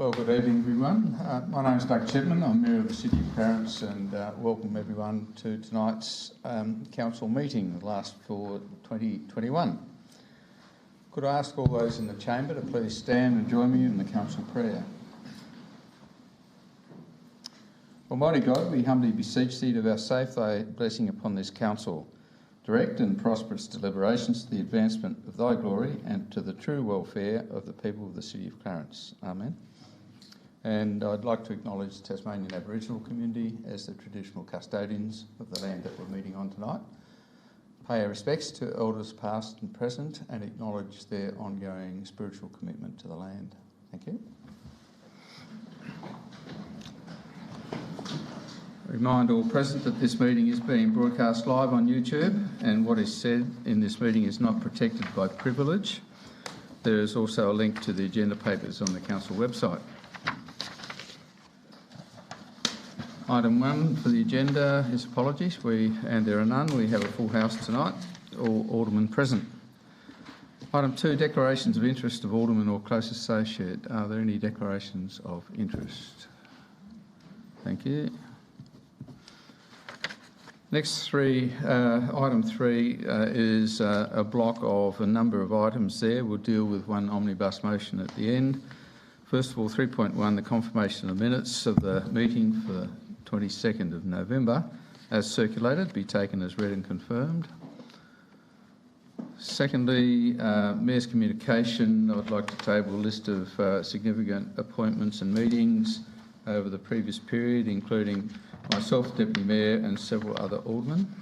Well, good evening, everyone. My name is Doug Chipman. I'm Mayor of the City of Clarence, and welcome everyone to tonight's council meeting, the last for 2021. Could I ask all those in the chamber to please stand and join me in the council prayer? Almighty God, we humbly beseech Thee to vouchsafe Thy blessing upon this council. Direct and prosperous deliberations to the advancement of Thy glory and to the true welfare of the people of the City of Clarence. Amen. And I'd like to acknowledge the Tasmanian Aboriginal community as the traditional custodians of the land that we're meeting on tonight. Pay our respects to elders past and present and acknowledge their ongoing spiritual commitment to the land. Thank you. Remind all present that this meeting is being broadcast live on YouTube, and what is said in this meeting is not protected by privilege. There is also a link to the agenda papers on the council website. Item 1 for the agenda is apologies, and there are none. We have a full house tonight, all aldermen present. Item 2, declarations of interest of alderman or close associate. Are there any declarations of interest? Thank you. Next item 3 is a block of a number of items there. We'll deal with one omnibus motion at the end. First of all, 3.1, the confirmation of the minutes of the meeting for the 22nd of November, as circulated, be taken as read and confirmed. Secondly, Mayor's communication. I'd like to table a list of significant appointments and meetings over the previous period, including myself, Deputy Mayor, and several other aldermen.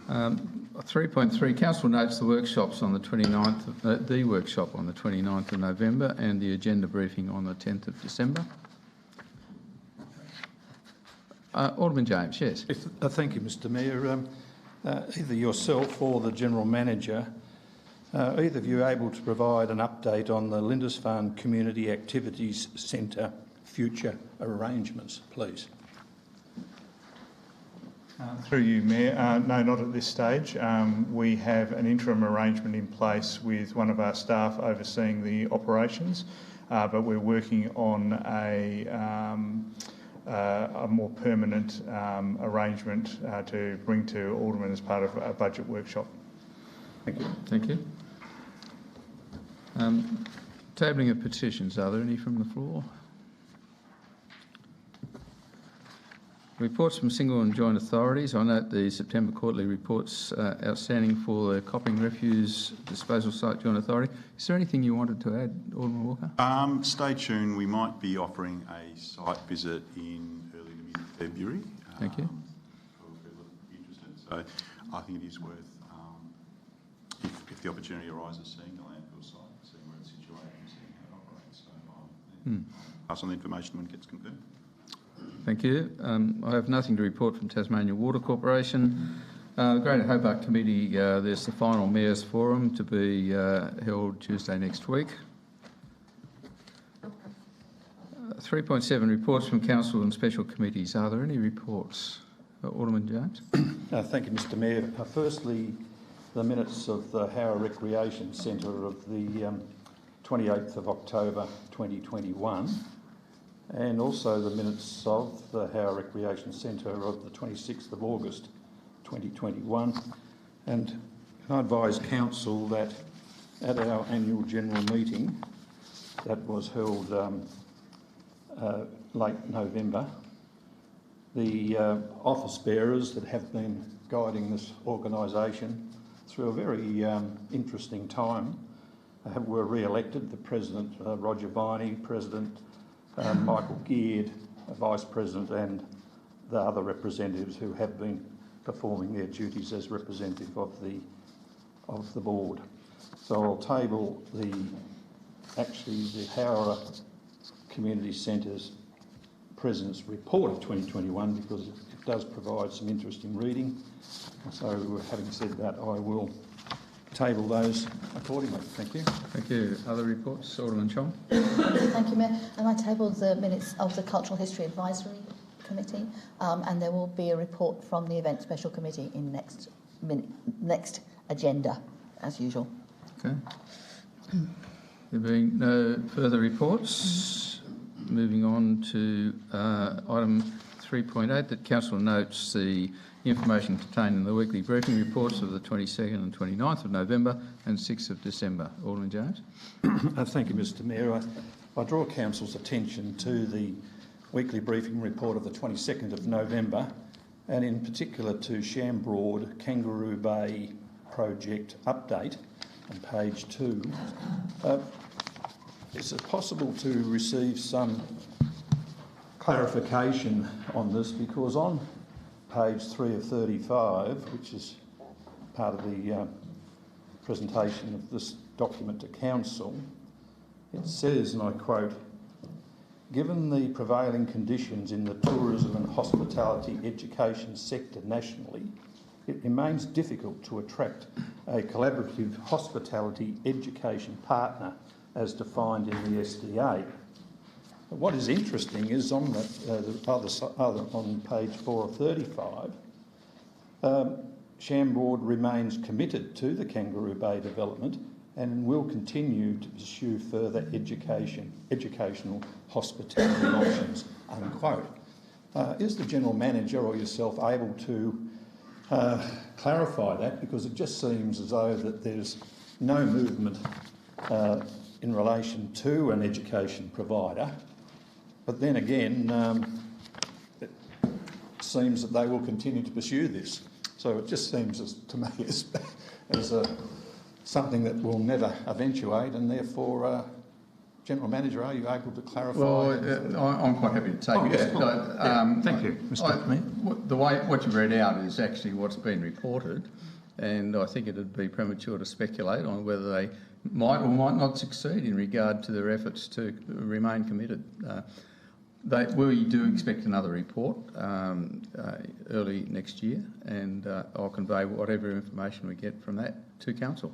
Um, 3.3, Council notes the workshops on the 29th of, the workshop on the 29th of November and the agenda briefing on the 10th of December. Alderman James, yes. Thank you, Mr Mayor. Either yourself or the General Manager, either of you able to provide an update on the Lindisfarne Community Activities Centre future arrangements, please? Through you, Mayor. No, not at this stage. We have an interim arrangement in place with one of our staff overseeing the operations, but we're working on a more permanent arrangement to bring to Alderman as part of a budget workshop. Thank you. Thank you. Tabling of petitions. Are there any from the floor? Reports from single and joint authorities. I note the September quarterly reports outstanding for the Copping Refuse Disposal Site Joint Authority. Is there anything you wanted to add, Alderman Walker? Stay tuned. We might be offering a site visit in early to mid-February. Thank you. For people interested. So I think it is worth, if the opportunity arises, seeing the landfill site, seeing where it's situated and seeing how it operates. So I'll pass on the information when it gets confirmed. Thank you. I have nothing to report from Tasmania Water Corporation. The Greater Hobart Committee, there's the final Mayor's Forum to be held Tuesday next week. 3.7, reports from Council and Special Committees. Are there any reports? Alderman James? Thank you, Mr Mayor. Firstly, the minutes of the Howrah Recreation Centre of the 28th of October 2021. And also the minutes of the Howrah Recreation Centre of the 26th of August 2021. And can I advise Council that at our annual general meeting that was held late November, the office bearers that have been guiding this organisation through a very interesting time were re-elected. The President, Roger Viney, President Michael Geard, Vice President, and the other representatives who have been performing their duties as representative of the board. So I'll table the Howrah Community Centre's President's Report of 2021 because it does provide some interesting reading. So having said that, I will table those accordingly. Thank you. Thank you. Other reports? Alderman Chong. Thank you, Mayor. And I tabled the minutes of the Cultural History Advisory Committee, and there will be a report from the Event Special Committee in next agenda, as usual. Okay. There being no further reports, moving on to item 3.8, that Council notes the information contained in the weekly briefing reports of the 22nd and 29th of November and 6th of December. Alderman Jones. Thank you, Mr Mayor. I draw Council's attention to the weekly briefing report of the 22nd of November, and in particular to Shambroad Kangaroo Bay project update on page 2. Is it possible to receive some clarification on this? Because on page 3 of 35, which is part of the presentation of this document to Council, it says, and I quote, "Given the prevailing conditions in the tourism and hospitality education sector nationally, it remains difficult to attract a collaborative hospitality education partner as defined in the SDA." What is interesting is on on page 4 of 35, Shambroad remains committed to the Kangaroo Bay development and will continue to pursue further educational hospitality options, unquote. Is the General Manager or yourself able to clarify that? Because it just seems as though that there's no movement in relation to an education provider, but then again, it seems that they will continue to pursue this. So it just seems to me as something that will never eventuate, and therefore, General Manager, are you able to clarify? Well, I'm quite happy to take it. Thank you, Mr. Mayor. What you read out is actually what's been reported, and I think it would be premature to speculate on whether they might or might not succeed in regard to their efforts to remain committed. We do expect another report early next year, and I'll convey whatever information we get from that to Council.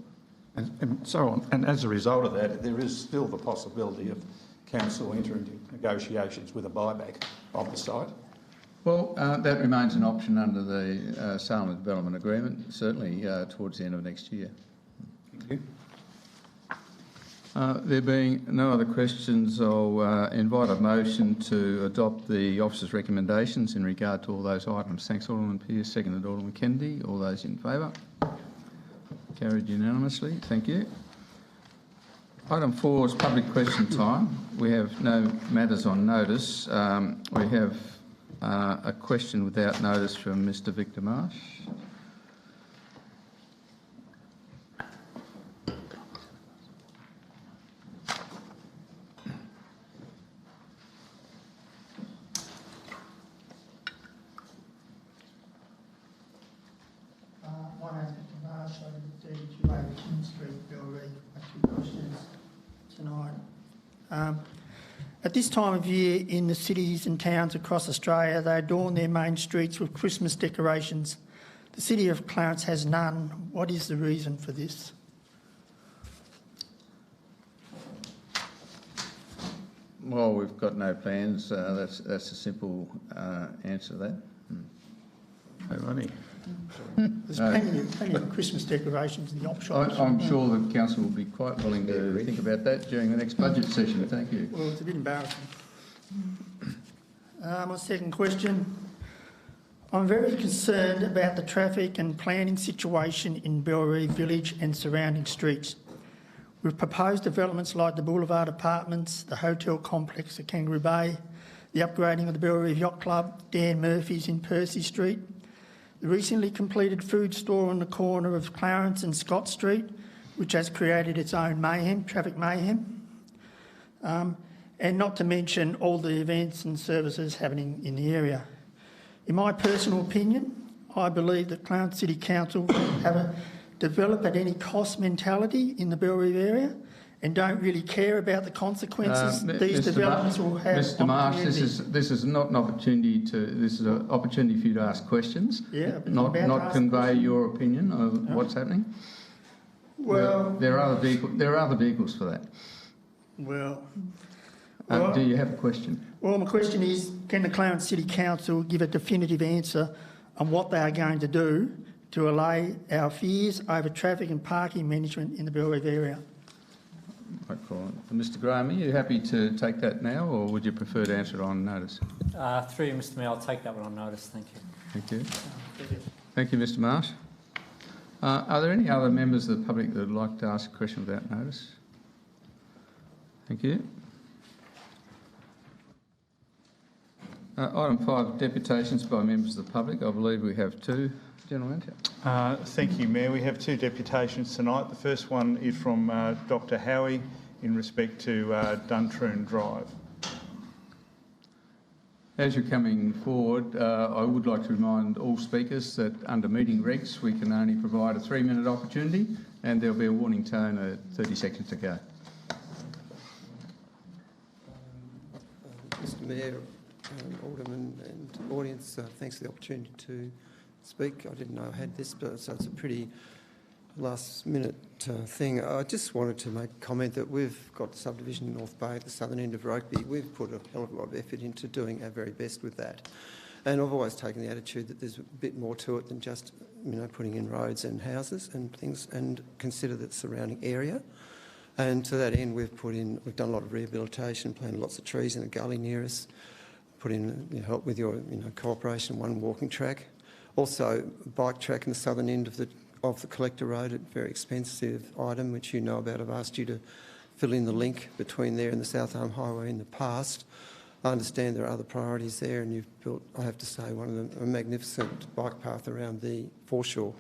And so on. And as a result of that, there is still the possibility of Council entering into negotiations with a buyback of the site. Well, that remains an option under the Sale and Development Agreement, certainly towards the end of next year. Thank you. There being no other questions, I'll invite a motion to adopt the officer's recommendations in regard to all those items. Thanks, Alderman Pearce. Seconded, Alderman Kennedy. All those in favour? Carried unanimously. Thank you. Item 4 is public question time. We have no matters on notice. We have a question without notice from Mr. Victor Marsh. My name's Victor Marsh. I live at 32A King Street, Bellree. I have 2 questions tonight. At this time of year in the cities and towns across Australia, they adorn their main streets with Christmas decorations. The city of Clarence has none. What is the reason for this? Well, we've got no plans. That's a simple answer to that. No money. There's plenty of Christmas decorations in the op shops. I'm sure the Council will be quite willing to think about that during the next budget session. Thank you. Well, it's a bit embarrassing. My second question. I'm very concerned about the traffic and planning situation in Bellree Village and surrounding streets. With proposed developments like the Boulevard Apartments, the hotel complex at Kangaroo Bay, the upgrading of the Bellree Yacht Club, Dan Murphy's in Percy Street, the recently completed food store on the corner of Clarence and Scott Street, which has created its own mayhem, traffic mayhem, and not to mention all the events and services happening in the area. In my personal opinion, I believe that Clarence City Council have developed at any cost mentality in the Bellree area and don't really care about the consequences these developments will have. Mr. Marsh, this is not an opportunity this is an opportunity for you to ask questions, not convey your opinion of what's happening. Well, there are other vehicles for that. Well, do you have a question? Well, my question is, can the Clarence City Council give a definitive answer on what they are going to do to allay our fears over traffic and parking management in the Belrive area. Mr Graham, are you happy to take that now, or would you prefer to answer it on notice? Through you, Mr Mayor, I'll take that one on notice. Thank you. Thank you. Thank you, Mr Marsh. Are there any other members of the public that would like to ask a question without notice? Thank you. Item 5, deputations by members of the public. I believe we have two, gentlemen. Thank you, Mayor. We have two deputations tonight. The first one is from Dr Howie in respect to Downturn Drive. As you're coming forward, I would like to remind all speakers that under meeting regs we can only provide a 3-minute opportunity, and there'll be a warning tone at 30 seconds to go. Mr Mayor, Alderman and audience, thanks for the opportunity to speak. I didn't know I had this, but so it's a pretty last-minute thing. I just wanted to make a comment that we've got subdivision in North Bay at the southern end of Rugby. We've put a hell of a lot of effort into doing our very best with that. And I've always taken the attitude that there's a bit more to it than just, putting in roads and houses and things, and consider the surrounding area. And to that end, we've done a lot of rehabilitation, planted lots of trees in a gully near us, put in help with your cooperation, one walking track. Also, a bike track in the southern end of the Collector Road, a very expensive item which you know about. I've asked you to fill in the link between there and the South Arm Highway in the past. I understand there are other priorities there, and you've built, I have to say, a magnificent bike path around the foreshore,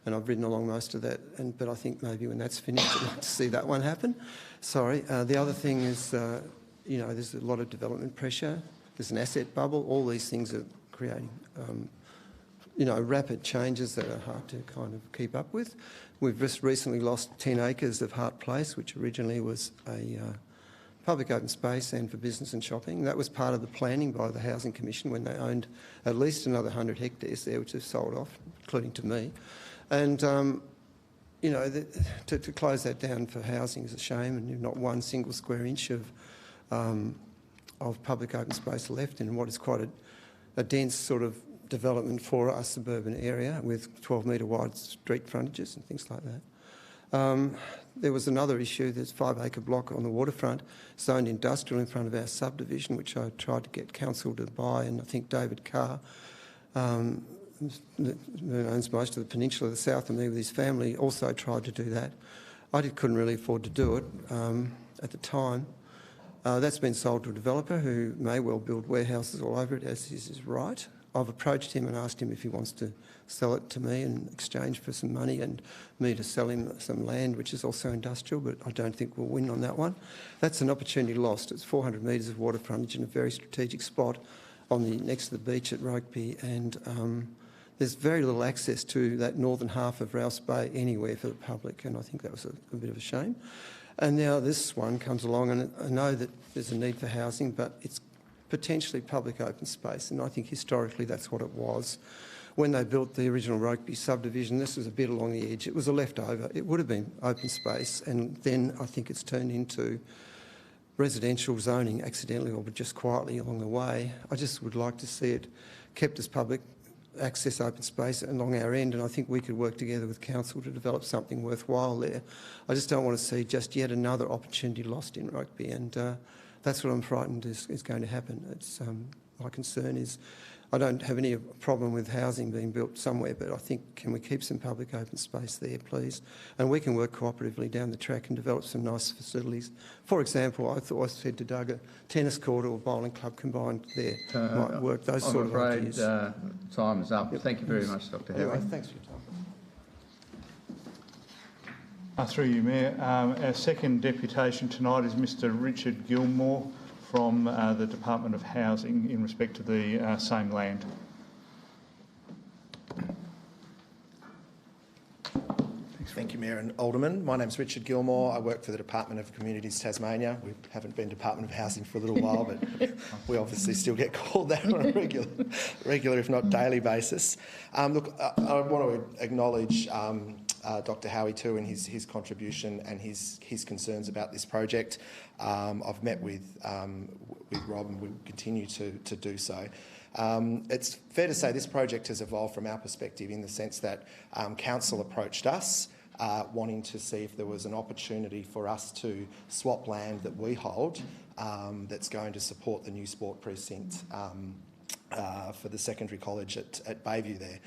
and I've ridden along most of that. But I think maybe when that's finished, I'd like to see that one happen. Sorry. The other thing is, there's a lot of development pressure. There's an asset bubble. All these things are creating rapid changes that are hard to kind of keep up with. We've just recently lost 10 acres of Hart Place, which originally was a public open space and for business and shopping. That was part of the planning by the Housing Commission when they owned at least another 100 hectares there, which they've sold off, including to me. And, to close that down for housing is a shame, and not one single square inch of public open space left in what is quite a dense sort of development for a suburban area with 12-metre wide street frontages and things like that. There was another issue. There's a 5-acre block on the waterfront, zoned industrial in front of our subdivision, which I tried to get council to buy, and I think David Carr, who owns most of the peninsula of the south of me with his family, also tried to do that. I couldn't really afford to do it at the time. That's been sold to a developer who may well build warehouses all over it, as is his right. I've approached him and asked him if he wants to sell it to me in exchange for some money and me to sell him some land, which is also industrial, but I don't think we'll win on that one. That's an opportunity lost. It's 400 metres of water frontage in a very strategic spot next to the beach at Rugby, and there's very little access to that northern half of Rouse Bay anywhere for the public, and I think that was a bit of a shame. And now this one comes along, and I know that there's a need for housing, but it's potentially public open space, and I think historically that's what it was. When they built the original Rugby subdivision, this was a bit along the edge. It was a leftover. It would have been open space, and then I think it's turned into residential zoning accidentally or just quietly along the way. I just would like to see it kept as public access open space along our end, and I think we could work together with council to develop something worthwhile there. I just don't want to see just yet another opportunity lost in Rugby, and that's what I'm frightened is going to happen. It's my concern is I don't have any problem with housing being built somewhere, but I think can we keep some public open space there, please? And we can work cooperatively down the track and develop some nice facilities. For example, I said to Doug, a tennis court or a bowling club combined there might work. Those sort of ideas. I'm afraid time is up. Yep. Thank you very much, Dr. Howie. Anyway, thanks for your time. Through you, Mayor. Our second deputation tonight is Mr Richard Gilmore from the Department of Housing in respect to the same land. Thank you, Mayor and Alderman. My name's Richard Gilmore. I work for the Department of Communities Tasmania. We haven't been Department of Housing for a little while, but we obviously still get called that on a regular if not daily basis. Look, I want to acknowledge Dr Howie too and his contribution and his concerns about this project. I've met with Rob and we'll continue to do so. It's fair to say this project has evolved from our perspective in the sense that council approached us wanting to see if there was an opportunity for us to swap land that we hold that's going to support the new sport precinct for the secondary college at Bayview there.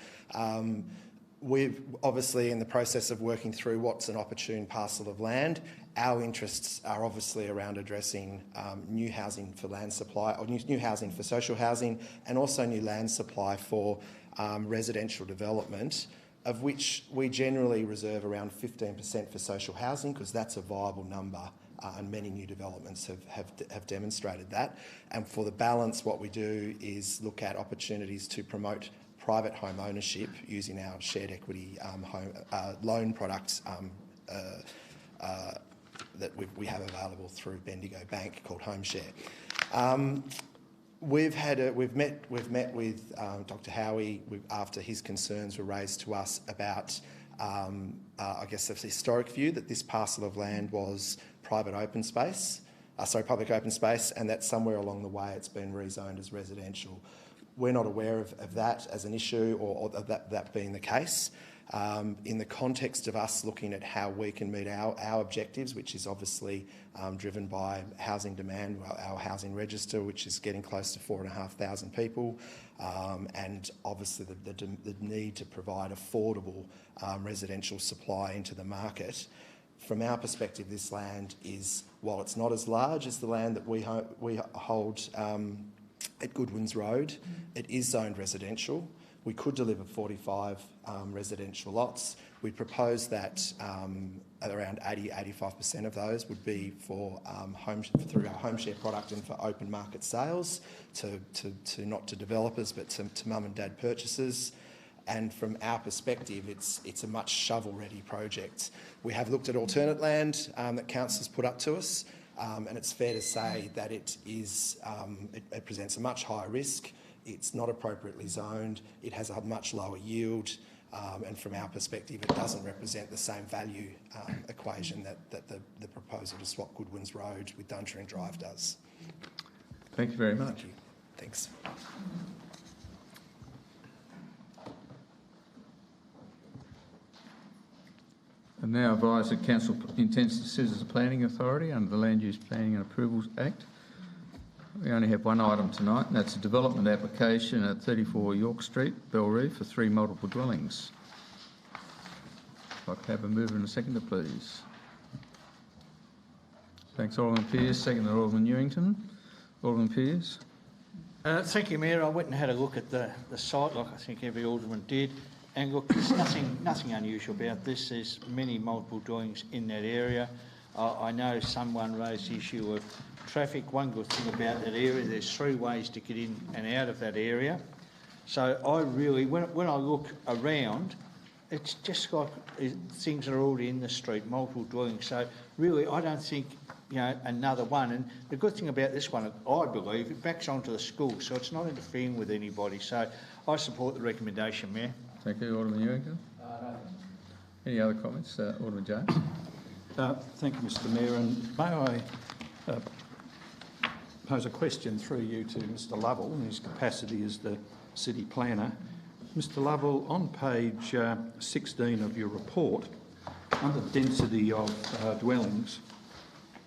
We're obviously in the process of working through what's an opportune parcel of land. Our interests are obviously around addressing new housing for land supply, or new housing for social housing, and also new land supply for residential development, of which we generally reserve around 15% for social housing, because that's a viable number, and many new developments have demonstrated that. And for the balance, what we do is look at opportunities to promote private home ownership using our shared equity loan products that we have available through Bendigo Bank called Home Share. We've met with Dr. Howie after his concerns were raised to us about, I guess, the historic view that this parcel of land was public open space, and that somewhere along the way it's been rezoned as residential. We're not aware of that as an issue or of that being the case. In the context of us looking at how we can meet our objectives, which is obviously driven by housing demand, our housing register, which is getting close to 4,500 people, and obviously the need to provide affordable residential supply into the market. From our perspective, this land is, while it's not as large as the land that we hold at Goodwins Road, it is zoned residential. We could deliver 45 residential lots. We propose that around 80-85% of those would be for through our home share product and for open market sales to not to developers but to mum and dad purchasers. And from our perspective, it's a much shovel-ready project. We have looked at alternate land that council's put up to us, and it's fair to say that it presents a much higher risk. It's not appropriately zoned. It has a much lower yield, and from our perspective, it doesn't represent the same value equation that the proposal to swap Goodwins Road with Downturn Drive does. Thank you very much. Thank you. Thanks. And now advise that Council intends to sit as a planning authority under the Land Use Planning and Approvals Act. We only have one item tonight, and that's a development application at 34 York Street, Bellerive, for 3 multiple dwellings. If I could have a mover and a seconder, please. Thanks, Alderman Pearce. Second, Alderman Newington. Alderman Pearce. Thank you, Mayor. I went and had a look at the site, like I think every alderman did. And look, there's nothing unusual about this. There's many multiple dwellings in that area. I know someone raised the issue of traffic. One good thing about that area, there's 3 ways to get in and out of that area. So I really, when I look around, it's just like things are already in the street, multiple dwellings. So really, I don't think, another one. And the good thing about this one, I believe, it backs onto the school, so it's not interfering with anybody. So I support the recommendation, Mayor. Thank you, Alderman Newington. Any other comments? Alderman Jones. Thank you, Mr Mayor, and may I pose a question through you to Mr Lovell in his capacity as the City Planner. Mr Lovell, on page 16 of your report, under density of dwellings,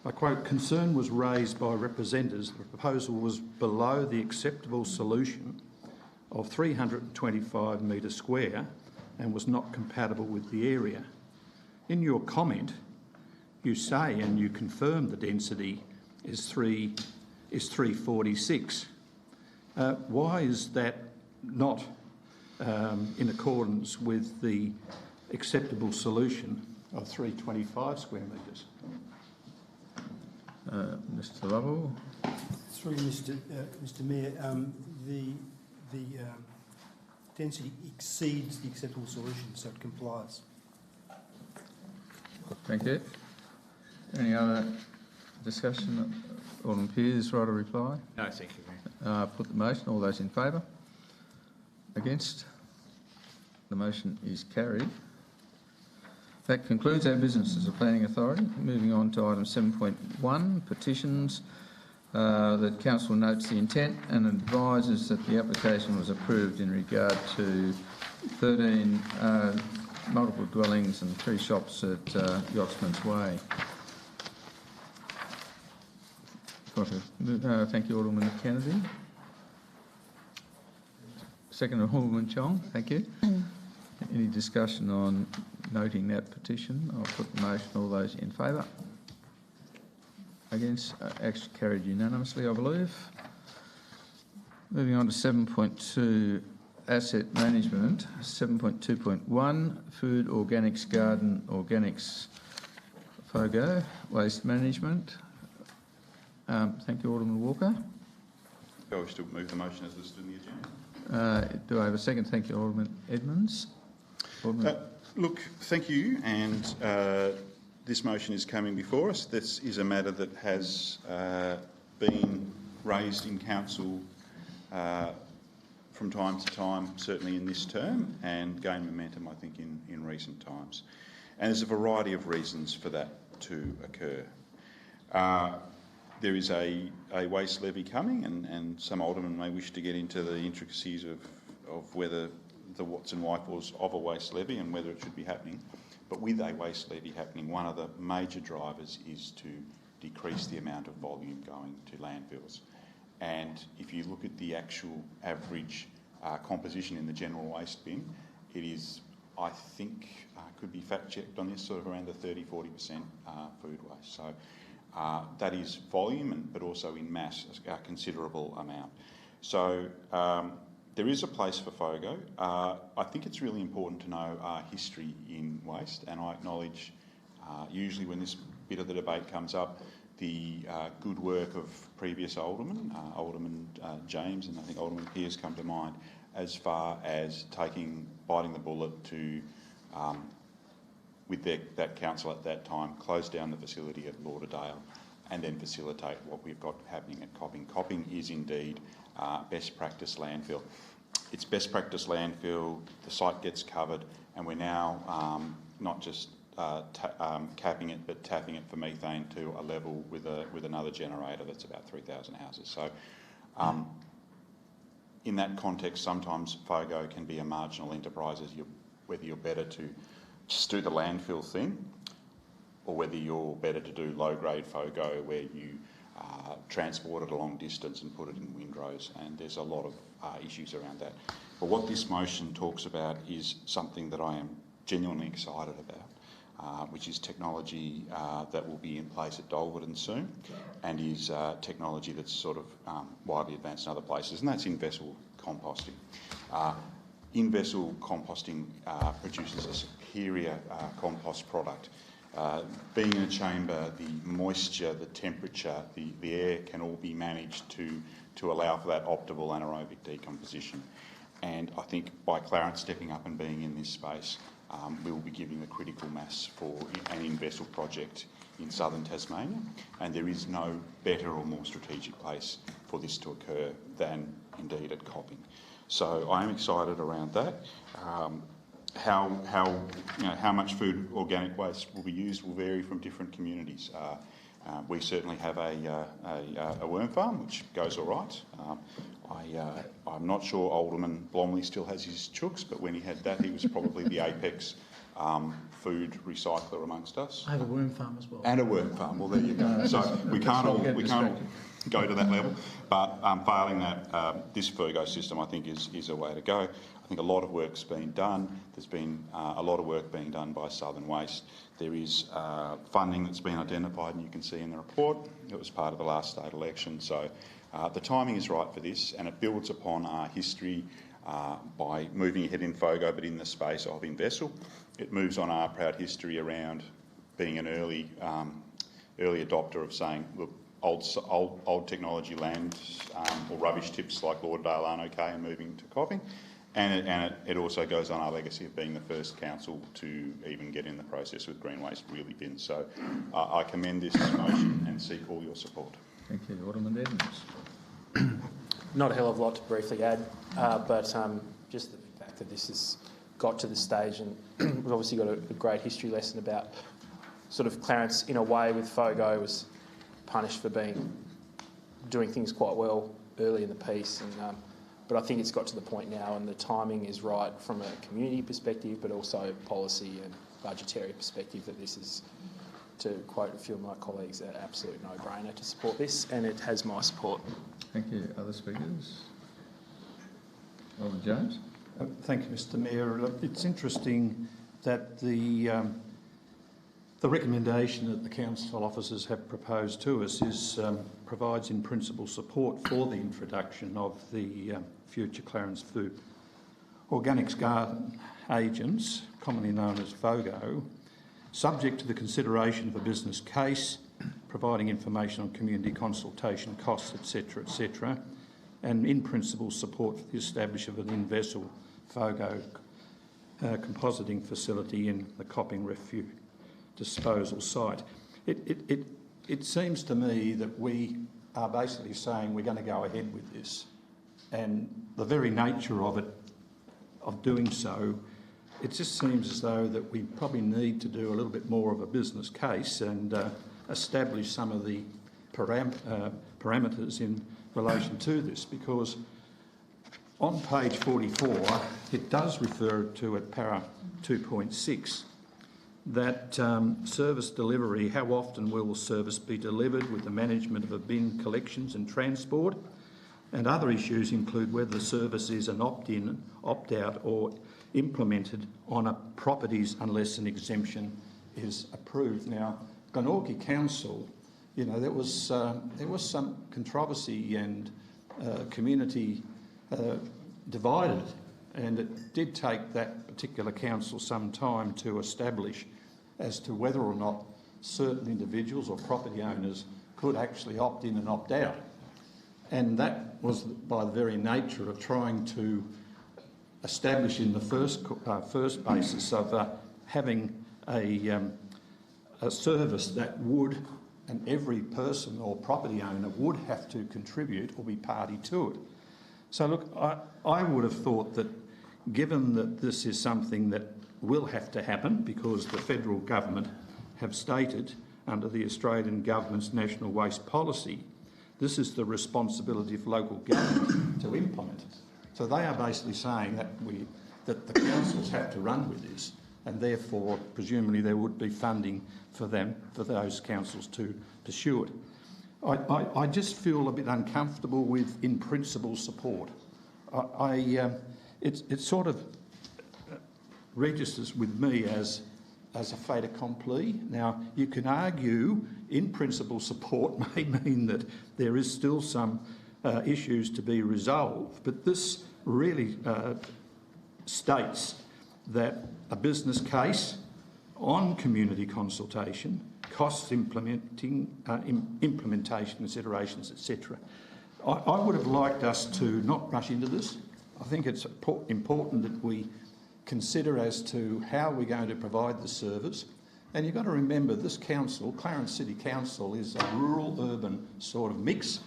I quote, "Concern was raised by representatives the proposal was below the acceptable solution of 325 metres square and was not compatible with the area." In your comment, you say and you confirm the density is 346. Why is that not in accordance with the acceptable solution of 325 square metres? Mr Lovell. Through Mr Mayor, the density exceeds the acceptable solution, so it complies. Thank you. Any other discussion? Alderman Pearce, right to reply? No, thank you, Mayor. Put the motion. All those in favour? Against? The motion is carried. That concludes our business as a planning authority. Moving on to item 7.1, petitions. that council notes the intent and advises that the application was approved in regard to 13 multiple dwellings and 3 shops at Yachtsman's Way. Thank you, Alderman Kennedy. Second, Alderman Chong. Thank you. Any discussion on noting that petition? I'll put the motion. All those in favour? Against? Actually carried unanimously, I believe. Moving on to 7.2, asset management. 7.2.1, food, organics, garden, organics, FOGO, waste management. Thank you, Alderman Walker. I wish to move the motion as listed in the agenda. Do I have a second? Thank you, Alderman Edmonds. Look, thank you, and this motion is coming before us. This is a matter that has been raised in council from time to time, certainly in this term, and gained momentum, I think, in recent times. And there's a variety of reasons for that to occur. There is a waste levy coming, and some aldermen may wish to get into the intricacies of whether the whats and whypors of a waste levy and whether it should be happening. But with a waste levy happening, one of the major drivers is to decrease the amount of volume going to landfills. And if you look at the actual average composition in the general waste bin, it is, I think, could be fact-checked on this, sort of around the 30-40% food waste. So that is volume, but also in mass, a considerable amount. So there is a place for FOGO. I think it's really important to know our history in waste, and I acknowledge usually when this bit of the debate comes up, the good work of previous aldermen, Alderman James and I think Alderman Pearce come to mind, as far as biting the bullet to, with that council at that time, close down the facility at Lauderdale and then facilitate what we've got happening at Copping. Copping is indeed best practice landfill. It's best practice landfill, the site gets covered, and we're now not just capping it, but tapping it for methane to a level with another generator that's about 3,000 houses. So in that context, sometimes FOGO can be a marginal enterprise, whether you're better to just do the landfill thing, or whether you're better to do low-grade FOGO where you transport it a long distance and put it in windrows, and there's a lot of issues around that. But what this motion talks about is something that I am genuinely excited about, which is technology that will be in place at Dolverton soon, and is technology that's sort of widely advanced in other places, and that's in-vessel composting. In-vessel composting produces a superior compost product. Being in a chamber, the moisture, the temperature, the air can all be managed to allow for that optimal anaerobic decomposition. And I think by Clarence stepping up and being in this space, we will be giving the critical mass for an in-vessel project in southern Tasmania, and there is no better or more strategic place for this to occur than indeed at Copping. So I am excited around that. How much food organic waste will be used will vary from different communities. We certainly have a worm farm, which goes all right. I'm not sure Alderman Blomley still has his chooks, but when he had that, he was probably the apex food recycler amongst us. I have a worm farm as well. And a worm farm. Well, there you go. So we can't all go to that level, but failing that, this FOGO system I think is a way to go. I think a lot of work's been done. There's been a lot of work being done by Southern Waste. There is funding that's been identified, and you can see in the report it was part of the last state election. So the timing is right for this, and it builds upon our history by moving ahead in FOGO, but in the space of in-vessel. It moves on our proud history around being an early adopter of saying, look, old technology land or rubbish tips like Lauderdale aren't okay and moving to Copping. And it also goes on our legacy of being the first council to even get in the process with green waste really bins. So I commend this motion and seek all your support. Thank you. Alderman Edmonds. Not a hell of a lot to briefly add, but just the fact that this has got to this stage, and we've obviously got a great history lesson about sort of Clarence, in a way, with FOGO, was punished for being doing things quite well early in the piece, and but I think it's got to the point now, and the timing is right from a community perspective, but also policy and budgetary perspective, that this is, to quote a few of my colleagues, an absolute no-brainer to support this, and it has my support. Thank you. Other speakers? Alderman James? Thank you, Mr Mayor. Look, it's interesting that the recommendation that the council officers have proposed to us is provides in principle support for the introduction of the future Clarence food. Organics garden agents, commonly known as FOGO, subject to the consideration of a business case, providing information on community consultation costs, etc., and in principle support for the establishment of an in-vessel FOGO compositing facility in the Copping refuse disposal site. It seems to me that we are basically saying we're going to go ahead with this, and the very nature of it, of doing so, it just seems as though that we probably need to do a little bit more of a business case and establish some of the parameters in relation to this, because on page 44 it does refer to at para 2.6 that service delivery, how often will service be delivered with the management of a bin collections and transport, and other issues include whether the service is an opt-in, opt-out or implemented on a properties unless an exemption is approved. Now, Glenorchy Council, you know, there was some controversy and community divided, and it did take that particular council some time to establish as to whether or not certain individuals or property owners could actually opt in and opt out. And that was by the very nature of trying to establish in the first basis of having a service that would, and every person or property owner would have to contribute or be party to it. So look, I would have thought that given that this is something that will have to happen because the federal government have stated under the Australian government's national waste policy, this is the responsibility of local government to implement it. So they are basically saying that the councils have to run with this, and therefore presumably there would be funding for those councils to pursue it. I just feel a bit uncomfortable with in principle support. It sort of registers with me as a fait accompli. Now, you can argue in principle support may mean that there is still some issues to be resolved, but this really states that a business case on community consultation, costs implementation, considerations, etc. I would have liked us to not rush into this. I think it's important that we consider as to how we're going to provide the service. And you've got to remember this council, Clarence City Council, is a rural-urban sort of mix.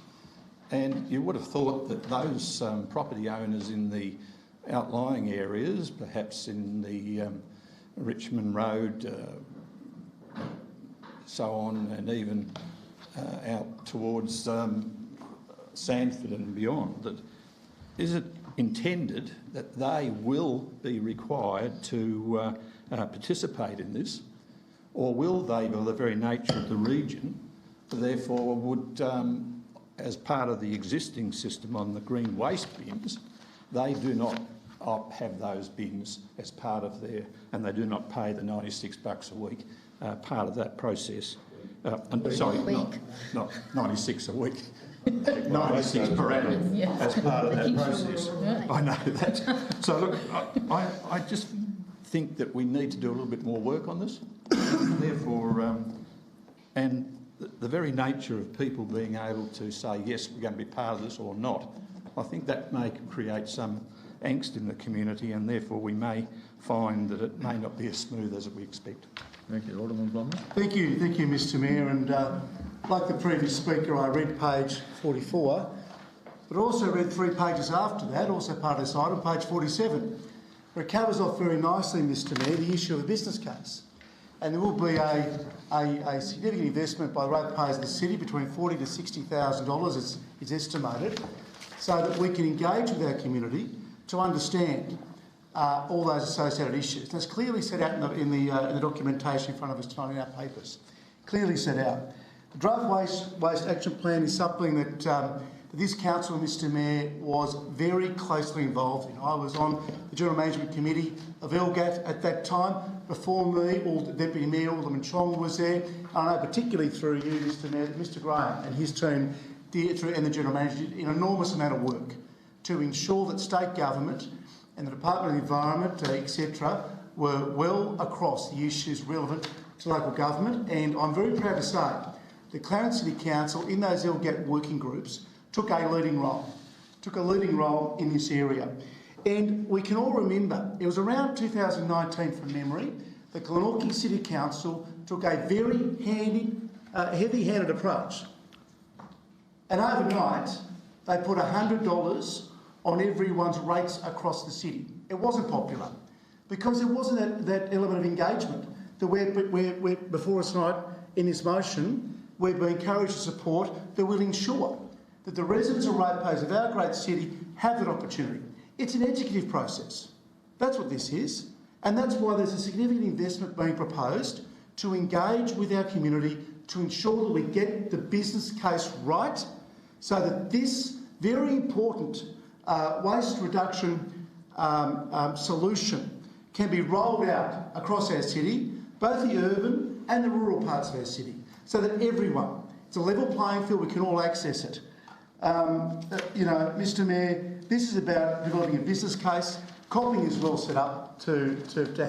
And you would have thought that those property owners in the outlying areas, perhaps in the Richmond Road, so on, and even out towards Sandford and beyond, that is it intended that they will be required to participate in this, or will they, by the very nature of the region, therefore would, as part of the existing system on the green waste bins, they do not have those bins as part of their, and they do not pay the $96 a week part of that process. Sorry, not 96 a week. 96 per annum as part of that process. I know that. So look, I just think that we need to do a little bit more work on this. Therefore, and the very nature of people being able to say, yes, we're going to be part of this or not, I think that may create some angst in the community, and therefore we may find that it may not be as smooth as we expect. Thank you. Alderman Blomley. Thank you, Mr Mayor. And like the previous speaker, I read page 44, but also read 3 pages after that, also part of this item, page 47, where it covers off very nicely, Mr Mayor, the issue of a business case. and there will be a significant investment by the ratepayers of the city, between $40,000 to $60,000 it's estimated, so that we can engage with our community to understand all those associated issues. And it's clearly set out in the documentation in front of us tonight in our papers. Clearly set out. The draft waste action plan is something that this council, Mr Mayor, was very closely involved in. I was on the General Management Committee of LGAT at that time. Before me, the Deputy Mayor, Alderman Chong, was there. I know particularly through you, Mr Mayor, that Mr Graham and his team and the General Manager did an enormous amount of work to ensure that state government and the Department of the Environment, etc., were well across the issues relevant to local government. And I'm very proud to say the Clarence City Council, in those LGAT working groups, took a leading role in this area. And we can all remember, it was around 2019 from memory, the Glenorchy City Council took a very heavy-handed approach. And overnight, they put $100 on everyone's rates across the city. It wasn't popular because there wasn't that element of engagement that we're before us tonight in this motion. We're being encouraged to support that will ensure that the residents and ratepayers of our great city have that opportunity. It's an educative process. That's what this is. And that's why there's a significant investment being proposed to engage with our community to ensure that we get the business case right so that this very important waste reduction solution can be rolled out across our city, both the urban and the rural parts of our city, so that everyone, it's a level playing field, we can all access it. Mr Mayor, this is about developing a business case. Copping is well set up to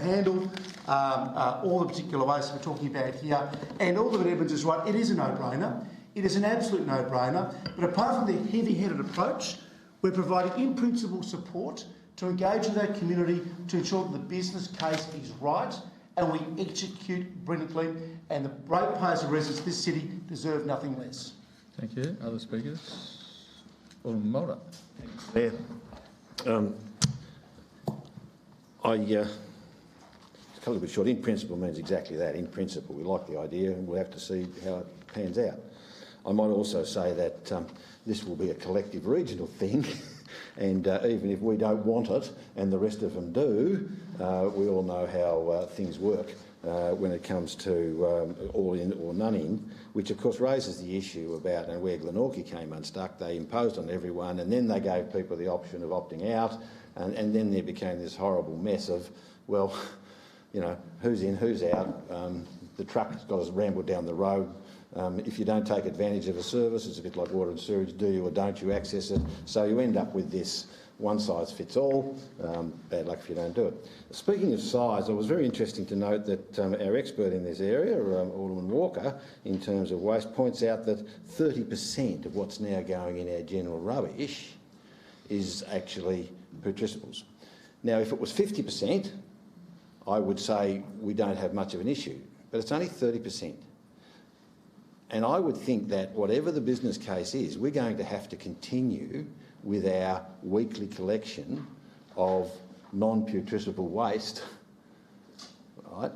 handle all the particular waste we're talking about here. And Alderman Edmonds is right, it is a no-brainer. It is an absolute no-brainer. But apart from the heavy-handed approach, we're providing in-principle support to engage with our community to ensure that the business case is right and we execute brilliantly. And the ratepayers and residents of this city deserve nothing less. Thank you. Other speakers? Alderman Mulder. Mayor, it's a little bit short. In principle means exactly that. In principle, we like the idea and we'll have to see how it pans out. I might also say that this will be a collective regional thing and even if we don't want it and the rest of them do, we all know how things work when it comes to all in or none in, which of course raises the issue about and where Glenorchy came unstuck. They imposed on everyone and then they gave people the option of opting out and then there became this horrible mess of, well, who's in, who's out. The truck's got to ramble down the road. If you don't take advantage of a service, it's a bit like water and sewage, do you or don't you access it? So you end up with this one size fits all. Bad luck if you don't do it. Speaking of size, it was very interesting to note that our expert in this area, Alderman Walker, in terms of waste, points out that 30% of what's now going in our general rubbish is actually putrescibles. Now, if it was 50%, I would say we don't have much of an issue, but it's only 30%. And I would think that whatever the business case is, we're going to have to continue with our weekly collection of non-putrescible waste, right?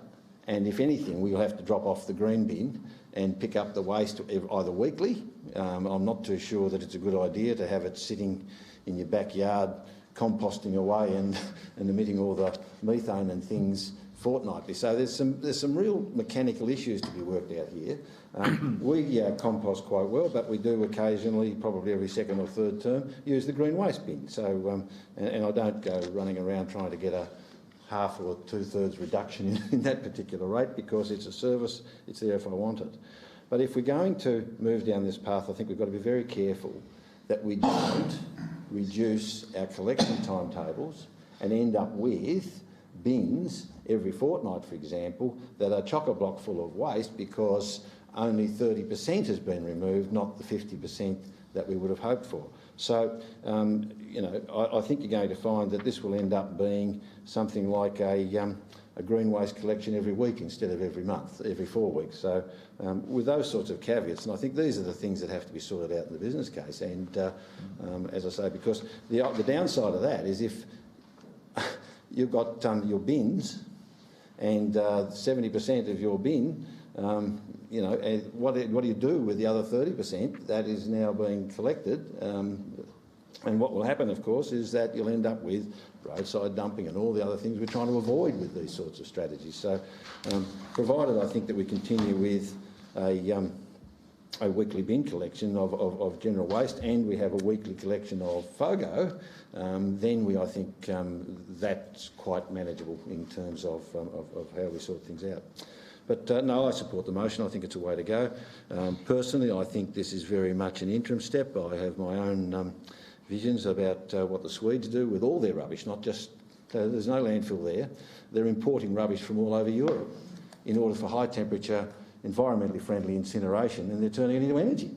And if anything, we'll have to drop off the green bin and pick up the waste either weekly. I'm not too sure that it's a good idea to have it sitting in your backyard composting away and emitting all the methane and things fortnightly. So there's some real mechanical issues to be worked out here. We compost quite well, but we do occasionally, probably every second or third term, use the green waste bin. So, and I don't go running around trying to get a half or two-thirds reduction in that particular rate because it's a service, it's there if I want it. But if we're going to move down this path, I think we've got to be very careful that we don't reduce our collection timetables and end up with bins every fortnight, for example, that are chock-a-block full of waste because only 30% has been removed, not the 50% that we would have hoped for. So, I think you're going to find that this will end up being something like a green waste collection every week instead of every month, every 4 weeks. So, with those sorts of caveats, and I think these are the things that have to be sorted out in the business case. And as I say, because the downside of that is if you've got your bins and 70% of your bin, you know, and what do you do with the other 30% that is now being collected? And what will happen, of course, is that you'll end up with roadside dumping and all the other things we're trying to avoid with these sorts of strategies. So, provided I think that we continue with a weekly bin collection of general waste, and we have a weekly collection of FOGO, then I think that's quite manageable in terms of how we sort things out. But no, I support the motion. I think it's a way to go. Personally, I think this is very much an interim step. I have my own visions about what the Swedes do with all their rubbish, not just... there's no landfill there. They're importing rubbish from all over Europe in order for high temperature, environmentally friendly incineration, and they're turning it into energy.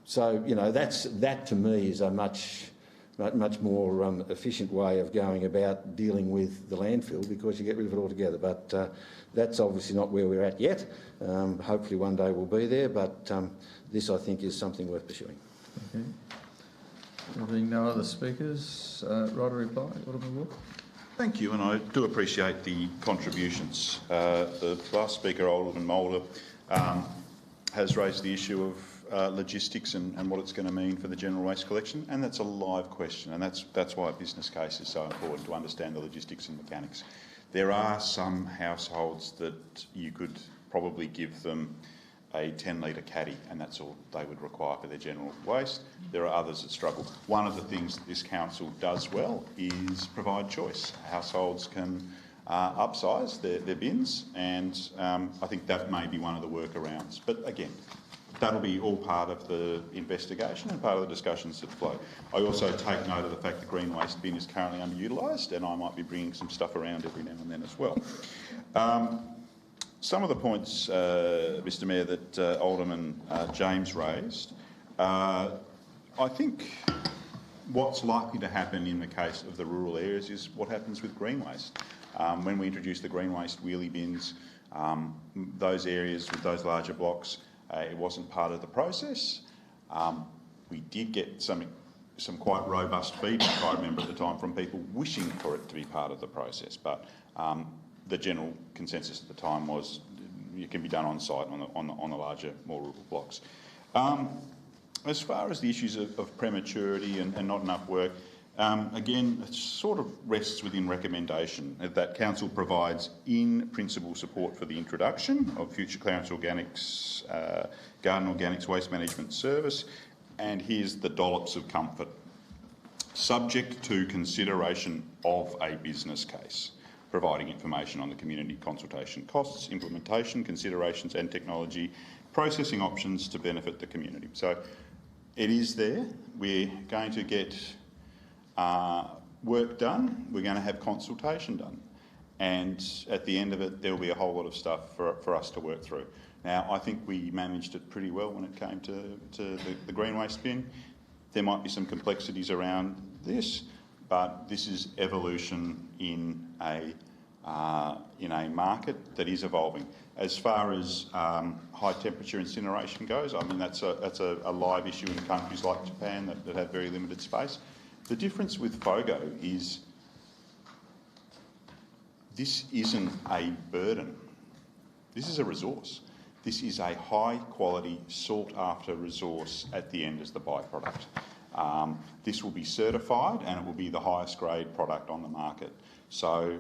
So, you know, that to me is a much more efficient way of going about dealing with the landfill, because you get rid of it altogether. But that's obviously not where we're at yet. Hopefully one day we'll be there, but this, I think, is something worth pursuing. Okay. There being no other speakers, right a reply, Alderman Walker. Thank you, and I do appreciate the contributions. The last speaker, Alderman Moulder, has raised the issue of logistics and what it's going to mean for the general waste collection, and that's a live question, and that's why a business case is so important, to understand the logistics and mechanics. There are some households that you could probably give them a 10-litre caddy, and that's all they would require for their general waste. There are others that struggle. One of the things that this council does well is provide choice. Households can upsize their bins, and I think that may be one of the workarounds. But again, that'll be all part of the investigation and part of the discussions that flow. I also take note of the fact the green waste bin is currently underutilised, and I might be bringing some stuff around every now and then as well. Some of the points, Mr Mayor, that Alderman James raised, I think what's likely to happen in the case of the rural areas is what happens with green waste. When we introduced the green waste wheelie bins, those areas with those larger blocks, it wasn't part of the process. We did get some quite robust feedback, I remember at the time, from people wishing for it to be part of the process, but the general consensus at the time was it can be done on site on the larger, more rural blocks. As far as the issues of prematurity and not enough work, again, it sort of rests within recommendation that Council provides in principle support for the introduction of future Clarence Organics, Garden Organics Waste Management Service, and here's the dollops of comfort. Subject to consideration of a business case, providing information on the community consultation costs, implementation, considerations and technology, processing options to benefit the community. So it is there. We're going to get work done. We're going to have consultation done. And at the end of it, there'll be a whole lot of stuff for us to work through. Now, I think we managed it pretty well when it came to the green waste bin. There might be some complexities around this, but this is evolution in a market that is evolving. As far as high temperature incineration goes, I mean that's a live issue in countries like Japan that have very limited space. The difference with FOGO is this isn't a burden. This is a resource. This is a high quality sought after resource at the end as the byproduct. This will be certified and it will be the highest grade product on the market. So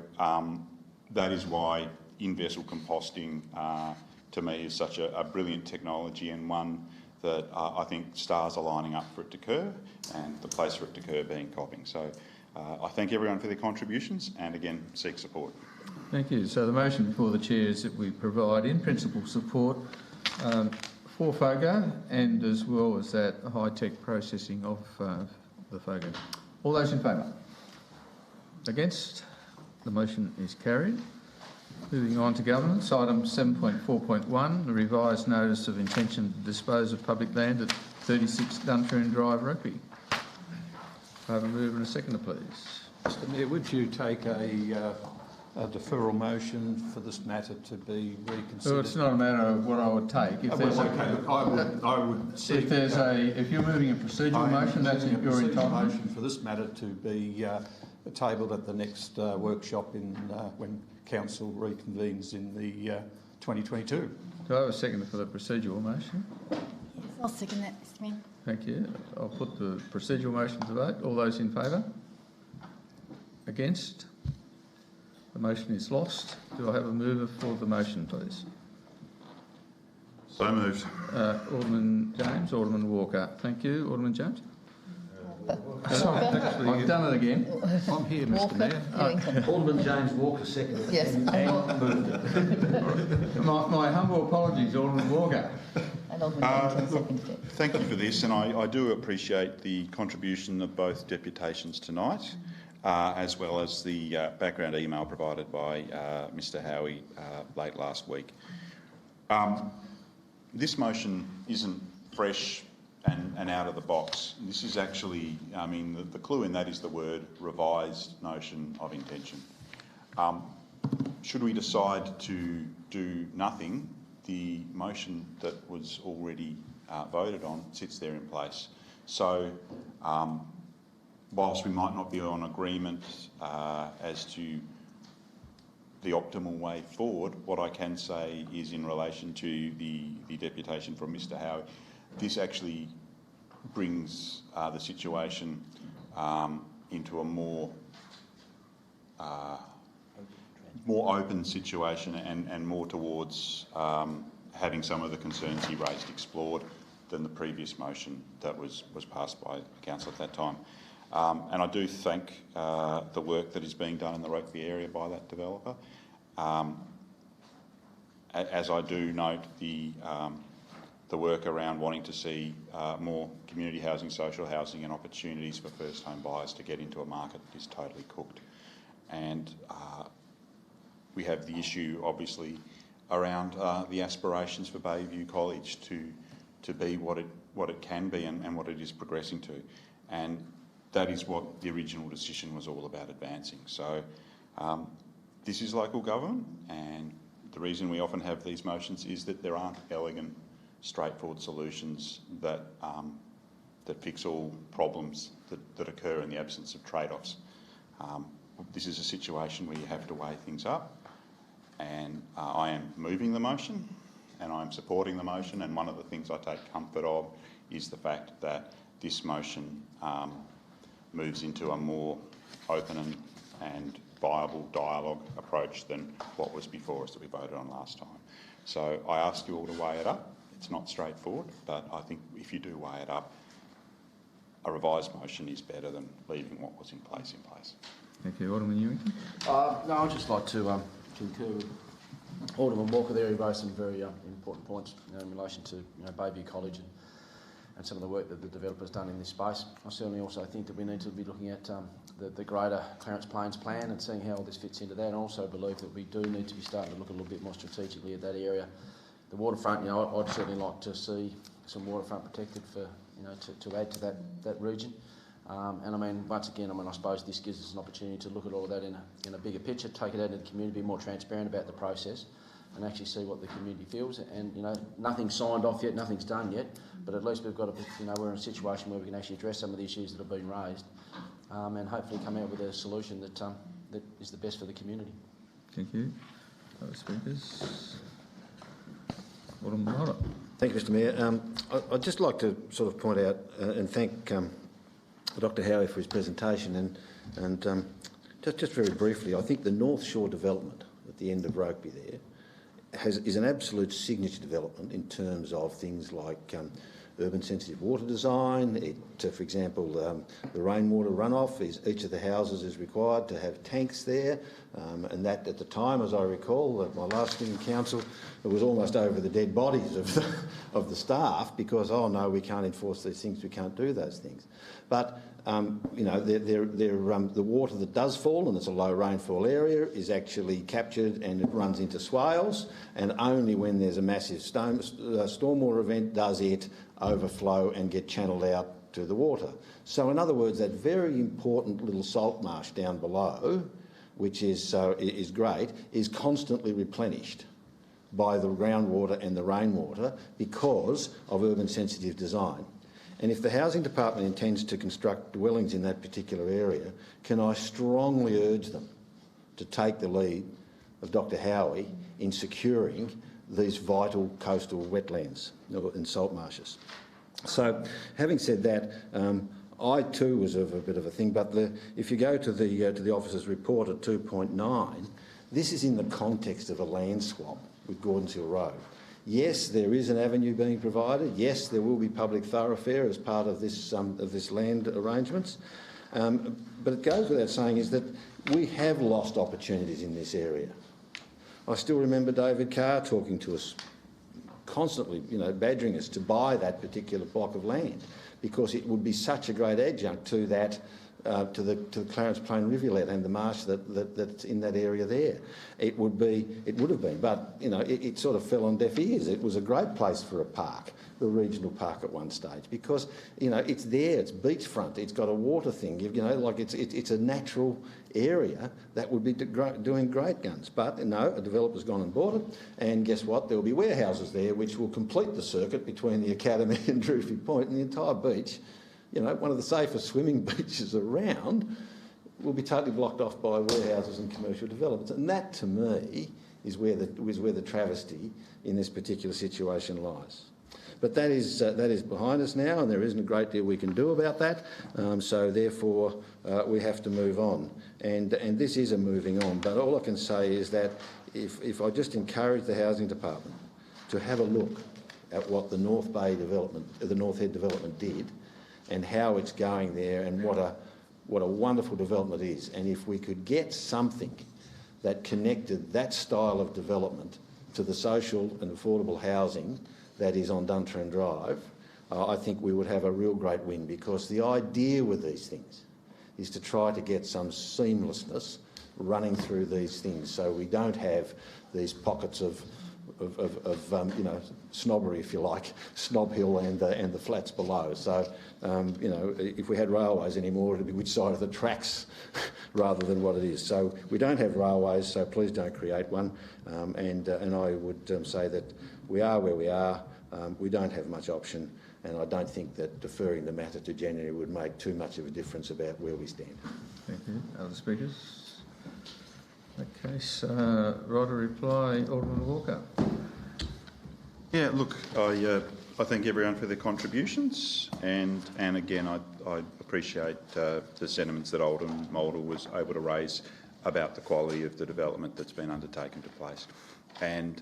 that is why in-vessel composting to me is such a brilliant technology, and one that I think stars are lining up for it to occur, and the place for it to occur being copping. So I thank everyone for their contributions and again seek support. Thank you. So the motion before the Chair is that we provide in principle support for FOGO and as well as that high-tech processing of the FOGO. All those in favour? Against? The motion is carried. Moving on to governance, item 7.4.1, the revised notice of intention to dispose of public land at 36 Downturn Drive, Rugby. I have a mover and a seconder, please. Mr Mayor, would you take a deferral motion for this matter to be reconsidered? So it's not a matter of what I would take. If there's I would seek if you're moving a procedural motion, that's your entitlement. Motion for this matter to be tabled at the next workshop when council reconvenes in the 2022. Do I have a second for the procedural motion? Yes, I'll second that, Mr Mayor. Thank you. I'll put the procedural motion to vote. All those in favour? Against? The motion is lost. Do I have a mover for the motion, please? So moved. Alderman James, Alderman Walker. Thank you. Alderman James? Actually, I've done it again. I'm here, Mr Mayor. Alderman James Walker seconded Yes. and moved it. My humble apologies, Alderman Walker. And Alderman Jenkins Look, seconded it. thank you for this, and I do appreciate the contribution of both deputations tonight, as well as the background email provided by Mr Howie late last week. This motion isn't fresh and out of the box. This is actually, I mean, the clue in that is the word revised notion of intention. Should we decide to do nothing, the motion that was already voted on sits there in place. So whilst we might not be on agreement as to the optimal way forward, what I can say is in relation to the deputation from Mr Howie, this actually brings the situation into a more open situation and more towards having some of the concerns he raised explored than the previous motion that was passed by council at that time. And I do thank the work that is being done in the Rugby area by that developer. As I do note the work around wanting to see more community housing, social housing and opportunities for first home buyers to get into a market that is totally cooked. And we have the issue obviously around the aspirations for Bayview College to be what it can be and what it is progressing to. And that is what the original decision was all about advancing. So this is local government, and the reason we often have these motions is that there aren't elegant, straightforward solutions that fix all problems that occur in the absence of trade-offs. This is a situation where you have to weigh things up, and I am moving the motion and I am supporting the motion, and one of the things I take comfort of is the fact that this motion moves into a more open and viable dialogue approach than what was before us that we voted on last time. So I ask you all to weigh it up. It's not straightforward, but I think if you do weigh it up, a revised motion is better than leaving what was in place. Thank you. Alderman Ewington? No, I'd just like to concur with Alderman Walker there. He raised some very important points in relation to Bayview College and some of the work that the developer's done in this space. I certainly also think that we need to be looking at the greater Clarence Plains plan and seeing how all this fits into that, and also believe that we do need to be starting to look a little bit more strategically at that area. The waterfront, I'd certainly like to see some waterfront protected for, to add to that region. And I mean, once again, I suppose this gives us an opportunity to look at all of that in a bigger picture, take it out into the community, be more transparent about the process, and actually see what the community feels. And nothing's signed off yet, nothing's done yet, but at least we've got we're in a situation where we can actually address some of the issues that have been raised, and hopefully come out with a solution that that is the best for the community. Thank you. Other speakers? Alderman Morrow. Thank you, Mr Mayor. I'd just like to sort of point out and thank Dr Howie for his presentation, and just very briefly, I think the North Shore development at the end of Rugby there is an absolute signature development in terms of things like urban sensitive water design. For example, the rainwater runoff each of the houses is required to have tanks there, and that at the time, as I recall, at my last thing in council, it was almost over the dead bodies of the staff because, oh no, we can't enforce these things, we can't do those things. But the water that does fall, and it's a low rainfall area, is actually captured and it runs into swales, and only when there's a massive stormwater event does it overflow and get channelled out to the water. So in other words, that very important little salt marsh down below, which is great, is constantly replenished by the groundwater and the rainwater because of urban sensitive design. And if the Housing Department intends to construct dwellings in that particular area, can I strongly urge them to take the lead of Dr Howie in securing these vital coastal wetlands and salt marshes. So, having said that, I too was of a bit of a thing, but if you go to the officer's report at 2.9, this is in the context of a land swap with Gordons Hill Road. Yes, there is an avenue being provided. Yes, there will be public thoroughfare as part of this land arrangements. But it goes without saying is that we have lost opportunities in this area. I still remember David Carr talking to us constantly, badgering us to buy that particular block of land because it would be such a great adjunct to that, to the Clarence Plain rivulet and the marsh that's in that area there. It would have been, but it sort of fell on deaf ears. It was a great place for a park, the regional park at one stage, because it's there, it's beachfront, it's got a water thing, it's a natural area that would be doing great guns. But no, a developer's gone and bought it, and guess what? There will be warehouses there which will complete the circuit between the Academy and Drewry Point and the entire beach. One of the safest swimming beaches around will be totally blocked off by warehouses and commercial developments. And that, to me, is where the travesty in this particular situation lies. But that is behind us now, and there isn't a great deal we can do about that. So therefore, we have to move on. And this is a moving on. But all I can say is that if I just encourage the Housing Department to have a look at what the North Bay development, the North Head development did, and how it's going there, and what a wonderful development it is. And if we could get something that connected that style of development to the social and affordable housing that is on Downturn Drive, I think we would have a real great win, because the idea with these things is to try to get some seamlessness running through these things, so we don't have these pockets of snobbery, if you like, Snob Hill and the flats below. So, if we had railways anymore, it'd be which side of the tracks rather than what it is. So we don't have railways, so please don't create one. And I would say that we are where we are. We don't have much option, and I don't think that deferring the matter to January would make too much of a difference about where we stand. Thank you. Other speakers? Okay, so right a reply, Alderman Walker. Yeah, look, I thank everyone for their contributions, and again, I appreciate the sentiments that Alderman Mulder was able to raise about the quality of the development that's been undertaken to place. And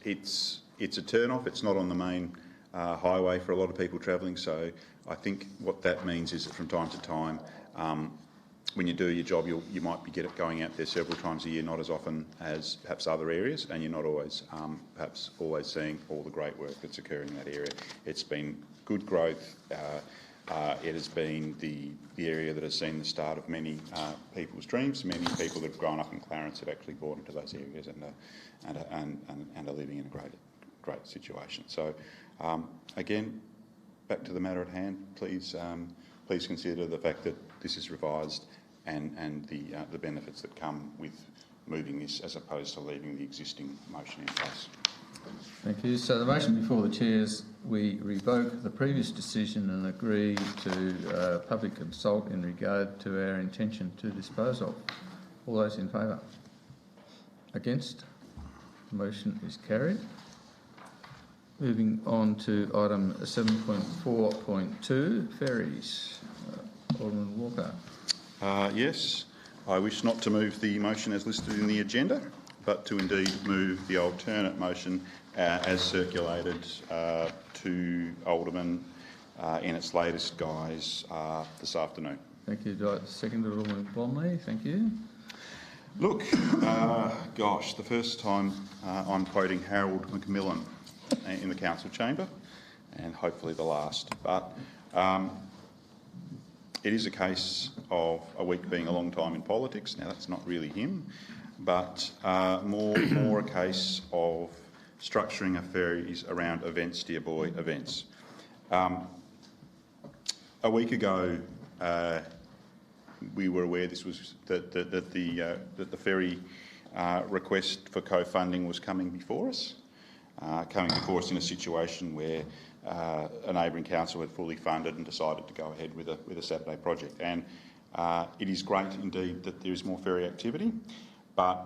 it's a turn-off. It's not on the main highway for a lot of people travelling, so I think what that means is that from time to time, when you do your job, you might be going out there several times a year, not as often as perhaps other areas, and you're not always perhaps always seeing all the great work that's occurring in that area. It's been good growth. It has been the area that has seen the start of many people's dreams. Many people that have grown up in Clarence have actually bought into those areas and are living in a great situation. So again, back to the matter at hand. Please consider the fact that this is revised and the benefits that come with moving this as opposed to leaving the existing motion in place. Thank you. So the motion before the chair is we revoke the previous decision and agree to public consult in regard to our intention to dispose of. All those in favour? Against? The motion is carried. Moving on to item 7.4.2, ferries. Alderman Walker. Yes, I wish not to move the motion as listed in the agenda, but to indeed move the alternate motion as circulated to Alderman in its latest guise this afternoon. Thank you. Second to Alderman Blomley. Thank you. Look, gosh, the first time I'm quoting Harold Macmillan in the council chamber, and hopefully the last. But it is a case of a week being a long time in politics. Now, that's not really him, but more a case of structuring a ferries around events, dear boy, events. A week ago, we were aware this was that the ferry request for co-funding was coming before us in a situation where a neighbouring council had fully funded and decided to go ahead with a Saturday project. And it is great indeed that there is more ferry activity. But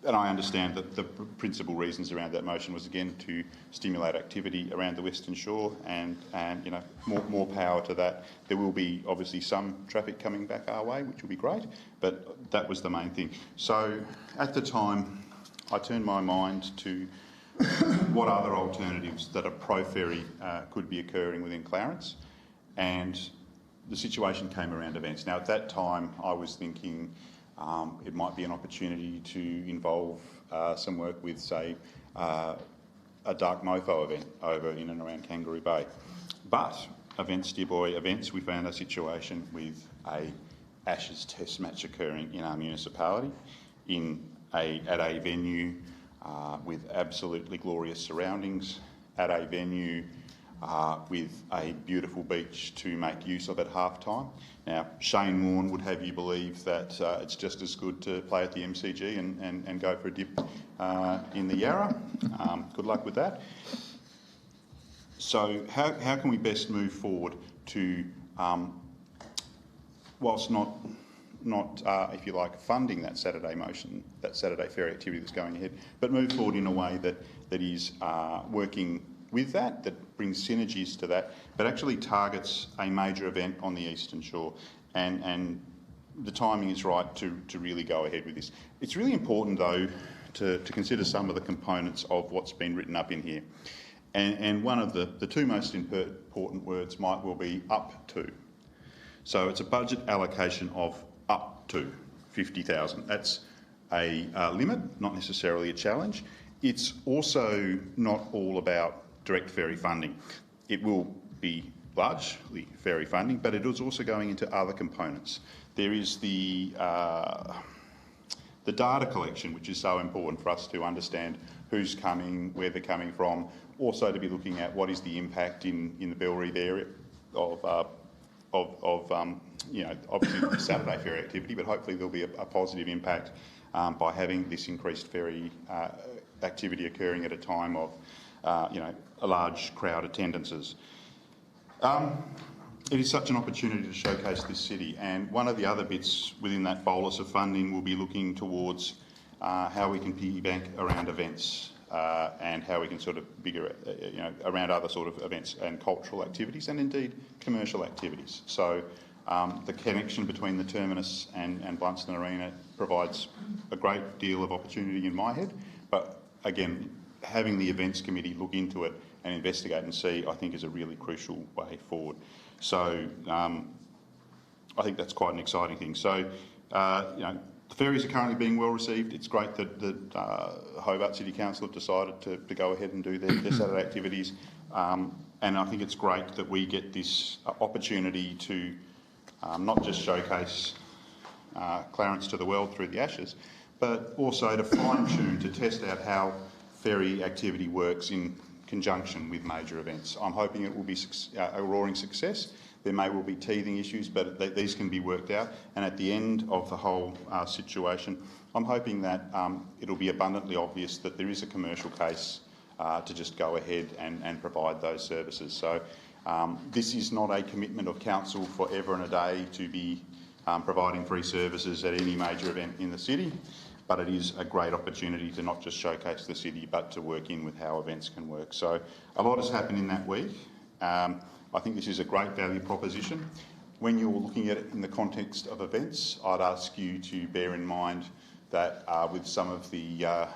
and I understand that the principal reasons around that motion was again to stimulate activity around the Western Shore, and you know, more power to that. There will be obviously some traffic coming back our way, which will be great, but that was the main thing. So at the time, I turned my mind to what other alternatives that are pro-ferry could be occurring within Clarence, and the situation came around events. Now at that time, I was thinking it might be an opportunity to involve some work with, say, a dark mofo event over in and around Kangaroo Bay. But events, dear boy, events, we found a situation with a Ashes test match occurring in our municipality at a venue with absolutely glorious surroundings, at a venue with a beautiful beach to make use of at half-time. Now, Shane Warne would have you believe that it's just as good to play at the MCG and go for a dip in the Yarra. Good luck with that. So how can we best move forward to, whilst not if you like, funding that Saturday motion, that Saturday ferry activity that's going ahead, but move forward in a way that is working with that brings synergies to that, but actually targets a major event on the Eastern Shore, and the timing is right to really go ahead with this. It's really important though to consider some of the components of what's been written up in here, and one of the two most important words might well be up to. So it's a budget allocation of up to 50,000. That's a limit, not necessarily a challenge. It's also not all about direct ferry funding. It will be largely ferry funding, but it is also going into other components. There is the data collection, which is so important for us to understand who's coming, where they're coming from, also to be looking at what is the impact in the Bellerive area of you know, obviously the Saturday ferry activity, but hopefully there'll be a positive impact by having this increased ferry activity occurring at a time of you know, a large crowd attendances. It is such an opportunity to showcase this city, and one of the other bits within that bolus of funding will be looking towards how we can piggyback around events and how we can sort of you know, around other sort of events and cultural activities, and indeed commercial activities. So the connection between the terminus and Blunston Arena provides a great deal of opportunity in my head, but again, having the events committee look into it and investigate and see, I think, is a really crucial way forward. So I think that's quite an exciting thing. So you know, the ferries are currently being well received. It's great that Hobart City Council have decided to go ahead and do their Saturday activities, and I think it's great that we get this opportunity to not just showcase Clarence to the world through the Ashes, but also to fine-tune, to test out how ferry activity works in conjunction with major events. I'm hoping it will be a roaring success. There may well be teething issues, but these can be worked out. And at the end of the whole situation, I'm hoping that it'll be abundantly obvious that there is a commercial case to just go ahead and provide those services. So this is not a commitment of council forever and a day to be providing free services at any major event in the city, but it is a great opportunity to not just showcase the city, but to work in with how events can work. So a lot has happened in that week. I think this is a great value proposition. When you're looking at it in the context of events, I'd ask you to bear in mind that with some of the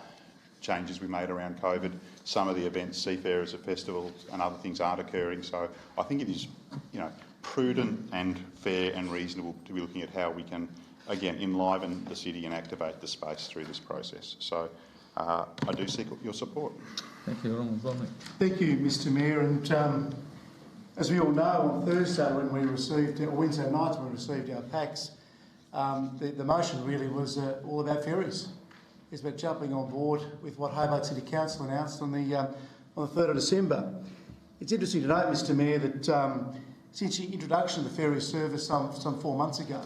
changes we made around COVID, some of the events, seafarers at festivals and other things aren't occurring. So I think it is, you know, prudent and fair and reasonable to be looking at how we can, again, enliven the city and activate the space through this process. So I do seek your support. Thank you, Thank you, Mr Mayor. And as we all know, on Thursday when we received, or Wednesday night when we received our packs, the motion really was all about ferries. It's about jumping on board with what Hobart City Council announced on the 3rd of December. It's interesting to note, Mr Mayor, that since the introduction of the ferry service some 4 months ago,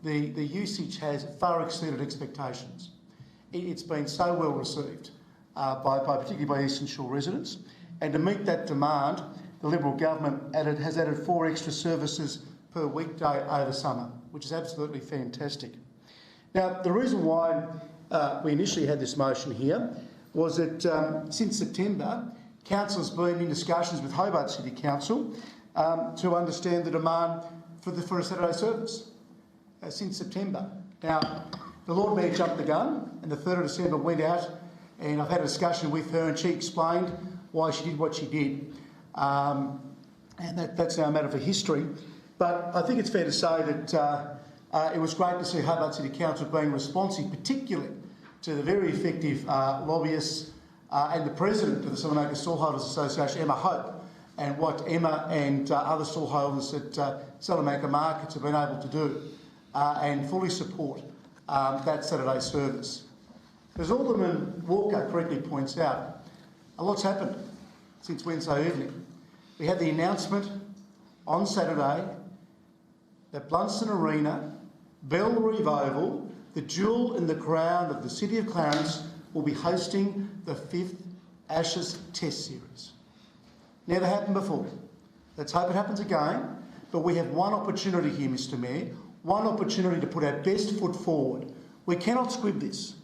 the usage has far exceeded expectations. It's been so well received, particularly by Eastern Shore residents, and to meet that demand, the Liberal government has added 4 extra services per weekday over summer, which is absolutely fantastic. Now, the reason why we initially had this motion here was that since September, Council has been in discussions with Hobart City Council to understand the demand for a Saturday service since September. Now, the Lord Mayor jumped the gun, and the 3rd of December went out, and I've had a discussion with her, and she explained why she did what she did. And that's now a matter for history. But I think it's fair to say that it was great to see Hobart City Council being responsive, particularly to the very effective lobbyists and the President of the Salamanca Stallholders Association, Emma Hope, and what Emma and other stallholders at Salamanca Markets have been able to do and fully support that Saturday service. As Alderman Walker correctly points out, a lot's happened since Wednesday evening. We had the announcement on Saturday that Blunston Arena, Bellerive Oval, the jewel in the crown of the City of Clarence, will be hosting the 5th Ashes Test Series. Never happened before. Let's hope it happens again. But we have one opportunity here, Mr Mayor, one opportunity to put our best foot forward. We cannot squib this.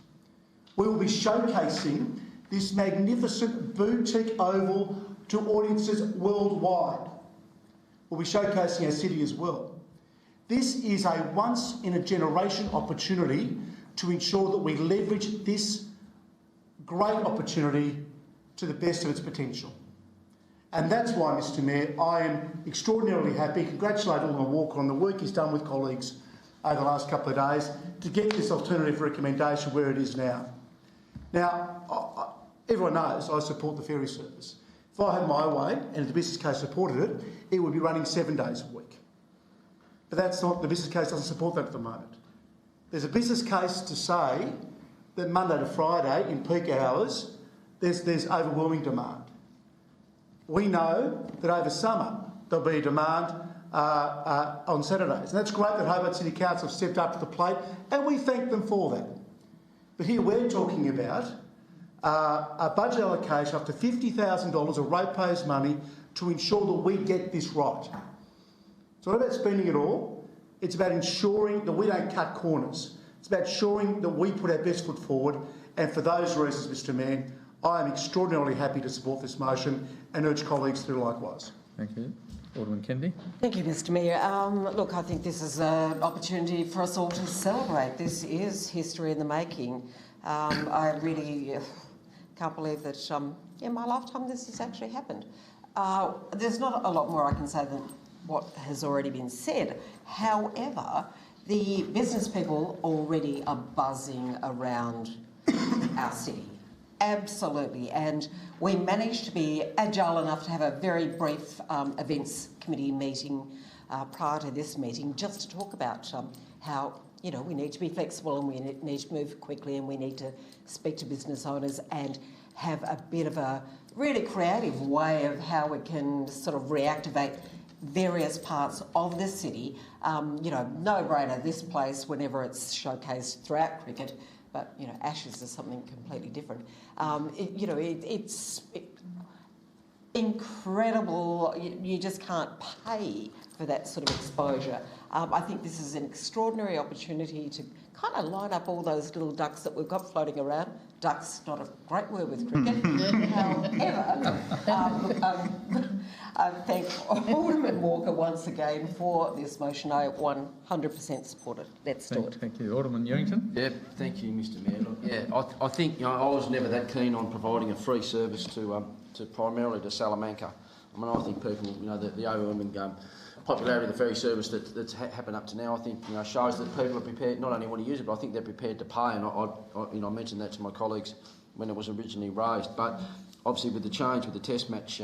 We will be showcasing this magnificent boutique oval to audiences worldwide. We'll be showcasing our city as well. This is a once-in-a-generation opportunity to ensure that we leverage this great opportunity to the best of its potential. And that's why, Mr Mayor, I am extraordinarily happy, congratulate Alderman Walker on the work he's done with colleagues over the last couple of days to get this alternative recommendation where it is now. Now, everyone knows I support the ferry service. If I had my way, and if the business case supported it, it would be running 7 days a week. But that's not, the business case doesn't support that at the moment. There's a business case to say that Monday to Friday in peak hours, there's overwhelming demand. We know that over summer there'll be demand on Saturdays. And that's great that Hobart City Council have stepped up to the plate, and we thank them for that. But here we're talking about a budget allocation up to $50,000 of ratepayers' money to ensure that we get this right. It's not about spending it all. It's about ensuring that we don't cut corners. It's about ensuring that we put our best foot forward. And for those reasons, Mr Mayor, I am extraordinarily happy to support this motion and urge colleagues to do likewise. Thank you. Alderman Kennedy. Thank you, Mr Mayor. Look, I think this is an opportunity for us all to celebrate. This is history in the making. I really can't believe that in my lifetime this has actually happened. There's not a lot more I can say than what has already been said. However, the business people already are buzzing around our city. Absolutely, and we managed to be agile enough to have a very brief events committee meeting prior to this meeting, just to talk about how we need to be flexible and we need to move quickly and we need to speak to business owners and have a bit of a really creative way of how we can sort of reactivate various parts of the city. No-brainer, this place, whenever it's showcased throughout cricket, but, Ashes is something completely different. It's incredible. You just can't pay for that sort of exposure. I think this is an extraordinary opportunity to kind of line up all those little ducks that we've got floating around. Ducks, not a great word with cricket. However, I thank Alderman Walker once again for this motion. I 100% support it. Let's do it. Thank you. Alderman Ewington. Yeah, thank you, Mr Mayor. Look, I think I was never that keen on providing a free service to primarily to Salamanca. I mean, I think people, the overwhelming popularity of the ferry service that's happened up to now, I think shows that people are prepared, not only want to use it, but I think they're prepared to pay. And I mentioned that to my colleagues when it was originally raised. But obviously, with the change with the Test match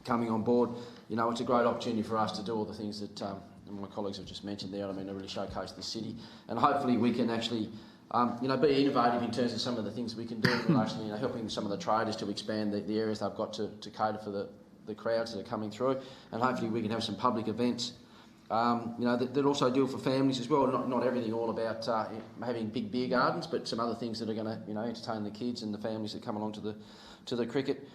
coming on board, it's a great opportunity for us to do all the things that my colleagues have just mentioned there. I mean, to really showcase the city, and hopefully we can actually, be innovative in terms of some of the things we can do in relation, helping some of the traders to expand the areas they've got to cater for the crowds that are coming through, and hopefully we can have some public events, that also deal for families as well. Not everything all about having big beer gardens, but some other things that are going to, entertain the kids and the families that come along to the cricket.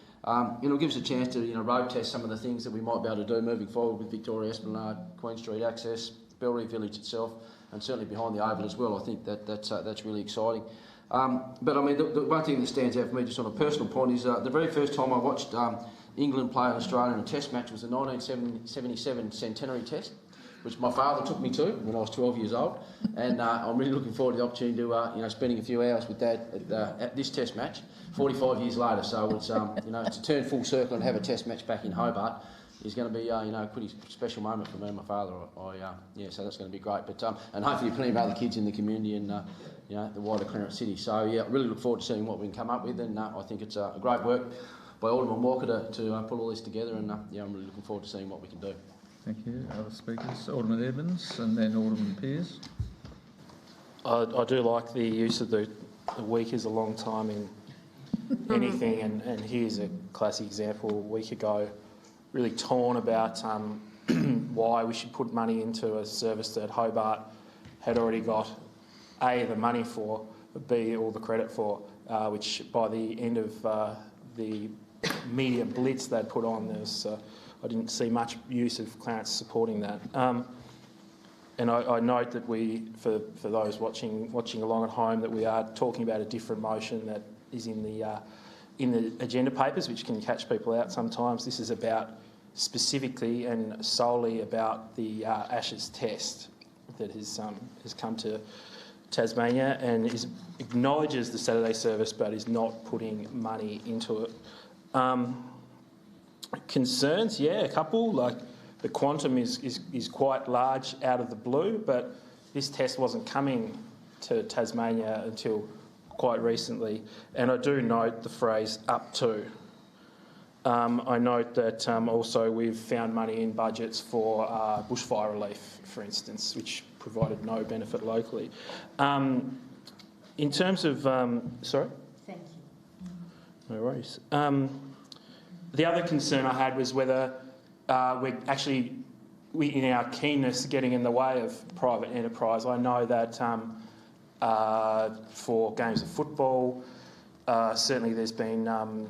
It'll give us a chance to, road test some of the things that we might be able to do moving forward with Victoria Esplanade, Queen Street access, Bellerive Village itself, certainly behind the Oval as well. I think that's really exciting. But I mean, the one thing that stands out for me, just on a personal point, is the very first time I watched England play in Australia in a Test match was the 1977 Centenary Test, which my father took me to when I was 12 years old, and I'm really looking forward to the opportunity to spending a few hours with Dad at this Test match 45 years later. So it's to turn full circle and have a Test match back in Hobart is going to be a pretty special moment for me and my father. So that's going to be great. But and hopefully plenty of other kids in the community and the wider Clarence City. So yeah, I really look forward to seeing what we can come up with, and I think it's a great work by Alderman Walker to put all this together, and I'm really looking forward to seeing what we can do. Thank you. Other speakers? Alderman Evans and then Alderman Pearce. I do like the use of the week is a long time in anything, and here's a classic example. A week ago, really torn about why we should put money into a service that Hobart had already got A, the money for, but B, all the credit for, which by the end of the media blitz they'd put on, I didn't see much use of Clarence supporting that. And I note that for those watching along at home, that we are talking about a different motion that is in the agenda papers, which can catch people out sometimes. This is about specifically and solely about the Ashes test that has come to Tasmania and acknowledges the Saturday service but is not putting money into it. Concerns, yeah, a couple. Like the quantum is quite large out of the blue, but this test wasn't coming to Tasmania until quite recently. And I do note the phrase "up to." I note that also we've found money in budgets for bushfire relief, for instance, which provided no benefit locally. In terms of... sorry? Thank you. No worries. The other concern I had was whether we're actually, in our keenness, getting in the way of private enterprise. I know that for games of football, certainly there's been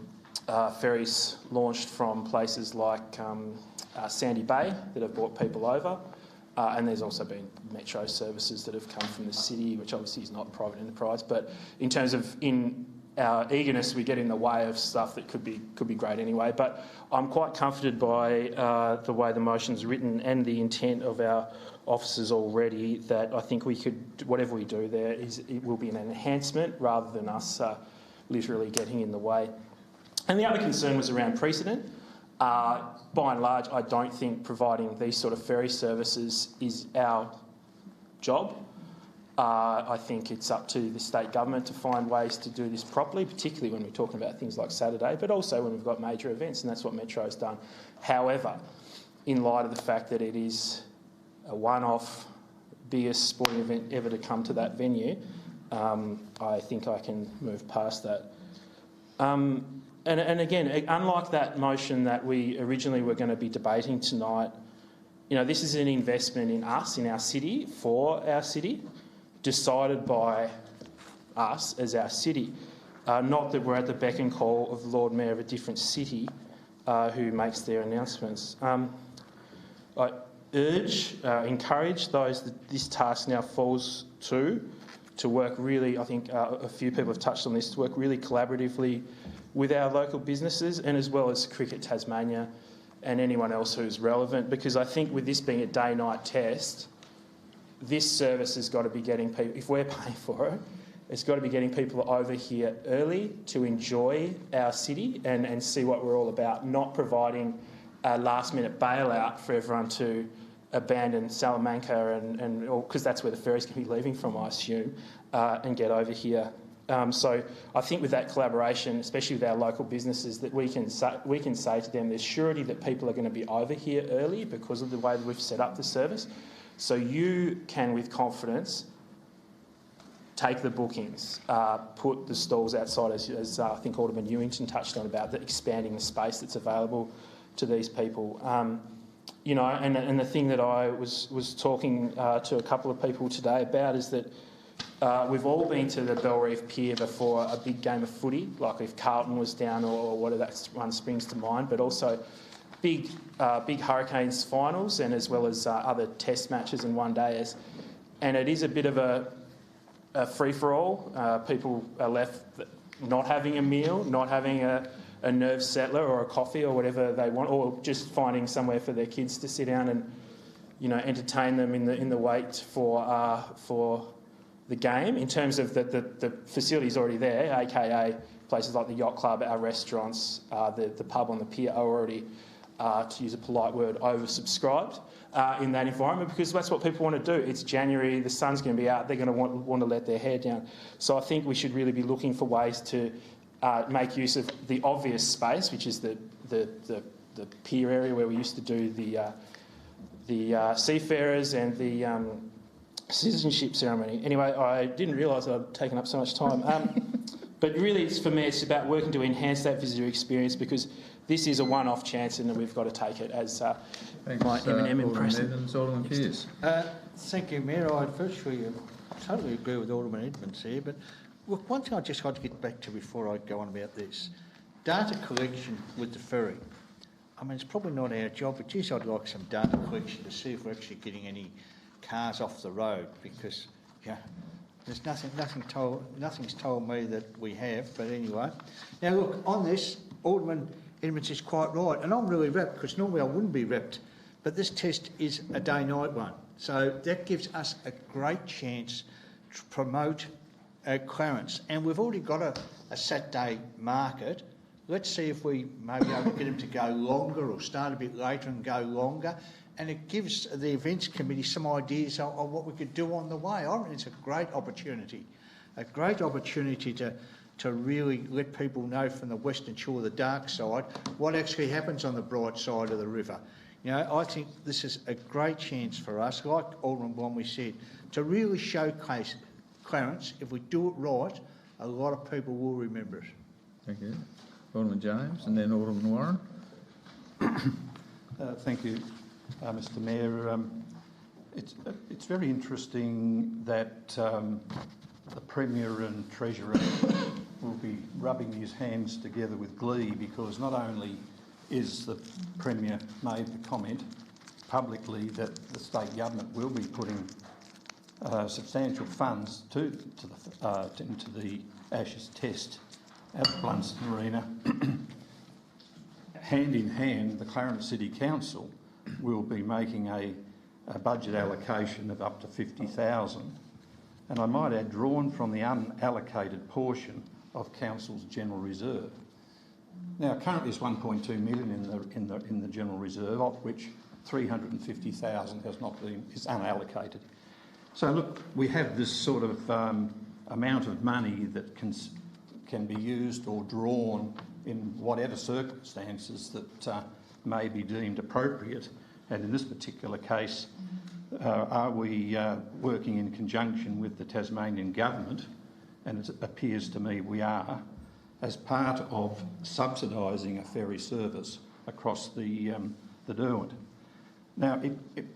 ferries launched from places like Sandy Bay that have brought people over, and there's also been metro services that have come from the city, which obviously is not private enterprise. But in terms of our eagerness, we get in the way of stuff that could be great anyway. But I'm quite comforted by the way the motion's written and the intent of our officers already, that I think we could, whatever we do there, it will be an enhancement rather than us literally getting in the way. And the other concern was around precedent. By and large, I don't think providing these sort of ferry services is our job. I think it's up to the state government to find ways to do this properly, particularly when we're talking about things like Saturday, but also when we've got major events, and that's what Metro's done. However, in light of the fact that it is a one-off, biggest sporting event ever to come to that venue, I think I can move past that. And again, unlike that motion that we originally were going to be debating tonight, this is an investment in us, in our city, for our city, decided by us as our city. Not that we're at the beck and call of the Lord Mayor of a different city who makes their announcements. I encourage those that this task now falls to work really, I think a few people have touched on this, to work really collaboratively with our local businesses and as well as Cricket Tasmania and anyone else who's relevant, because I think with this being a day-night test, this service has got to be getting people, if we're paying for it, it's got to be getting people over here early to enjoy our city and see what we're all about, not providing a last-minute bailout for everyone to abandon Salamanca and because that's where the ferries can be leaving from, I assume, and get over here. So I think with that collaboration, especially with our local businesses, that we can say to them there's surety that people are going to be over here early because of the way that we've set up the service. So you can, with confidence, take the bookings, put the stalls outside, as I think Alderman Ewington touched on about expanding the space that's available to these people. And the thing that I was talking to a couple of people today about is that we've all been to the Bellreef Pier before a big game of footy, like if Carlton was down or whatever, that one springs to mind, but also big Hurricanes finals and as well as other test matches and one-dayers. and it is a bit of a free-for-all. People are left not having a meal, not having a nerve settler or a coffee or whatever they want, or just finding somewhere for their kids to sit down and, you know, entertain them in the wait for the game. In terms of the facilities already there, aka places like the yacht club, our restaurants, the pub on the pier are already, to use a polite word, oversubscribed in that environment, because that's what people want to do. It's January, the sun's going to be out, they're going to want to let their hair down. So I think we should really be looking for ways to make use of the obvious space, which is the pier area where we used to do the seafarers and the citizenship ceremony. Anyway, I didn't realise I'd taken up so much time. But really, for me, it's about working to enhance that visitor experience, because this is a one-off chance and we've got to take it, as my M&M impression. Alderman Pearce. Thank you, Mayor. I virtually totally agree with Alderman Edmonds here, but look, one thing I just got to get back to before I go on about this. Data collection with the ferry. I mean, it's probably not our job, but geez, I'd like some data collection to see if we're actually getting any cars off the road, because, yeah, there's nothing's told me that we have, but anyway. Now, look, on this, Alderman Edmonds is quite right, and I'm really rapt, because normally I wouldn't be rapt, but this test is a day-night one. So that gives us a great chance to promote Clarence. And we've already got a Saturday market. Let's see if we may be able to get them to go longer, or start a bit later and go longer. And it gives the events committee some ideas of what we could do on the way. I reckon it's a great opportunity to really let people know from the western shore, the dark side, what actually happens on the bright side of the river. You know, I think this is a great chance for us, like Alderman Blomley said, to really showcase Clarence. If we do it right, a lot of people will remember it. Thank you. Alderman James, and then Alderman Warren. Thank you, Mr Mayor. It's very interesting that the Premier and Treasurer will be rubbing his hands together with glee, because not only is the Premier made the comment publicly that the state government will be putting substantial funds into the Ashes test at Blunston Arena, hand in hand, the Clarence City Council will be making a budget allocation of up to $50,000, and I might add, drawn from the unallocated portion of Council's general reserve. Now, currently it's 1.2 million in the general reserve, of which 350,000 is unallocated. So look, we have this sort of amount of money that can be used or drawn in whatever circumstances that may be deemed appropriate. And in this particular case, are we working in conjunction with the Tasmanian government? And it appears to me we are, as part of subsidising a ferry service across the Derwent. Now,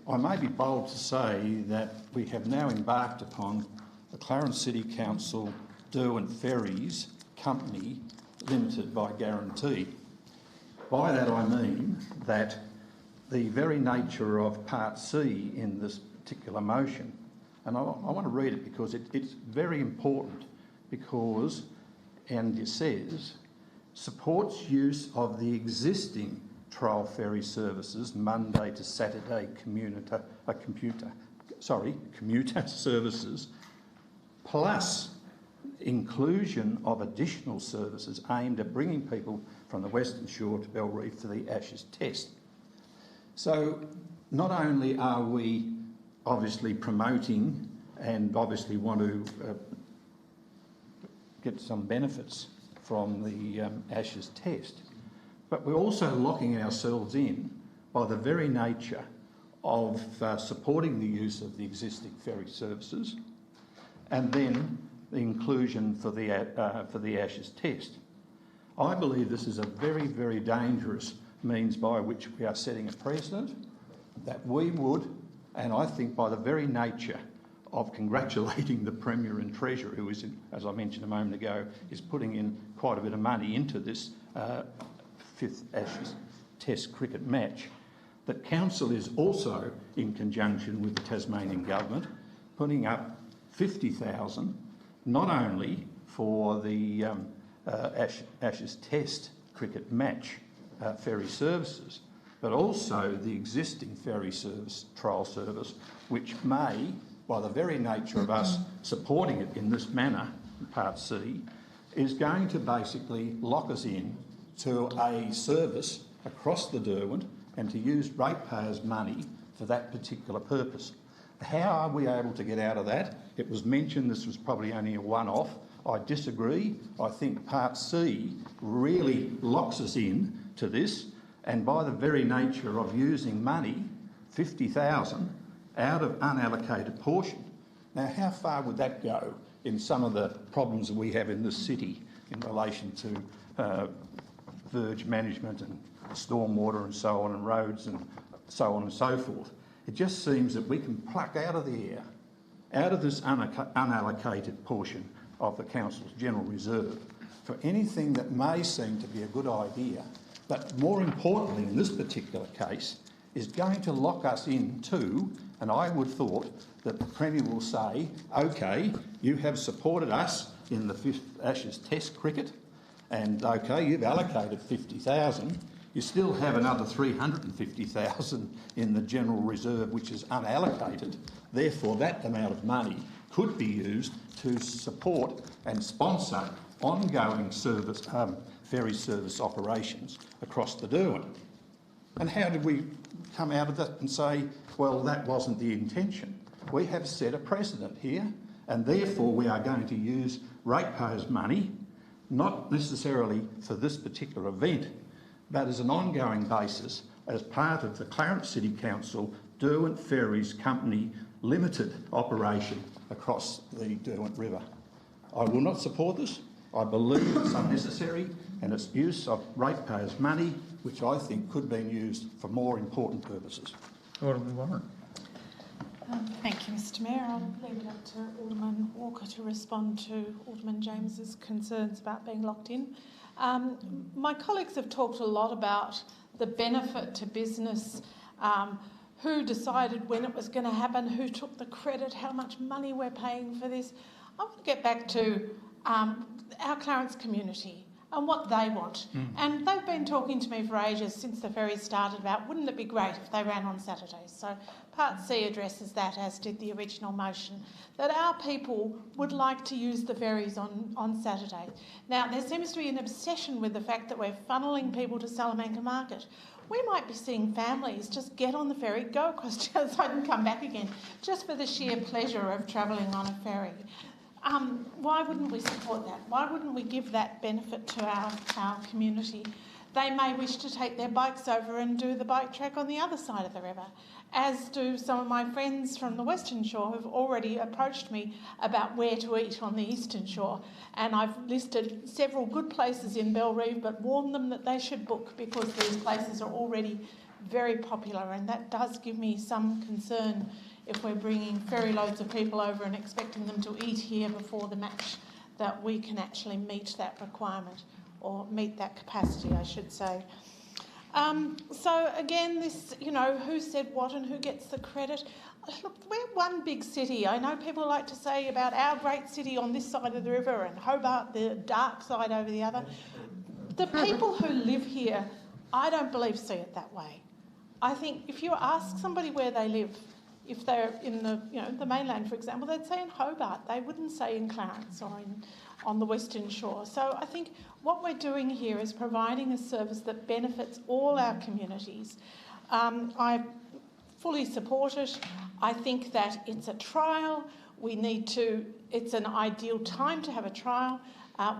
I may be bold to say that we have now embarked upon the Clarence City Council Derwent Ferries Company Limited by guarantee. By that I mean that the very nature of Part C in this particular motion, and I want to read it because it's very important, because, and it says, supports use of the existing trial ferry services Monday to Saturday commuter services, plus inclusion of additional services aimed at bringing people from the Western Shore to Bellreef for the Ashes test. So not only are we obviously promoting and obviously want to get some benefits from the Ashes test, but we're also locking ourselves in by the very nature of supporting the use of the existing ferry services, and then the inclusion for the Ashes test. I believe this is a very, very dangerous means by which we are setting a precedent that we would, and I think by the very nature of congratulating the Premier and Treasurer, who is, as I mentioned a moment ago, is putting in quite a bit of money into this fifth Ashes Test cricket match, that Council is also in conjunction with the Tasmanian Government putting up $50,000 not only for the Ashes Test cricket match ferry services, but also the existing ferry service, trial service, which may, by the very nature of us supporting it in this manner, Part C, is going to basically lock us in to a service across the Derwent and to use ratepayers' money for that particular purpose. How are we able to get out of that? It was mentioned this was probably only a one-off. I disagree. I think Part C really locks us in to this, and by the very nature of using money, $50,000 out of unallocated portion. Now, how far would that go in some of the problems that we have in this city in relation to verge management and stormwater and so on, and roads and so on and so forth? It just seems that we can pluck out of the air, out of this unallocated portion of the Council's General Reserve, for anything that may seem to be a good idea, but more importantly in this particular case, is going to lock us into, and I would thought that the Premier will say, OK, you have supported us in the 5th Ashes Test cricket, and OK, you've allocated $50,000, you still have another $350,000 in the General Reserve which is unallocated. Therefore, that amount of money could be used to support and sponsor ongoing service, ferry service operations across the Derwent. And how did we come out of that and say, well, that wasn't the intention? We have set a precedent here, and therefore we are going to use ratepayers' money, not necessarily for this particular event, but as an ongoing basis as part of the Clarence City Council Derwent Ferries Company Limited operation across the Derwent River. I will not support this. I believe it's unnecessary, and it's use of ratepayers' money, which I think could be used for more important purposes. Alderman Warren. Thank you, Mr Mayor. I'll leave it up to Alderman Walker to respond to Alderman James's concerns about being locked in. My colleagues have talked a lot about the benefit to business, who decided when it was going to happen, who took the credit, how much money we're paying for this. I want to get back to our Clarence community and what they want. And they've been talking to me for ages since the ferry started about, wouldn't it be great if they ran on Saturdays? So Part C addresses that, as did the original motion, that our people would like to use the ferries on Saturdays. Now, there seems to be an obsession with the fact that we're funneling people to Salamanca Market. We might be seeing families just get on the ferry, go across the other side and come back again, just for the sheer pleasure of travelling on a ferry. Why wouldn't we support that? Why wouldn't we give that benefit to our community? They may wish to take their bikes over and do the bike track on the other side of the river, as do some of my friends from the Western Shore who've already approached me about where to eat on the Eastern Shore. And I've listed several good places in Bellerive, but warned them that they should book because these places are already very popular, and that does give me some concern if we're bringing ferry loads of people over and expecting them to eat here before the match, that we can actually meet that requirement, or meet that capacity, I should say. So again, this, who said what and who gets the credit? Look, we're one big city. I know people like to say about our great city on this side of the river and Hobart, the dark side over the other. The people who live here, I don't believe see it that way. I think if you ask somebody where they live, if they're in the mainland, for example, they'd say in Hobart. They wouldn't say in Clarence or on the Western Shore. So I think what we're doing here is providing a service that benefits all our communities. I fully support it. I think that it's a trial. It's an ideal time to have a trial.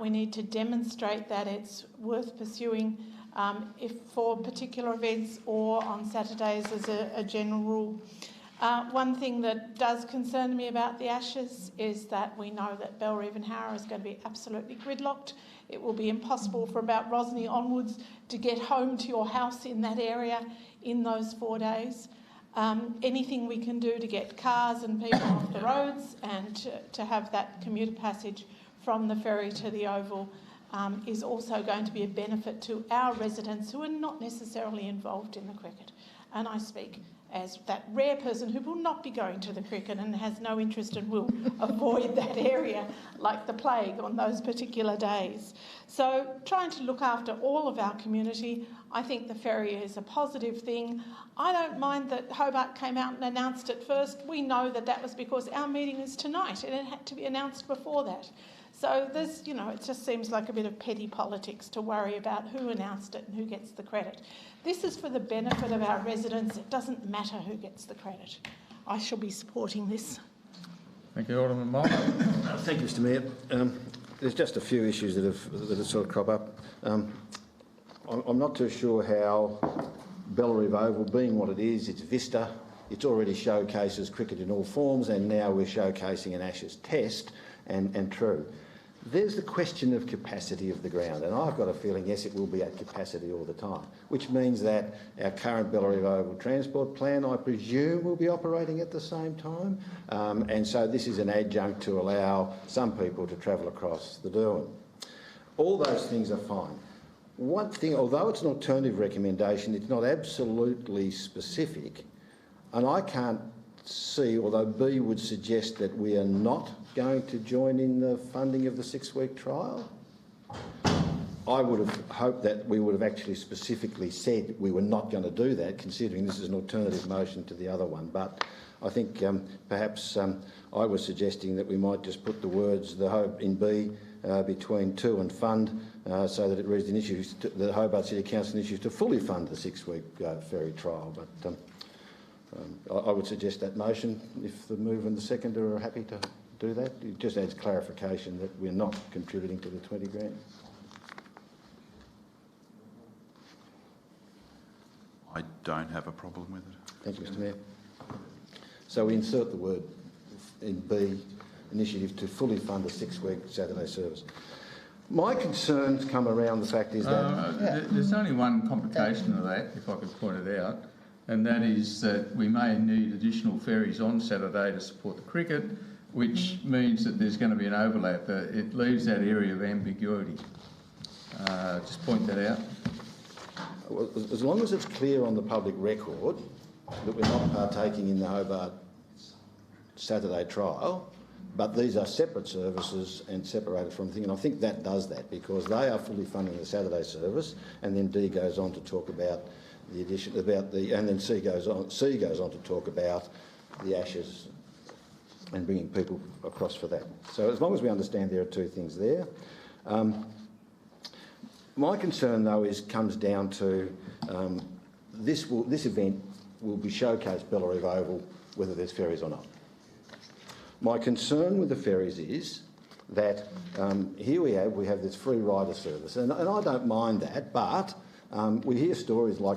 We need to demonstrate that it's worth pursuing if for particular events or on Saturdays as a general rule. One thing that does concern me about the Ashes is that we know that Bellerive and Howrah is going to be absolutely gridlocked. It will be impossible for about Rosny onwards to get home to your house in that area in those 4 days. Anything we can do to get cars and people off the roads and to have that commuter passage from the ferry to the Oval is also going to be a benefit to our residents who are not necessarily involved in the cricket. And I speak as that rare person who will not be going to the cricket and has no interest and will avoid that area like the plague on those particular days. So trying to look after all of our community, I think the ferry is a positive thing. I don't mind that Hobart came out and announced it first. We know that that was because our meeting is tonight and it had to be announced before that. So there's, you know, it just seems like a bit of petty politics to worry about who announced it and who gets the credit. This is for the benefit of our residents. It doesn't matter who gets the credit. I shall be supporting this. Thank you, Alderman Moore. Thank you, Mr Mayor. There's just a few issues that have sort of crop up. I'm not too sure how Bellarive Oval, being what it is, it's Vista, it's already showcases cricket in all forms, and now we're showcasing an Ashes test, and true. There's the question of capacity of the ground, and I've got a feeling, yes, it will be at capacity all the time, which means that our current Bellarive Oval transport plan, I presume, will be operating at the same time, and so this is an adjunct to allow some people to travel across the Derwent. All those things are fine. One thing, although it's an alternative recommendation, it's not absolutely specific, and I can't see, although B would suggest that we are not going to join in the funding of the 6-week trial. I would have hoped that we would have actually specifically said we were not going to do that, considering this is an alternative motion to the other one. But I think perhaps I was suggesting that we might just put the words the hope in B between to and fund, so that it reads the Hobart City Council initiative to fully fund the 6-week ferry trial. But I would suggest that motion if the mover and the seconder are happy to do that. It just adds clarification that we're not contributing to the 20 grand. I don't have a problem with it. Thank you, Mr Mayor. So we insert the word in B, initiative to fully fund the 6-week Saturday service. My concerns come around the fact is that... There's only one complication of that, if I could point it out, and that is that we may need additional ferries on Saturday to support the cricket, which means that there's going to be an overlap. It leaves that area of ambiguity. Just point that out. Well, as long as it's clear on the public record that we're not partaking in the Hobart Saturday trial, but these are separate services and separated from the thing, and I think that does that because they are fully funding the Saturday service, and then D goes on to talk about the addition about the, and then C goes on to talk about the Ashes and bringing people across for that. So as long as we understand there are two things there. My concern though comes down to this event will be showcased Bellarive Oval whether there's ferries or not. My concern with the ferries is that here we have this free rider service, and I don't mind that, but we hear stories like,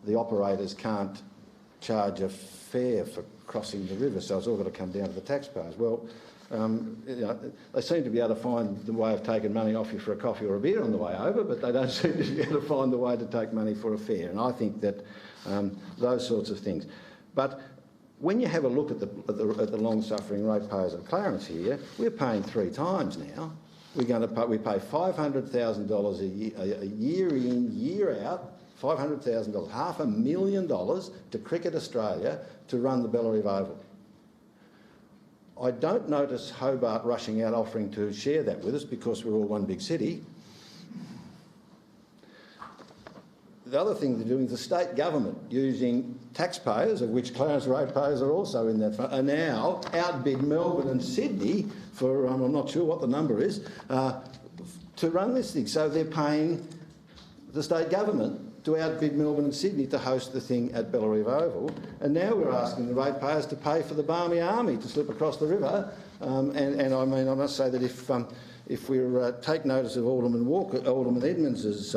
the operators can't charge a fare for crossing the river, so it's all got to come down to the taxpayers. Well, they seem to be able to find the way of taking money off you for a coffee or a beer on the way over, but they don't seem to be able to find the way to take money for a fare, and I think that those sorts of things. But when you have a look at the long-suffering ratepayers of Clarence here, we're paying 3 times now. We pay $500,000 a year in, year out, $500,000, $500,000 to Cricket Australia to run the Bellarive Oval. I don't notice Hobart rushing out offering to share that with us because we're all one big city. The other thing they're doing is the state government using taxpayers, of which Clarence ratepayers are also in that fund, are now outbid Melbourne and Sydney for, I'm not sure what the number is, to run this thing. So they're paying the state government to outbid Melbourne and Sydney to host the thing at Bellarive Oval, and now we're asking the ratepayers to pay for the Barmy Army to slip across the river. And I mean, I must say that if we take notice of Alderman Edmonds'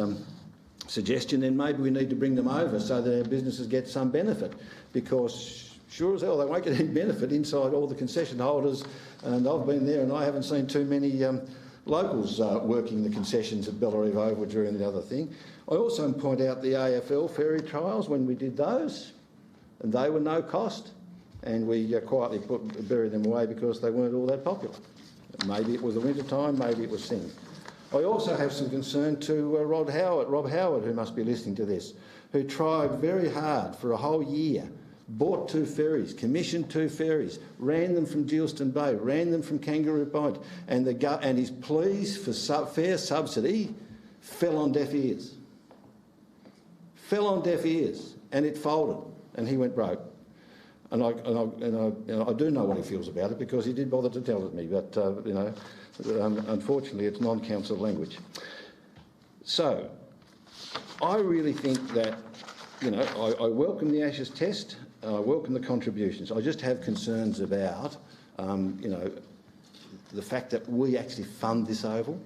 suggestion, then maybe we need to bring them over so that our businesses get some benefit, because sure as hell they won't get any benefit inside all the concession holders, and I've been there and I haven't seen too many locals working the concessions at Bellarive Oval during the other thing. I also point out the AFL ferry trials when we did those, and they were no cost, and we quietly buried them away because they weren't all that popular. Maybe it was the winter time, maybe it was things. I also have some concern to Rob Howard, who must be listening to this, who tried very hard for a whole year bought 2 ferries, commissioned 2 ferries, ran them from Geilston Bay, ran them from Kangaroo Point, and his pleas for fair subsidy fell on deaf ears. Fell on deaf ears, and it folded, and he went broke. And I do know what he feels about it because he did bother to tell it me, but unfortunately it's non-council language. So I really think that, I welcome the Ashes test, I welcome the contributions. I just have concerns about, the fact that we actually fund this oval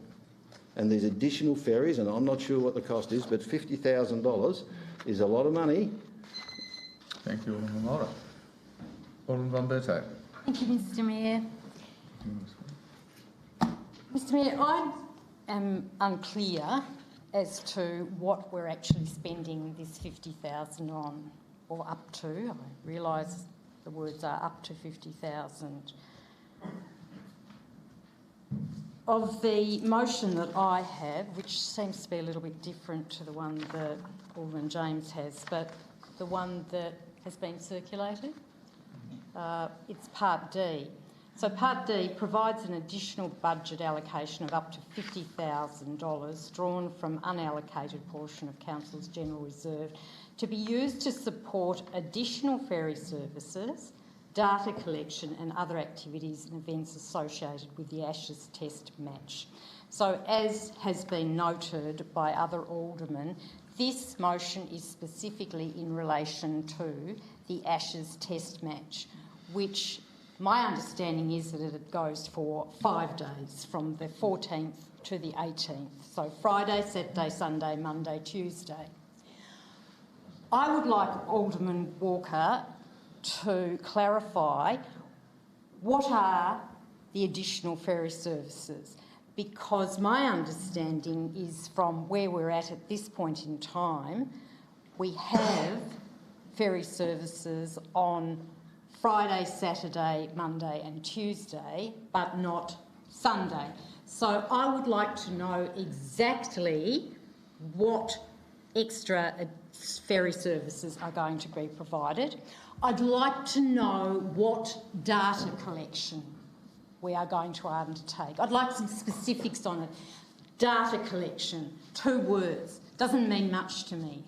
and these additional ferries, and I'm not sure what the cost is, but $50,000 is a lot of money. Thank you, Alderman Mora. Alderman Van Berto. Thank you, Mr Mayor. Mr Mayor, I am unclear as to what we're actually spending this $50,000 on, or up to. I realise the words are up to $50,000. Of the motion that I have, which seems to be a little bit different to the one that Alderman James has, but the one that has been circulated, it's Part D. So Part D provides an additional budget allocation of up to $50,000 drawn from unallocated portion of Council's General Reserve to be used to support additional ferry services, data collection and other activities and events associated with the Ashes Test match. So as has been noted by other aldermen, this motion is specifically in relation to the Ashes Test match, which my understanding is that it goes for 5 days, from the 14th to the 18th. So Friday, Saturday, Sunday, Monday, Tuesday. I would like Alderman Walker to clarify what are the additional ferry services, because my understanding is from where we're at this point in time, we have ferry services on Friday, Saturday, Monday and Tuesday, but not Sunday. So I would like to know exactly what extra ferry services are going to be provided. I'd like to know what data collection we are going to undertake. I'd like some specifics on it. Data collection, 2 words, doesn't mean much to me.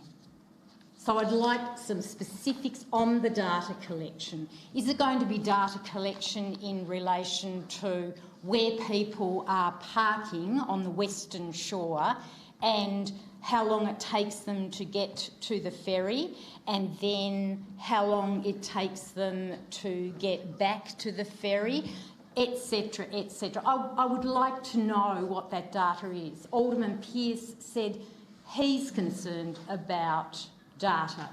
So I'd like some specifics on the data collection. Is it going to be data collection in relation to where people are parking on the Western Shore and how long it takes them to get to the ferry, and then how long it takes them to get back to the ferry, etc., etc. I would like to know what that data is. Alderman Pearce said he's concerned about data.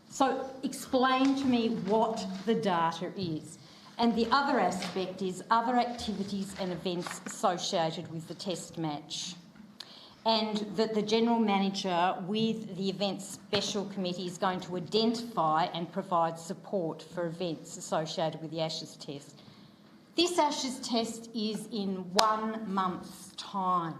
So explain to me what the data is. And the other aspect is other activities and events associated with the test match, and that the General Manager with the Events Special Committee is going to identify and provide support for events associated with the Ashes Test. This Ashes Test is in 1 month's time,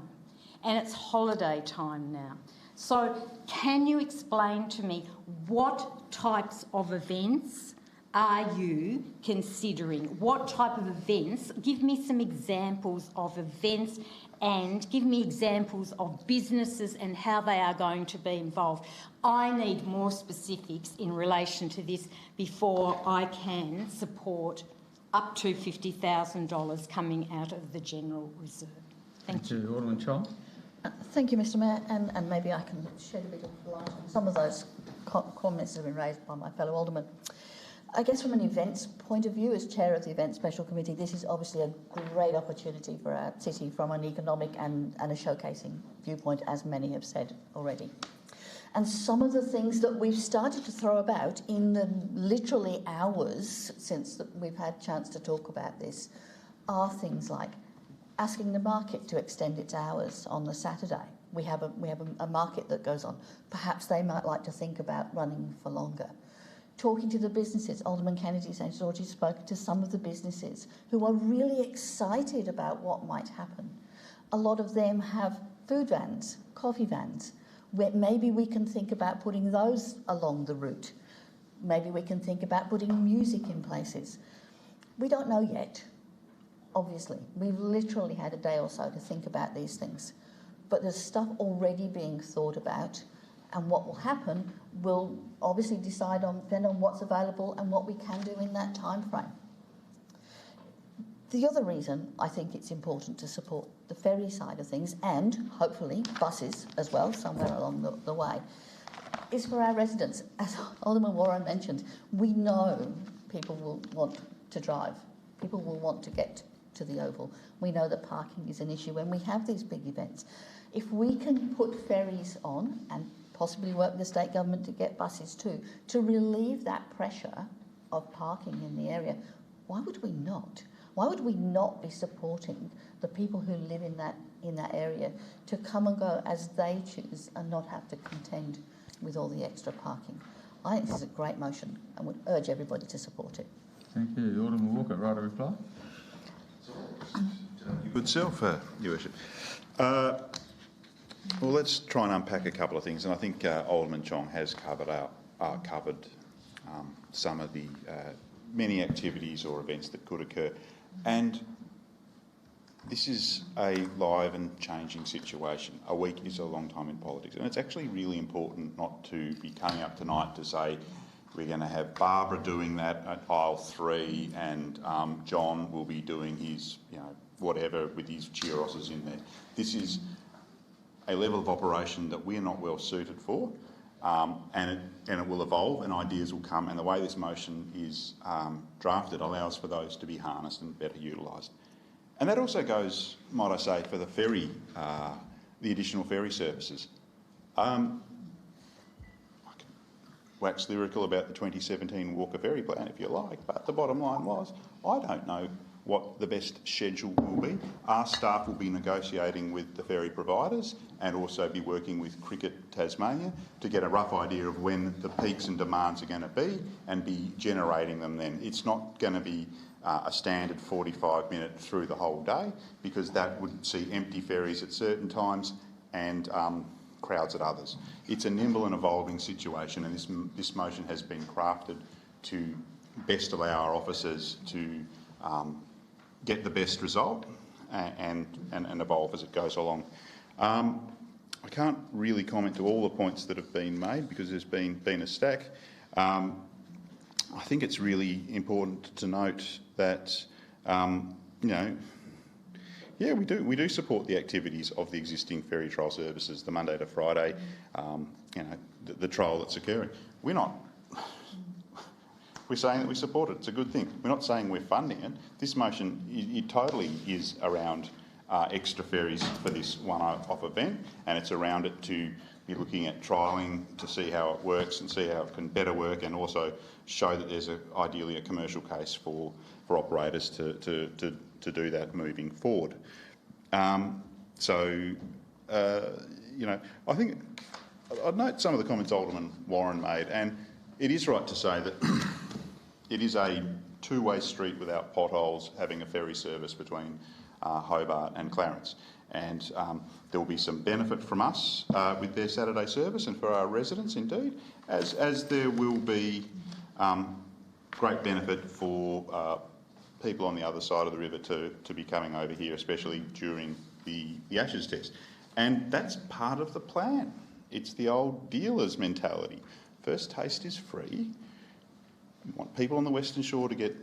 and it's holiday time now. So can you explain to me what types of events are you considering? What type of events? Give me some examples of events and give me examples of businesses and how they are going to be involved. I need more specifics in relation to this before I can support up to $50,000 coming out of the General Reserve. Thank you. Alderman Chong. Thank you, Mr Mayor, and maybe I can shed a bit of light on some of those comments that have been raised by my fellow aldermen. I guess from an events point of view, as Chair of the Events Special Committee, this is obviously a great opportunity for our city from an economic and a showcasing viewpoint, as many have said already. And some of the things that we've started to throw about in the literally hours since we've had a chance to talk about this are things like asking the market to extend its hours on the Saturday. We have a market that goes on. Perhaps they might like to think about running for longer. Talking to the businesses. Alderman Kennedy has already spoken to some of the businesses who are really excited about what might happen. A lot of them have food vans, coffee vans, where maybe we can think about putting those along the route. Maybe we can think about putting music in places. We don't know yet, obviously. We've literally had a day or so to think about these things. But there's stuff already being thought about, and what will happen will obviously depend on what's available and what we can do in that time frame. The other reason I think it's important to support the ferry side of things, and hopefully buses as well, somewhere along the way, is for our residents. As Alderman Warren mentioned, we know people will want to drive. People will want to get to the Oval. We know that parking is an issue when we have these big events. If we can put ferries on and possibly work with the state government to get buses too, to relieve that pressure of parking in the area, why would we not? Why would we not be supporting the people who live in that area to come and go as they choose and not have to contend with all the extra parking? I think this is a great motion and would urge everybody to support it. Thank you. Alderman Walker, right to reply? Good self, Your Worship. Well, let's try and unpack a couple of things, and I think Alderman Chong has covered some of the many activities or events that could occur. And this is a live and changing situation. A week is a long time in politics, and it's actually really important not to be coming up tonight to say we're going to have Barbara doing that at aisle 3 and John will be doing his, whatever with his cheerosses in there. This is a level of operation that we're not well suited for, and it will evolve and ideas will come, and the way this motion is drafted allows for those to be harnessed and better utilised. And that also goes, might I say, for the ferry, the additional ferry services. I can wax lyrical about the 2017 Walker Ferry Plan if you like, but the bottom line was, I don't know what the best schedule will be. Our staff will be negotiating with the ferry providers and also be working with Cricket Tasmania to get a rough idea of when the peaks and demands are going to be and be generating them then. It's not going to be a standard 45-minute through the whole day, because that would see empty ferries at certain times and crowds at others. It's a nimble and evolving situation, and this motion has been crafted to best allow our officers to get the best result and evolve as it goes along. I can't really comment to all the points that have been made because there's been a stack. I think it's really important to note that, we do support the activities of the existing ferry trial services, the Monday to Friday, the trial that's occurring. We're saying that we support it. It's a good thing. We're not saying we're funding it. This motion, it totally is around extra ferries for this one-off event, and it's around it to be looking at trialling to see how it works and see how it can better work, and also show that there's ideally a commercial case for operators to do that moving forward. I think I'd note some of the comments Alderman Warren made, and it is right to say that it is a two-way street without potholes having a ferry service between Hobart and Clarence. And there will be some benefit from us with their Saturday service and for our residents indeed, as there will be great benefit for people on the other side of the river to be coming over here, especially during the Ashes test. And that's part of the plan. It's the old dealer's mentality. First taste is free. We want people on the Western Shore to get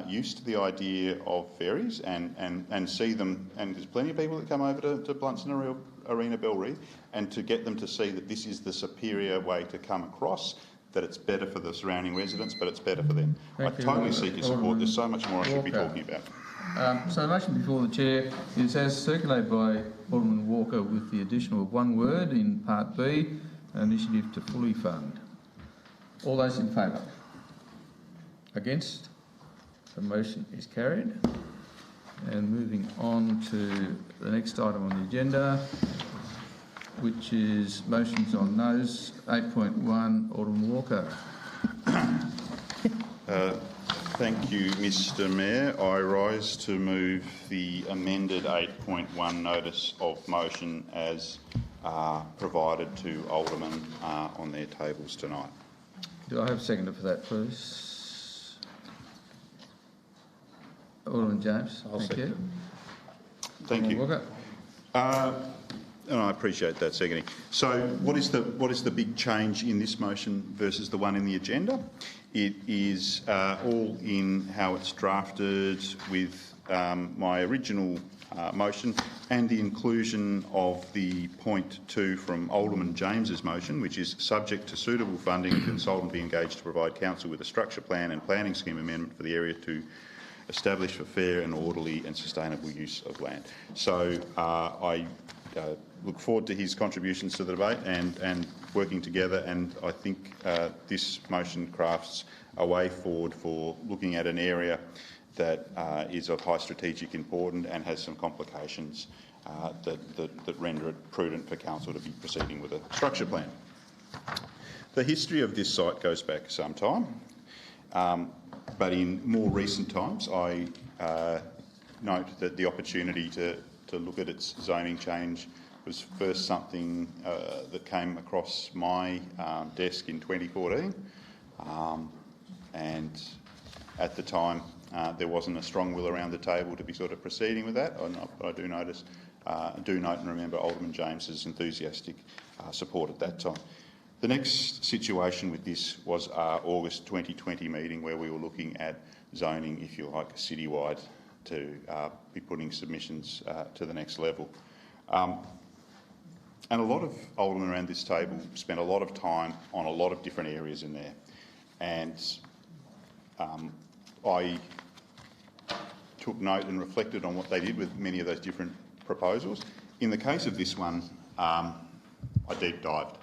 used to the idea of ferries and see them, and there's plenty of people that come over to Bluntston Arena Bellreeve, and to get them to see that this is the superior way to come across, that it's better for the surrounding residents, but it's better for them. I totally seek your support. There's so much more I should be talking about. So the motion before the Chair is as circulated by Alderman Walker with the additional of one word in Part B, an initiative to fully fund. All those in favour? Against? The motion is carried. And moving on to the next item on the agenda, which is motions on no's. 8.1, Alderman Walker. Thank you, Mr Mayor. I rise to move the amended 8.1 notice of motion as provided to Aldermen on their tables tonight. Do I have a seconder for that, please? Alderman James. Thank you. Thank you. Walker. And I appreciate that seconding. So what is the big change in this motion versus the one in the agenda? It is all in how it's drafted with my original motion and the inclusion of the point 2 from Alderman James's motion, which is subject to suitable funding, a consultant be engaged to provide council with a structure plan and planning scheme amendment for the area to establish for fair and orderly and sustainable use of land. So I look forward to his contributions to the debate and working together, and I think this motion crafts a way forward for looking at an area that is of high strategic importance and has some complications that render it prudent for council to be proceeding with a structure plan. The history of this site goes back some time, but in more recent times I note that the opportunity to look at its zoning change was first something that came across my desk in 2014, and at the time there wasn't a strong will around the table to be sort of proceeding with that. I do note and remember Alderman James's enthusiastic support at that time. The next situation with this was our August 2020 meeting, where we were looking at zoning, if you like, citywide, to be putting submissions to the next level. And a lot of aldermen around this table spent a lot of time on a lot of different areas in there. And I took note and reflected on what they did with many of those different proposals. In the case of this one, I deep dived.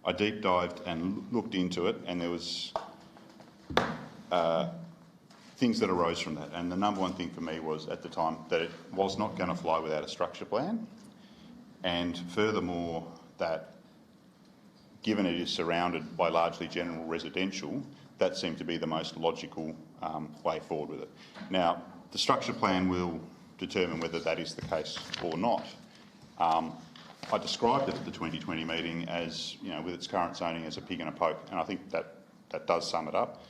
I deep dived and looked into it, and there was things that arose from that. And the number one thing for me was, at the time, that it was not going to fly without a structure plan. And furthermore, that given it is surrounded by largely general residential, that seemed to be the most logical way forward with it. Now, the structure plan will determine whether that is the case or not. I described it at the 2020 meeting as, you know, with its current zoning, as a pig in a poke, and I think that does sum it up.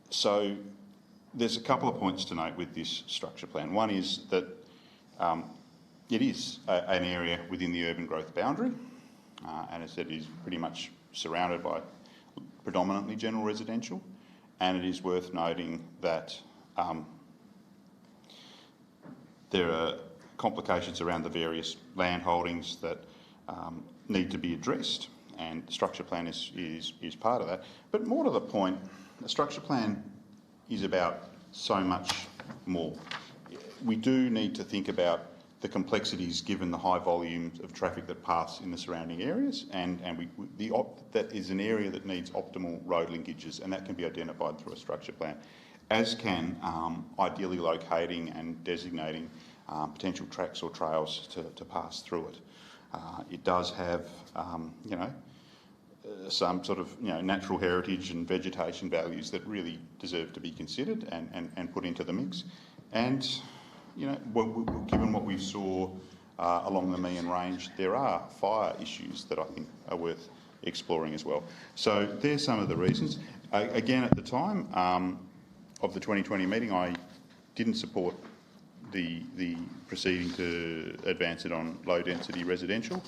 So there's a couple of points to note with this structure plan. One is that it is an area within the urban growth boundary, and as I said, it is pretty much surrounded by predominantly general residential, and it is worth noting that there are complications around the various land holdings that need to be addressed, and the structure plan is part of that. But more to the point, the structure plan is about so much more. We do need to think about the complexities given the high volumes of traffic that pass in the surrounding areas, and that is an area that needs optimal road linkages, and that can be identified through a structure plan, as can ideally locating and designating potential tracks or trails to pass through it. It does have, some sort of natural heritage and vegetation values that really deserve to be considered and put into the mix. And given what we saw along the Meehan Range, there are fire issues that I think are worth exploring as well. So there's some of the reasons. Again, at the time of the 2020 meeting, I didn't support the proceeding to advance it on low-density residential.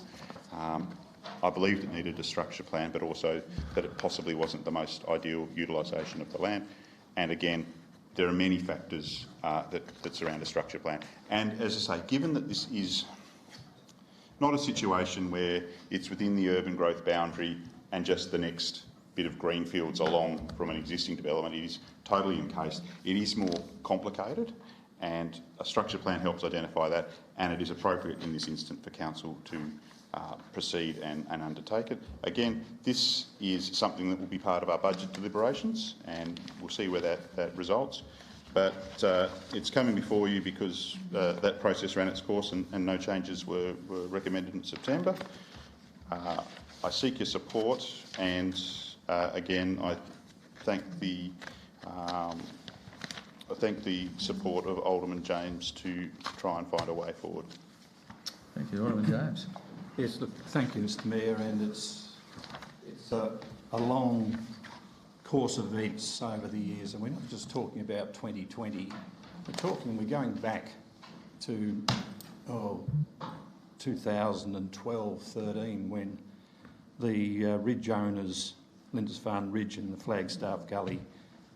I believed it needed a structure plan, but also that it possibly wasn't the most ideal utilisation of the land. And again, there are many factors that surround a structure plan. And as I say, given that this is not a situation where it's within the urban growth boundary and just the next bit of greenfields along from an existing development, it is totally encased. It is more complicated, and a structure plan helps identify that, and it is appropriate in this instance for council to proceed and undertake it. Again, this is something that will be part of our budget deliberations, and we'll see where that results. But it's coming before you because that process ran its course and no changes were recommended in September. I seek your support, and again, I thank the support of Alderman James to try and find a way forward. Thank you, Alderman James. Yes, look, thank you, Mr Mayor, and it's a long course of events over the years, and we're not just talking about 2020. We're going back to 2012-13 when the ridge owners, Lindisfarne Ridge and the Flagstaff Gully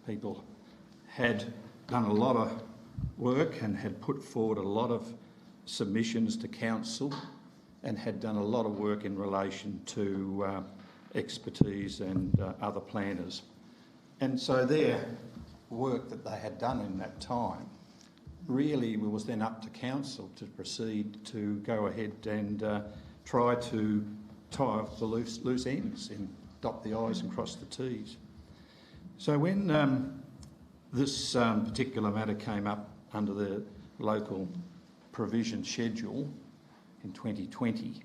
people, had done a lot of work and had put forward a lot of submissions to council and had done a lot of work in relation to expertise and other planners. And so their work that they had done in that time really was then up to council to proceed to go ahead and try to tie off the loose ends and dot the I's and cross the T's. So when this particular matter came up under the local provision schedule in 2020,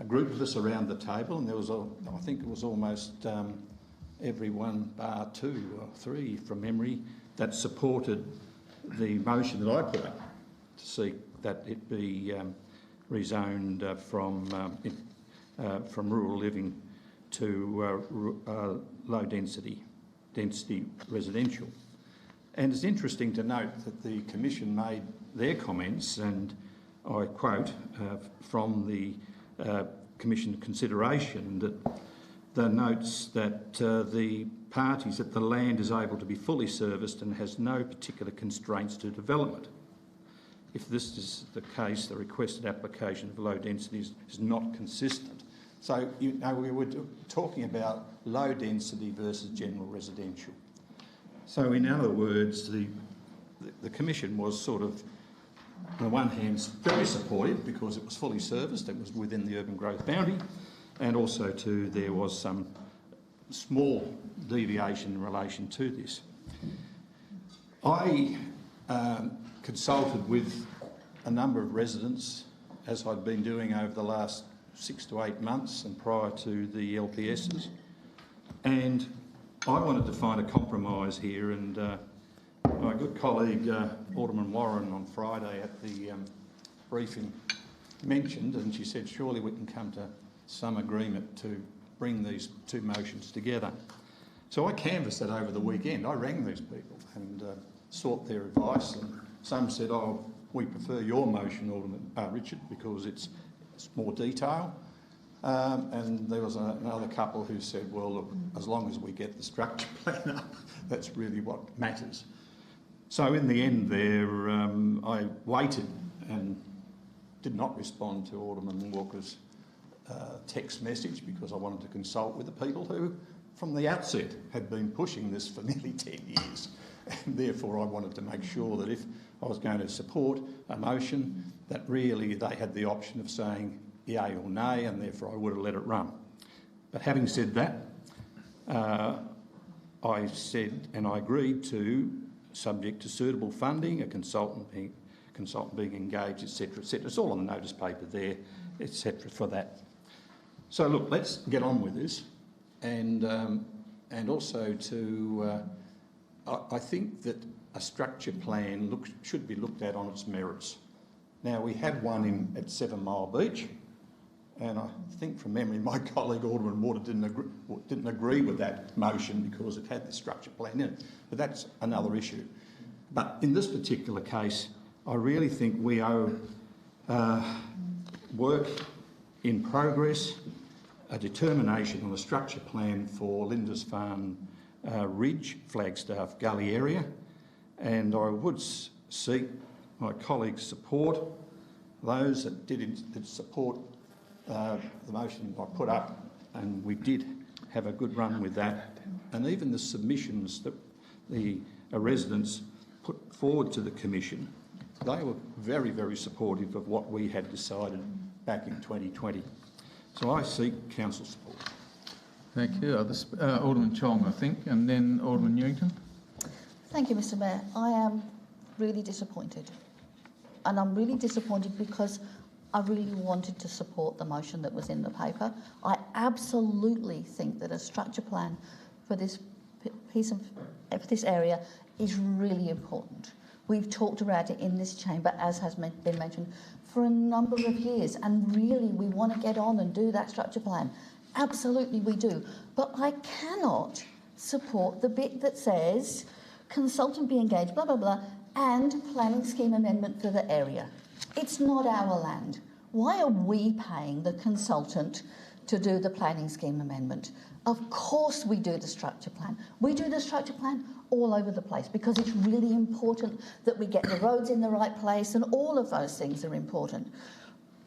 a group of us around the table, and there was, I think it was almost everyone bar 2 or 3 from memory, that supported the motion that I put up to seek that it be rezoned from rural living to low density residential. And it's interesting to note that the Commission made their comments, and I quote from the Commission consideration, that the notes that the parties that the land is able to be fully serviced and has no particular constraints to development. If this is the case, the requested application of low densities is not consistent. So, you know, we were talking about low density versus general residential. So in other words, the Commission was sort of, on the one hand, very supportive because it was fully serviced, it was within the urban growth boundary, and also too there was some small deviation in relation to this. I consulted with a number of residents, as I'd been doing over the last 6 to 8 months and prior to the LPSs, and I wanted to find a compromise here, and my good colleague Alderman Warren on Friday at the briefing mentioned, and she said surely we can come to some agreement to bring these two motions together. So I canvassed that over the weekend. I rang these people and sought their advice, and some said, oh, we prefer your motion, Alderman Richard, because it's more detail. And there was another couple who said, well, look, as long as we get the structure plan up, that's really what matters. So in the end there, I waited and did not respond to Alderman Walker's text message because I wanted to consult with the people who, from the outset, had been pushing this for nearly 10 years. And therefore I wanted to make sure that if I was going to support a motion, that really they had the option of saying yay or nay, and therefore I would have let it run. But having said that, I said and I agreed to, subject to suitable funding, a consultant being engaged, etc., etc. It's all on the notice paper there, etc. for that. So look, let's get on with this, and also to, I think that a structure plan should be looked at on its merits. Now we had one at 7 Mile Beach, and I think from memory my colleague Alderman Water didn't agree with that motion because it had the structure plan in it, but that's another issue. But in this particular case, I really think we owe work in progress, a determination on the structure plan for Lindisfarne Ridge, Flagstaff Gully area, and I would seek my colleagues' support, those that did support the motion I put up, and we did have a good run with that, and even the submissions that the residents put forward to the Commission, they were very, very supportive of what we had decided back in 2020. So I seek council support. Thank you. Alderman Chong, I think, and then Alderman Newington. Thank you, Mr Mayor. I am really disappointed. And I'm really disappointed because I really wanted to support the motion that was in the paper. I absolutely think that a structure plan for this this area is really important. We've talked about it in this chamber, as has been mentioned, for a number of years, and really we want to get on and do that structure plan. Absolutely we do. But I cannot support the bit that says consultant be engaged, blah, blah, blah, and planning scheme amendment for the area. It's not our land. Why are we paying the consultant to do the planning scheme amendment? Of course we do the structure plan. We do the structure plan all over the place because it's really important that we get the roads in the right place, and all of those things are important.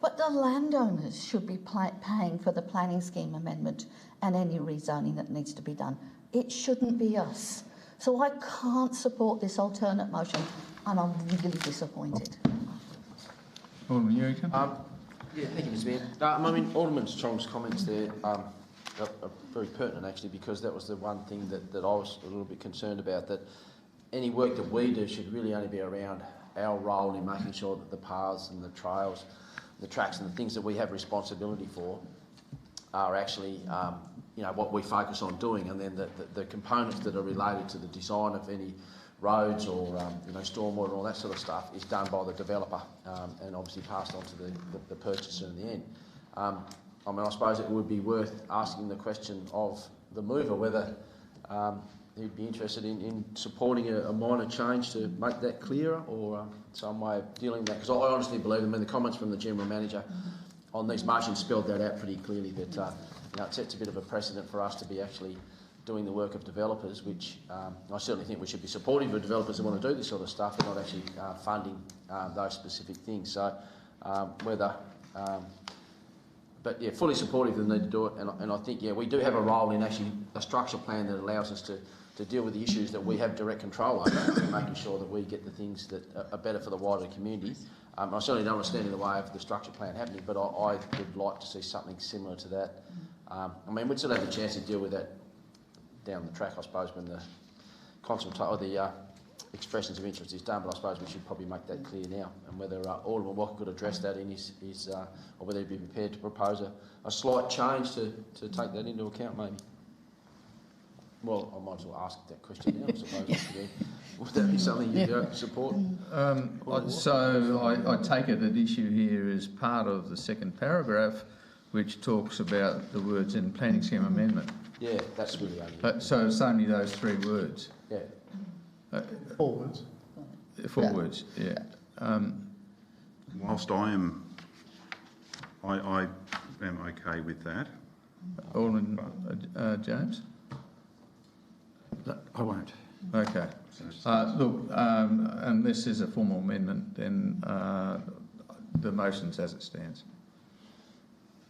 But the landowners should be paying for the planning scheme amendment and any rezoning that needs to be done. It shouldn't be us. So I can't support this alternate motion, and I'm really disappointed. Alderman Urican. Yeah, thank you, Mr Mayor. I mean, Alderman Strong's comments there are very pertinent, actually, because that was the one thing that I was a little bit concerned about, that any work that we do should really only be around our role in making sure that the paths and the trails, the tracks and the things that we have responsibility for are actually, you know, what we focus on doing, and then the components that are related to the design of any roads or you know, stormwater and all that sort of stuff is done by the developer and obviously passed on to the purchaser in the end. I mean, I suppose it would be worth asking the question of the mover whether he'd be interested in supporting a minor change to make that clearer, or some way of dealing with that. Because I honestly believe, I mean, the comments from the General Manager on these motions spelled that out pretty clearly, that you know, it sets a bit of a precedent for us to be actually doing the work of developers, which I certainly think we should be supportive of developers that want to do this sort of stuff, and not actually funding those specific things. So whether... but yeah, fully supportive of the need to do it, and I think, yeah, we do have a role in actually a structure plan that allows us to deal with the issues that we have direct control over, and making sure that we get the things that are better for the wider community. I certainly don't want to stand in the way of the structure plan happening, but I would like to see something similar to that. I mean, we'd still have the chance to deal with that down the track, I suppose, when the consultation or the expressions of interest is done, but I suppose we should probably make that clear now, and whether Alderman Walker could address that in his or whether he'd be prepared to propose a slight change to take that into account, maybe. Well, I might as well ask that question now, I suppose. Would that be something you'd support? So I take it that issue here is part of the second paragraph, which talks about the words in planning scheme amendment. Yeah, that's really only... so it's only those 3 words? Yeah. 4 words. 4 words, yeah. Whilst I am okay with that. Alderman James? I won't. Okay. Look, unless there's a formal amendment, then the motion's as it stands.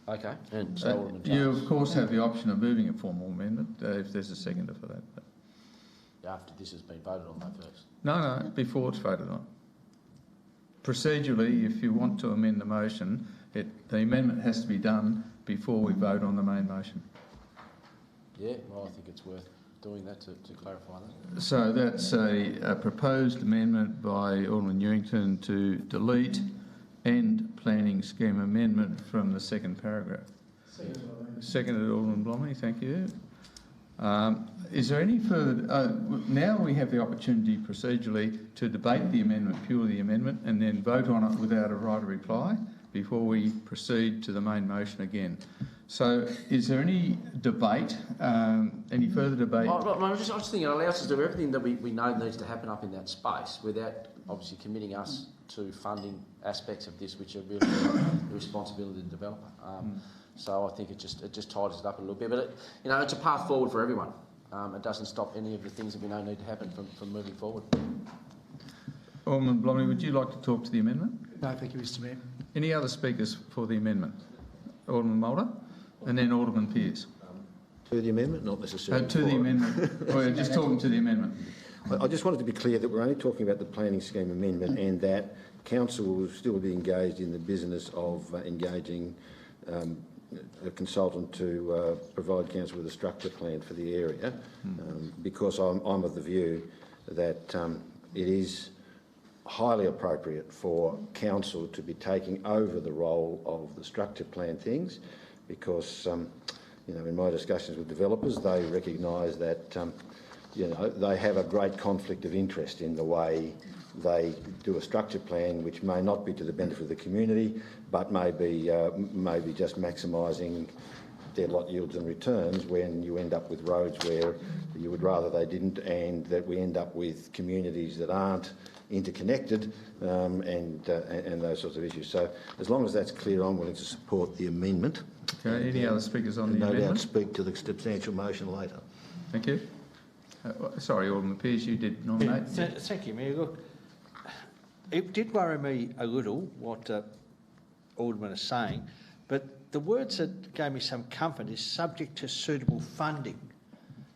Okay. And so Alderman James. You, of course, have the option of moving a formal amendment if there's a seconder for that. But after this has been voted on, though, first? No, before it's voted on. Procedurally, if you want to amend the motion, the amendment has to be done before we vote on the main motion. Yeah, well, I think it's worth doing that to clarify that. So that's a proposed amendment by Alderman Ewington to delete end planning scheme amendment from the second paragraph. Seconded Alderman Blomley, thank you. Is there any further... now we have the opportunity procedurally to debate the amendment, purely the amendment, and then vote on it without a right of reply before we proceed to the main motion again. So is there any debate, any further debate? I just think it allows us to do everything that we know needs to happen up in that space without obviously committing us to funding aspects of this which are really the responsibility of the developer. So I think it just tightens it up a little bit. But you know, it's a path forward for everyone. It doesn't stop any of the things that we know need to happen from moving forward. Alderman Blomley, would you like to talk to the amendment? No, thank you, Mr Mayor. Any other speakers for the amendment? Alderman Mulder, and then Alderman Pearce. To the amendment, not necessarily. To the amendment. We're just talking to the amendment. I just wanted to be clear that we're only talking about the planning scheme amendment, and that council will still be engaged in the business of engaging a consultant to provide council with a structure plan for the area, because I'm of the view that it is highly appropriate for council to be taking over the role of the structure plan things, because you know, in my discussions with developers, they recognise that you know, they have a great conflict of interest in the way they do a structure plan, which may not be to the benefit of the community, but may be just maximising dead lot yields and returns when you end up with roads where you would rather they didn't, and that we end up with communities that aren't interconnected and those sorts of issues. So as long as that's clear, I'm willing to support the amendment. Okay, any other speakers on the no amendment? doubt speak to the substantial motion later. Thank you. Sorry, Alderman Pearce, you did nominate. Thank you, Mayor. Look, it did worry me a little what Alderman is saying, but the words that gave me some comfort is subject to suitable funding.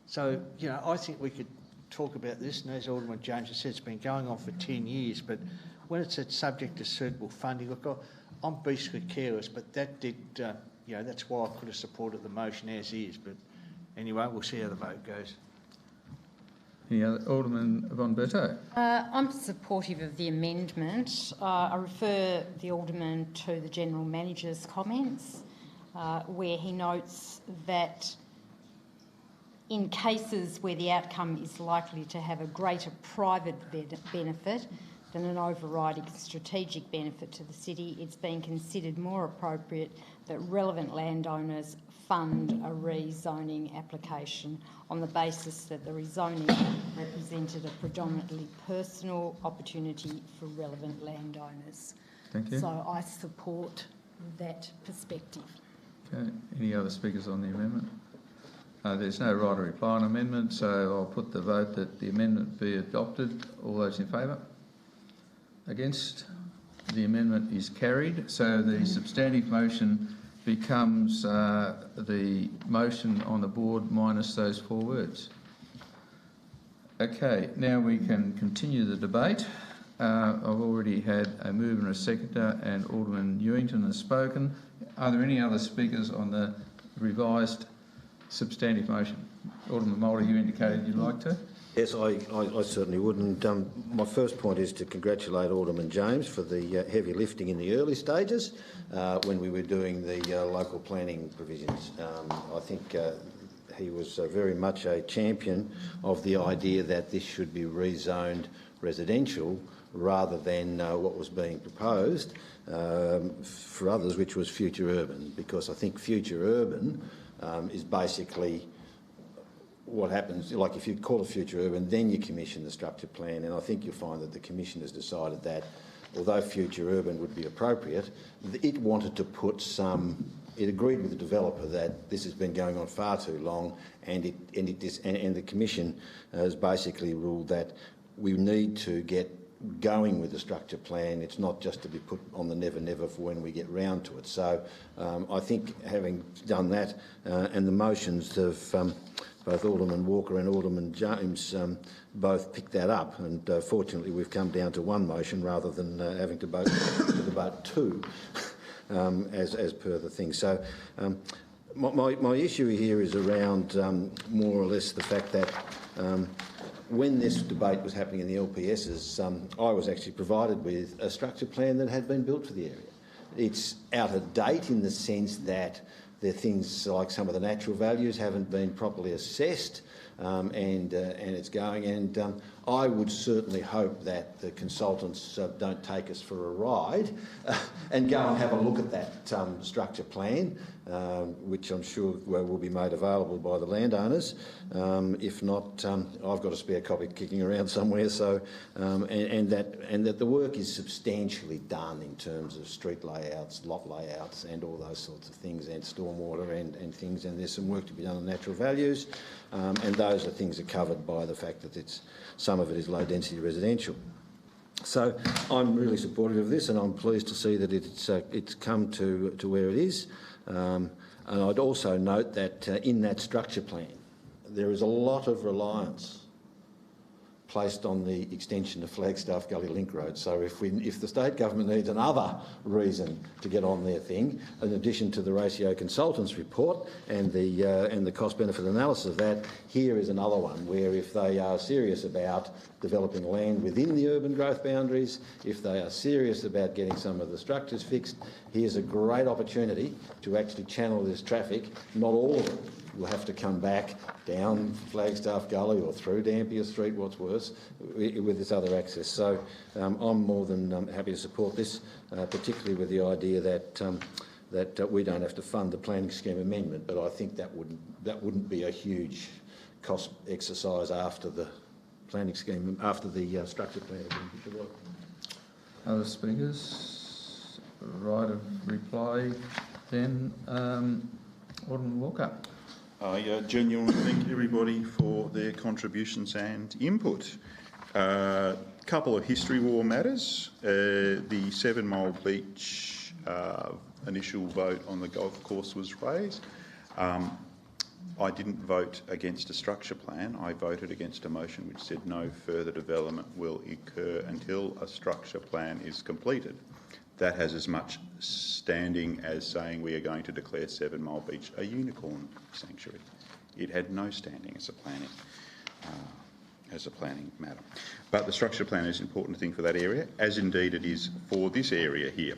So, you know, I think we could talk about this, and as Alderman James has said, it's been going on for 10 years, but when it said subject to suitable funding, look, I'm beastly careless, but that did, you know, that's why I could have supported the motion as is, but anyway, we'll see how the vote goes. Any other? Alderman Von Berto. I'm supportive of the amendment. I refer the Alderman to the General Manager's comments where he notes that in cases where the outcome is likely to have a greater private benefit than an overriding strategic benefit to the city, it's been considered more appropriate that relevant landowners fund a rezoning application on the basis that the rezoning represented a predominantly personal opportunity for relevant landowners. Thank you. So I support that perspective. Okay. Any other speakers on the amendment? There's no right to reply on amendment, so I'll put the vote that the amendment be adopted. All those in favour? Against? The amendment is carried. So the substantive motion becomes the motion on the board minus those 4 words. Okay, now we can continue the debate. I've already had a mover and a seconder, and Alderman Newington has spoken. Are there any other speakers on the revised substantive motion? Alderman Mulder, you indicated you'd like to. Yes, I certainly would. And my first point is to congratulate Alderman James for the heavy lifting in the early stages when we were doing the local planning provisions. I think he was very much a champion of the idea that this should be rezoned residential rather than what was being proposed for others, which was future urban, because I think future urban is basically what happens, like if you call it future urban, then you commission the structure plan, and I think you'll find that the Commission has decided that although future urban would be appropriate, it wanted to put some, it agreed with the developer that this has been going on far too long, and the Commission has basically ruled that we need to get going with the structure plan. It's not just to be put on the never never for when we get round to it. So I think having done that, and the motions of both Alderman Walker and Alderman James both picked that up, and fortunately we've come down to one motion rather than having to debate 2 as per the thing. So my issue here is around more or less the fact that when this debate was happening in the LPSs, I was actually provided with a structure plan that had been built for the area. It's out of date in the sense that there are things like some of the natural values haven't been properly assessed, and it's going. And I would certainly hope that the consultants don't take us for a ride and go and have a look at that structure plan, which I'm sure will be made available by the landowners. If not, I've got a spare copy kicking around somewhere. So, and that the work is substantially done in terms of street layouts, lot layouts, and all those sorts of things, and stormwater and things. And there's some work to be done on natural values, and those are things that are covered by the fact that some of it is low density residential. So I'm really supportive of this, and I'm pleased to see that it's come to where it is. And I'd also note that in that structure plan, there is a lot of reliance placed on the extension of Flagstaff Gully Link Road. So if the state government needs another reason to get on their thing, in addition to the ratio consultants report and the cost benefit analysis of that, here is another one where if they are serious about developing land within the urban growth boundaries, if they are serious about getting some of the structures fixed, here's a great opportunity to actually channel this traffic. Not all of it will have to come back down Flagstaff Gully or through Dampier Street, what's worse, with this other access. So I'm more than happy to support this, particularly with the idea that that we don't have to fund the planning scheme amendment, but I think that wouldn't be a huge cost exercise after the planning scheme, after the structure plan. Other speakers? Right of reply then. Alderman Walker. I genuinely thank everybody for their contributions and input. Couple of history war matters. The 7 Mile Beach initial vote on the golf course was raised. I didn't vote against a structure plan. I voted against a motion which said no further development will occur until a structure plan is completed. That has as much standing as saying we are going to declare 7 Mile Beach a unicorn sanctuary. It had no standing as a planning matter. But the structure plan is an important thing for that area, as indeed it is for this area here.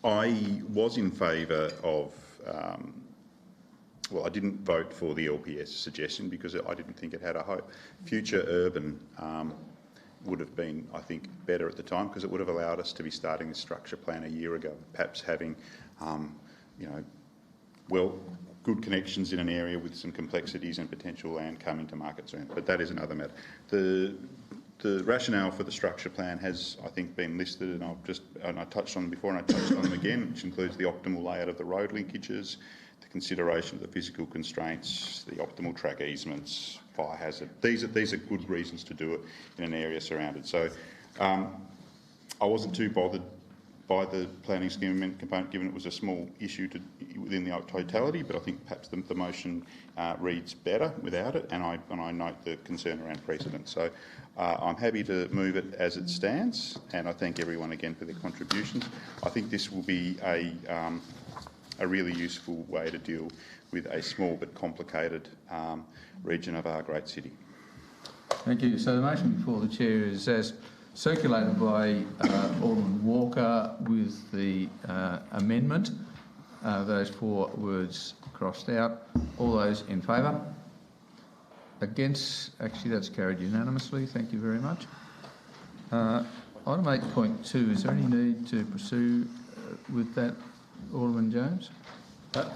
I was in favour of, well, I didn't vote for the LPS suggestion because I didn't think it had a hope. Future urban would have been, I think, better at the time because it would have allowed us to be starting the structure plan a year ago, perhaps having, good connections in an area with some complexities and potential land coming to market soon. But that is another matter. The rationale for the structure plan has, I think, been listed, and I touched on them before, and I touched on them again, which includes the optimal layout of the road linkages, the consideration of the physical constraints, the optimal track easements, fire hazard. These are good reasons to do it in an area surrounded. So I wasn't too bothered by the planning scheme amendment component, given it was a small issue within the totality, but I think perhaps the motion reads better without it, and I note the concern around precedent. So I'm happy to move it as it stands, and I thank everyone again for their contributions. I think this will be a really useful way to deal with a small but complicated region of our great city. Thank you. So the motion before the chair is as circulated by Alderman Walker with the amendment. Those 4 words crossed out. All those in favour? Against? Actually, that's carried unanimously. Thank you very much. Item 8.2, is there any need to pursue with that, Alderman James?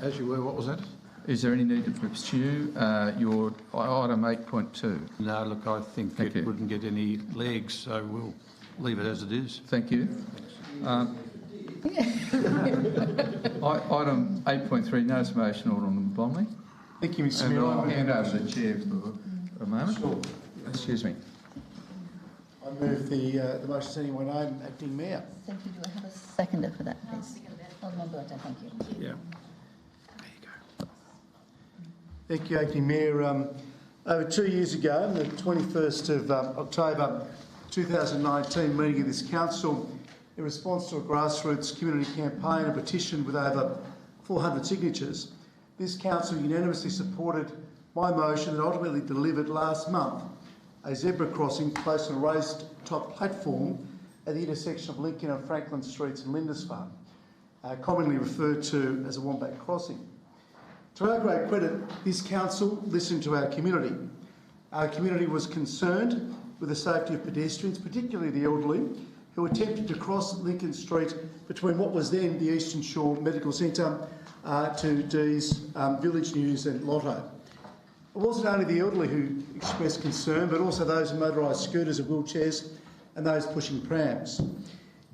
As you were, what was that? Is there any need to pursue your item 8.2? No, look, I think it wouldn't get any legs, so we'll leave it as it is. Thank you. Item 8.3, notice of motion, Alderman Blomley. Thank you, Mr. Mayor. I'll hand over to the chair for a moment. Sure. Excuse me. I move the motion setting my name, Acting Mayor. Thank you. Do I have a seconder for that, please? Alderman Burton, thank you. Yeah. Thank you, Acting Mayor. Over 2 years ago, on the 21st of October 2019 meeting of this council, in response to a grassroots community campaign, a petition with over 400 signatures, this council unanimously supported my motion that ultimately delivered last month a zebra crossing placed on a raised top platform at the intersection of Lincoln and Franklin Streets in Lindisfarne, commonly referred to as a Wombat Crossing. To our great credit, this council listened to our community. Our community was concerned with the safety of pedestrians, particularly the elderly, who attempted to cross Lincoln Street between what was then the Eastern Shore Medical Centre to Dee's, Village News and Lotto. It wasn't only the elderly who expressed concern, but also those in motorised scooters and wheelchairs and those pushing prams.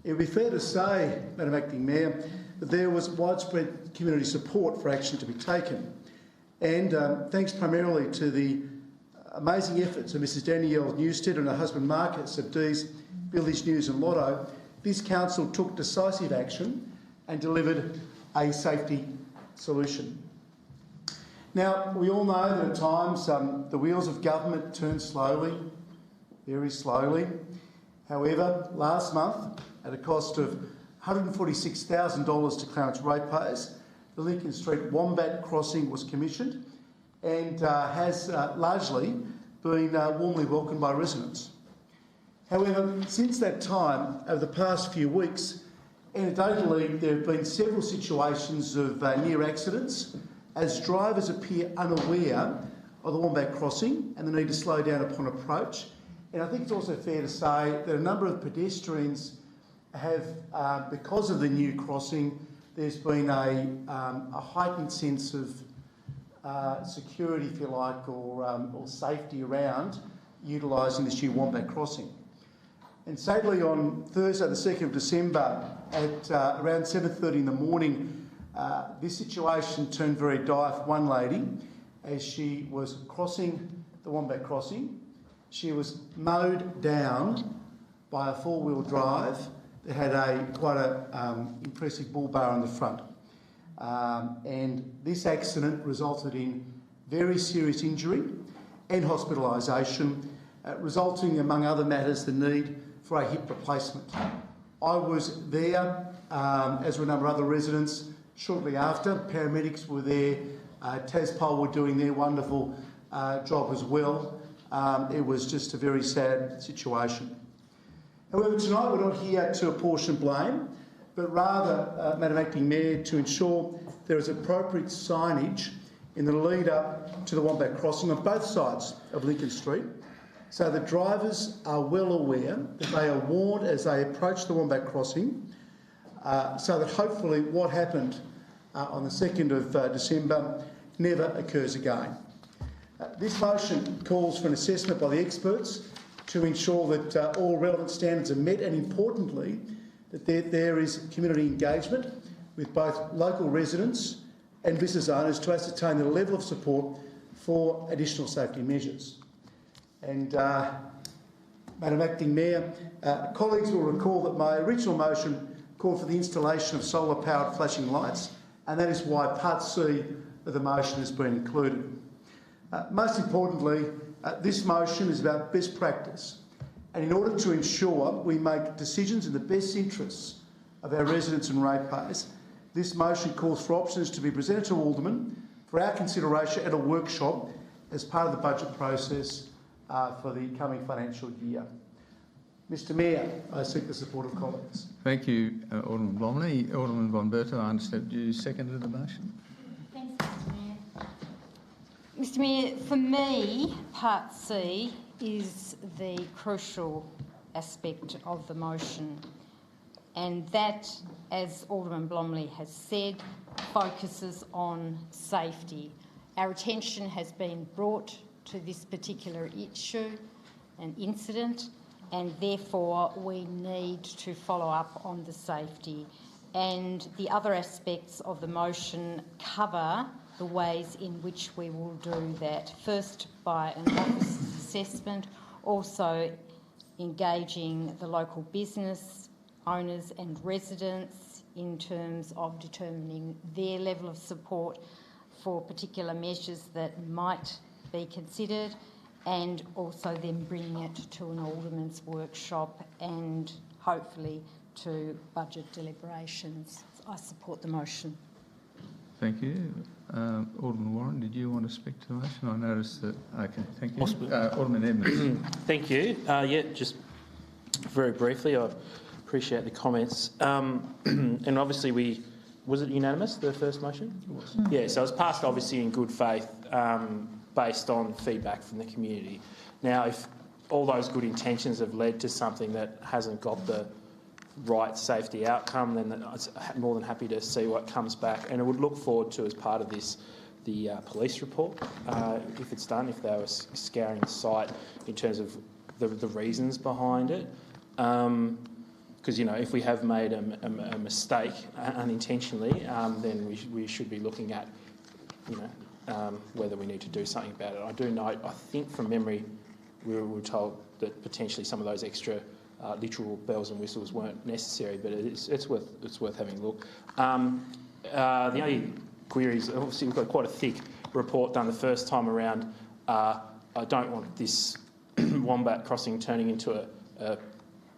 It would be fair to say, Madam Acting Mayor, that there was widespread community support for action to be taken. And thanks primarily to the amazing efforts of Mrs Danielle Newstead and her husband Marcus of Dee's, Village News and Lotto, this council took decisive action and delivered a safety solution. Now, we all know that at times the wheels of government turn slowly, very slowly. However, last month, at a cost of $146,000 to Clarence ratepayers, the Lincoln Street Wombat Crossing was commissioned and has largely been warmly welcomed by residents. However, since that time, over the past few weeks, anecdotally, there have been several situations of near accidents as drivers appear unaware of the Wombat Crossing and the need to slow down upon approach. And I think it's also fair to say that a number of pedestrians have, because of the new crossing, there's been a heightened sense of security, if you like, or safety around utilising this new Wombat crossing. And sadly, on Thursday, the 2nd of December, at around 7:30 in the morning, this situation turned very dire for one lady as she was crossing the Wombat crossing. She was mowed down by a four-wheel drive that had quite an impressive bull bar on the front. And this accident resulted in very serious injury and hospitalisation, resulting, among other matters, the need for a hip replacement. I was there, as were a number of other residents, shortly after. Paramedics were there. TASPOL were doing their wonderful job as well. It was just a very sad situation. However, tonight we're not here to apportion blame, but rather, Madam Acting Mayor, to ensure there is appropriate signage in the lead up to the Wombat crossing on both sides of Lincoln Street, so the drivers are well aware that they are warned as they approach the Wombat crossing, so that hopefully what happened on the 2nd of December never occurs again. This motion calls for an assessment by the experts to ensure that all relevant standards are met, and importantly, that there is community engagement with both local residents and business owners to ascertain the level of support for additional safety measures. And, Madam Acting Mayor, colleagues will recall that my original motion called for the installation of solar-powered flashing lights, and that is why Part C of the motion has been included. Most importantly, this motion is about best practice, and in order to ensure we make decisions in the best interests of our residents and ratepayers, this motion calls for options to be presented to Aldermen for our consideration at a workshop as part of the budget process for the coming financial year. Mr Mayor, I seek the support of colleagues. Thank you, Alderman Blomley. Alderman von Berto, I understand you seconded the motion. Thanks, Mr Mayor. Mr Mayor, for me, Part C is the crucial aspect of the motion, and that, as Alderman Blomley has said, focuses on safety. Our attention has been brought to this particular issue and incident, and therefore we need to follow up on the safety. And the other aspects of the motion cover the ways in which we will do that. First, by an office assessment, also engaging the local business owners and residents in terms of determining their level of support for particular measures that might be considered, and also then bringing it to an alderman's workshop and hopefully to budget deliberations. I support the motion. Thank you. Alderman Warren, did you want to speak to the motion? I noticed that. Okay, thank you. Alderman Edmonds. Thank you. Yeah, just very briefly, I appreciate the comments. And obviously was it unanimous, the first motion? It was. Yeah, so it was passed obviously in good faith based on feedback from the community. Now, if all those good intentions have led to something that hasn't got the right safety outcome, then I'm more than happy to see what comes back. And I would look forward to, as part of this, the police report, if it's done, if they were scouring the site in terms of the reasons behind it. Because, if we have made a mistake unintentionally, then we should be looking at, whether we need to do something about it. I do note, I think from memory, we were told that potentially some of those extra literal bells and whistles weren't necessary, but it's worth having a look. The only queries, obviously we've got quite a thick report done the first time around. I don't want this Wombat crossing turning into a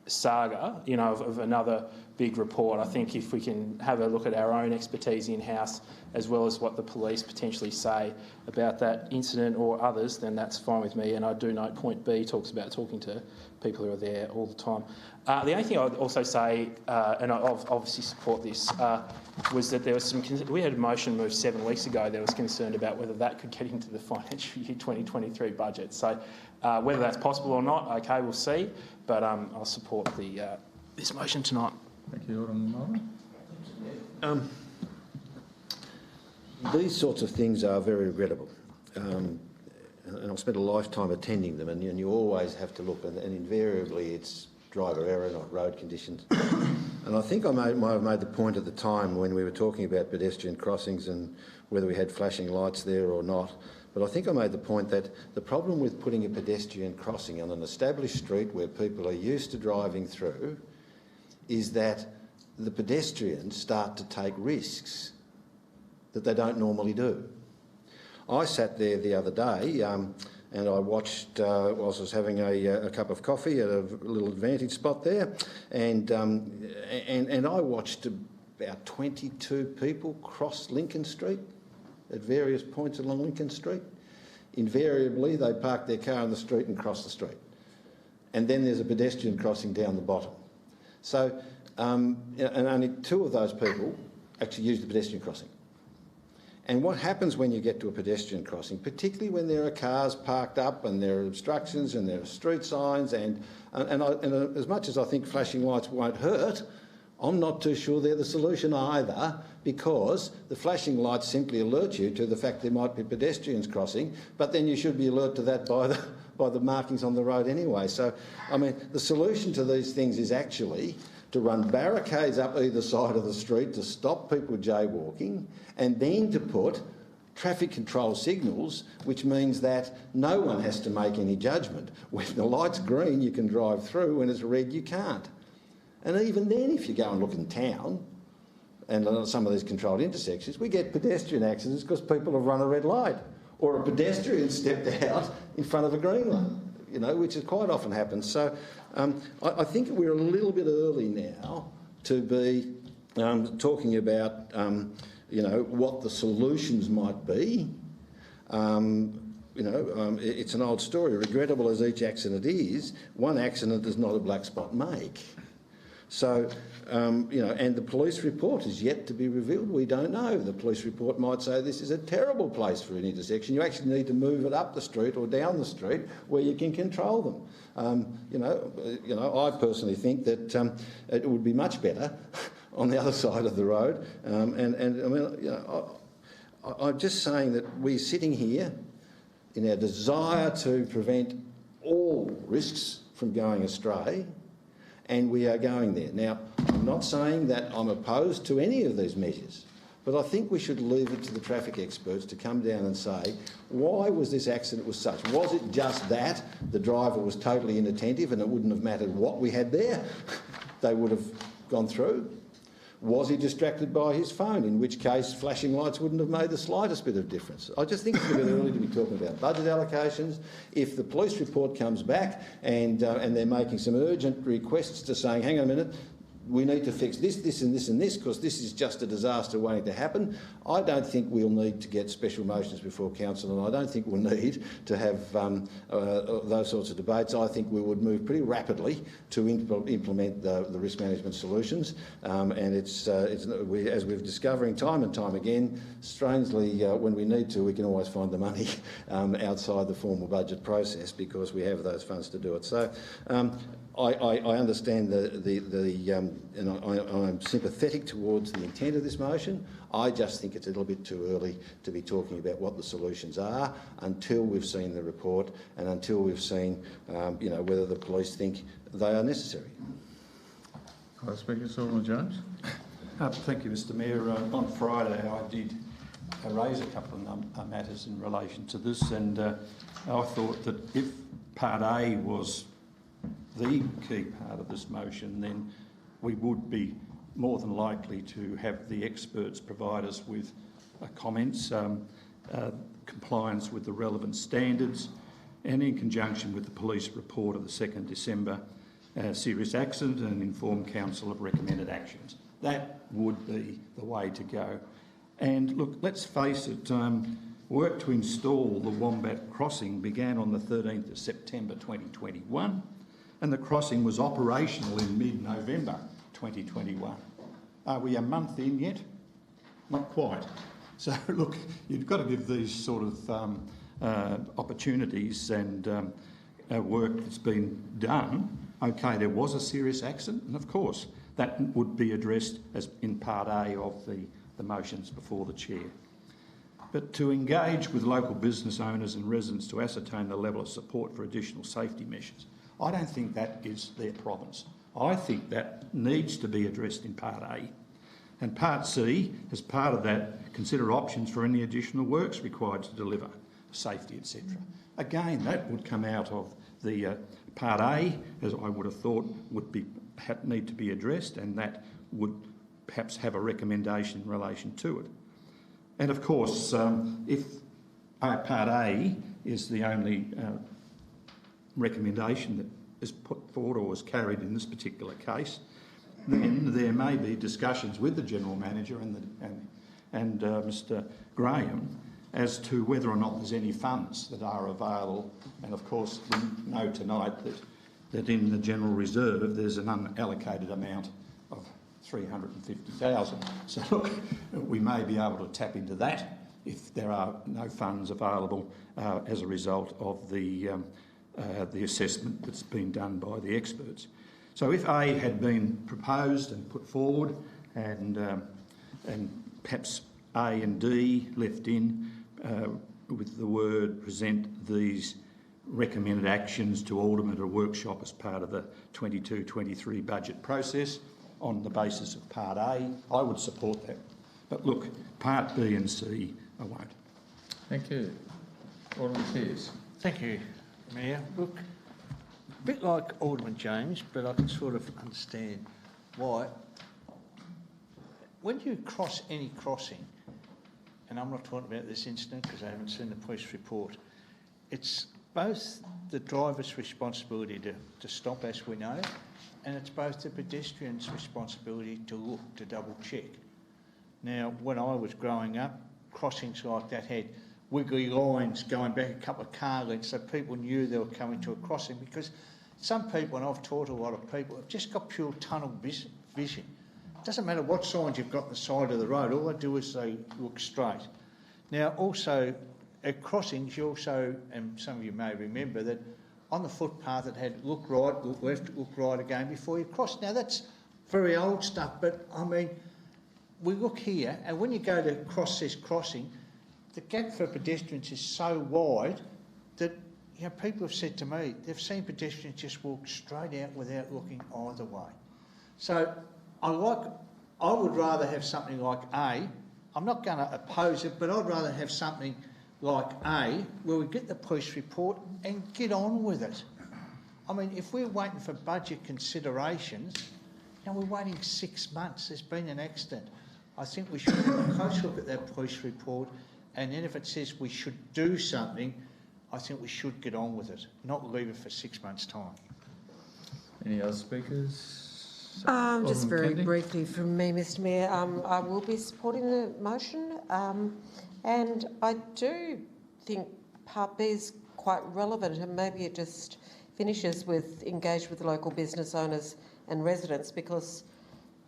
saga, of another big report. I think if we can have a look at our own expertise in-house, as well as what the police potentially say about that incident or others, then that's fine with me. And I do note point B talks about talking to people who are there all the time. The only thing I would also say, and I obviously support this, was that there was we had a motion moved 7 weeks ago that was concerned about whether that could get into the financial year 2023 budget. So whether that's possible or not, okay, we'll see. But I'll support this motion tonight. Thank you, Alderman Mulder. These sorts of things are very regrettable. And I've spent a lifetime attending them, and you always have to look, and invariably it's driver error, not road conditions. And I think I might have made the point at the time when we were talking about pedestrian crossings and whether we had flashing lights there or not, but I think I made the point that the problem with putting a pedestrian crossing on an established street where people are used to driving through is that the pedestrians start to take risks that they don't normally do. I sat there the other day and I watched, whilst I was having a cup of coffee at a little advantage spot there, and I watched about 22 people cross Lincoln Street at various points along Lincoln Street. Invariably, they park their car on the street and cross the street. And then there's a pedestrian crossing down the bottom. So, and only 2 of those people actually use the pedestrian crossing. And what happens when you get to a pedestrian crossing, particularly when there are cars parked up and there are obstructions and there are street signs, and as much as I think flashing lights won't hurt, I'm not too sure they're the solution either, because the flashing lights simply alert you to the fact there might be pedestrians crossing, but then you should be alert to that by the markings on the road anyway. So, I mean, the solution to these things is actually to run barricades up either side of the street to stop people jaywalking, and then to put traffic control signals, which means that no one has to make any judgment. When the light's green, you can drive through. When it's red, you can't. And even then, if you go and look in town, and on some of these controlled intersections, we get pedestrian accidents because people have run a red light, or a pedestrian stepped out in front of a green light, you know, which is quite often happens. So I think we're a little bit early now to be talking about, you know, what the solutions might be. It's an old story. Regrettable as each accident is, one accident does not a black spot make. So, and the police report is yet to be revealed. We don't know. The police report might say this is a terrible place for an intersection. You actually need to move it up the street or down the street where you can control them. I personally think that it would be much better on the other side of the road. I'm just saying that we're sitting here in our desire to prevent all risks from going astray, and we are going there. Now, I'm not saying that I'm opposed to any of these measures, but I think we should leave it to the traffic experts to come down and say, why was this accident was such? Was it just that the driver was totally inattentive and it wouldn't have mattered what we had there? They would have gone through. Was he distracted by his phone, in which case flashing lights wouldn't have made the slightest bit of difference? I just think it's a bit early to be talking about budget allocations. If the police report comes back and they're making some urgent requests to saying, hang on a minute, we need to fix this, this and this and this because this is just a disaster waiting to happen, I don't think we'll need to get special motions before council, and I don't think we'll need to have those sorts of debates. I think we would move pretty rapidly to implement the risk management solutions, and as we're discovering time and time again, strangely, when we need to, we can always find the money outside the formal budget process because we have those funds to do it. So I understand and I'm sympathetic towards the intent of this motion. I just think it's a little bit too early to be talking about what the solutions are until we've seen the report and until we've seen, whether the police think they are necessary. Speaker Alderman Jones. Thank you, Mr Mayor. On Friday, I did raise a couple of matters in relation to this, and I thought that if Part A was the key part of this motion, then we would be more than likely to have the experts provide us with comments, compliance with the relevant standards, and in conjunction with the police report of the 2nd December serious accident, and inform council of recommended actions. That would be the way to go. And look, let's face it, work to install the Wombat crossing began on the 13th of September 2021. And the crossing was operational in mid-November 2021. Are we a month in yet? Not quite. So look, you've got to give these sort of opportunities and work that's been done. Okay, there was a serious accident, and of course that would be addressed as in Part A of the motions before the Chair. But to engage with local business owners and residents to ascertain the level of support for additional safety measures, I don't think that is their province. I think that needs to be addressed in Part A. And Part C, as part of that, consider options for any additional works required to deliver safety, etc. Again, that would come out of the Part A, as I would have thought would need to be addressed, and that would perhaps have a recommendation in relation to it. And of course, if Part A is the only recommendation that is put forward or was carried in this particular case, then there may be discussions with the General Manager and Mr Graham as to whether or not there's any funds that are available. And of course, we know tonight that in the General Reserve there's an unallocated amount of 350,000. So look, we may be able to tap into that if there are no funds available as a result of the assessment that's been done by the experts. So if A had been proposed and put forward, and perhaps A and D left in with the word present these recommended actions to Aldermen at a workshop as part of the 22-23 budget process on the basis of Part A, I would support that. But look, Part B and C, I won't. Thank you. Alderman Pearce. Thank you, Mayor. Look, a bit like Alderman James, but I can sort of understand why. When you cross any crossing, and I'm not talking about this incident because I haven't seen the police report, it's both the driver's responsibility to stop, as we know, and it's both the pedestrian's responsibility to look, to double check. Now, when I was growing up, crossings like that had wiggly lines going back a couple of car lengths so people knew they were coming to a crossing, because some people, and I've taught a lot of people, have just got pure tunnel vision. It doesn't matter what signs you've got on the side of the road, all they do is they look straight. Now also, at crossings, you also, and some of you may remember that on the footpath it had look right, look left, look right again before you cross. Now that's very old stuff, but I mean, we look here, and when you go to cross this crossing, the gap for pedestrians is so wide that, you know, people have said to me they've seen pedestrians just walk straight out without looking either way. So I would rather have something like A. I'm not going to oppose it, but I'd rather have something like A, where we get the police report and get on with it. I mean, if we're waiting for budget considerations, you know, we're waiting 6 months. There's been an accident. I think we should have a close look at that police report, and then if it says we should do something, I think we should get on with it, not leave it for 6 months' time. Any other speakers? Just very briefly from me, Mr Mayor, I will be supporting the motion, and I do think Part B is quite relevant, and maybe it just finishes with engage with local business owners and residents, because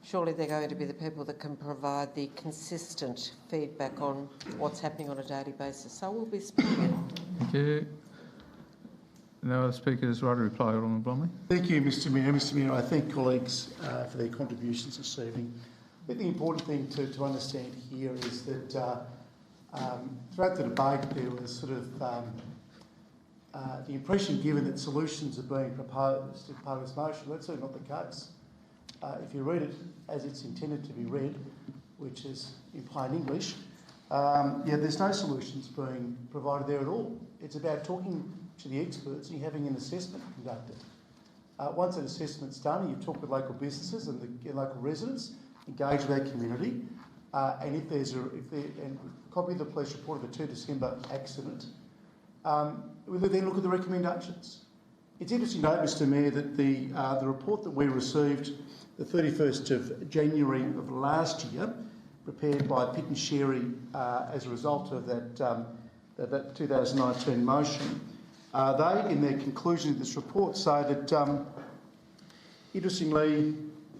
surely they're going to be the people that can provide the consistent feedback on what's happening on a daily basis. So I will be supporting it. Thank you. No other speakers. Right to reply, Alderman Blomley. Thank you, Mr Mayor. Mr Mayor, I thank colleagues for their contributions this evening. I think the important thing to understand here is that throughout the debate there was sort of the impression given that solutions are being proposed as part of this motion. That's certainly not the case. If you read it as it's intended to be read, which is in plain English, there's no solutions being provided there at all. It's about talking to the experts and having an assessment conducted. Once an assessment's done, you talk with local businesses and the local residents, engage with our community, and if there's a copy of the police report of the 2 December accident, we'll then look at the recommendations. It's interesting to note, Mr Mayor, that the report that we received the 31st of January of last year, prepared by Pitt and Sherry as a result of that 2019 motion, they, in their conclusion of this report, say that, interestingly,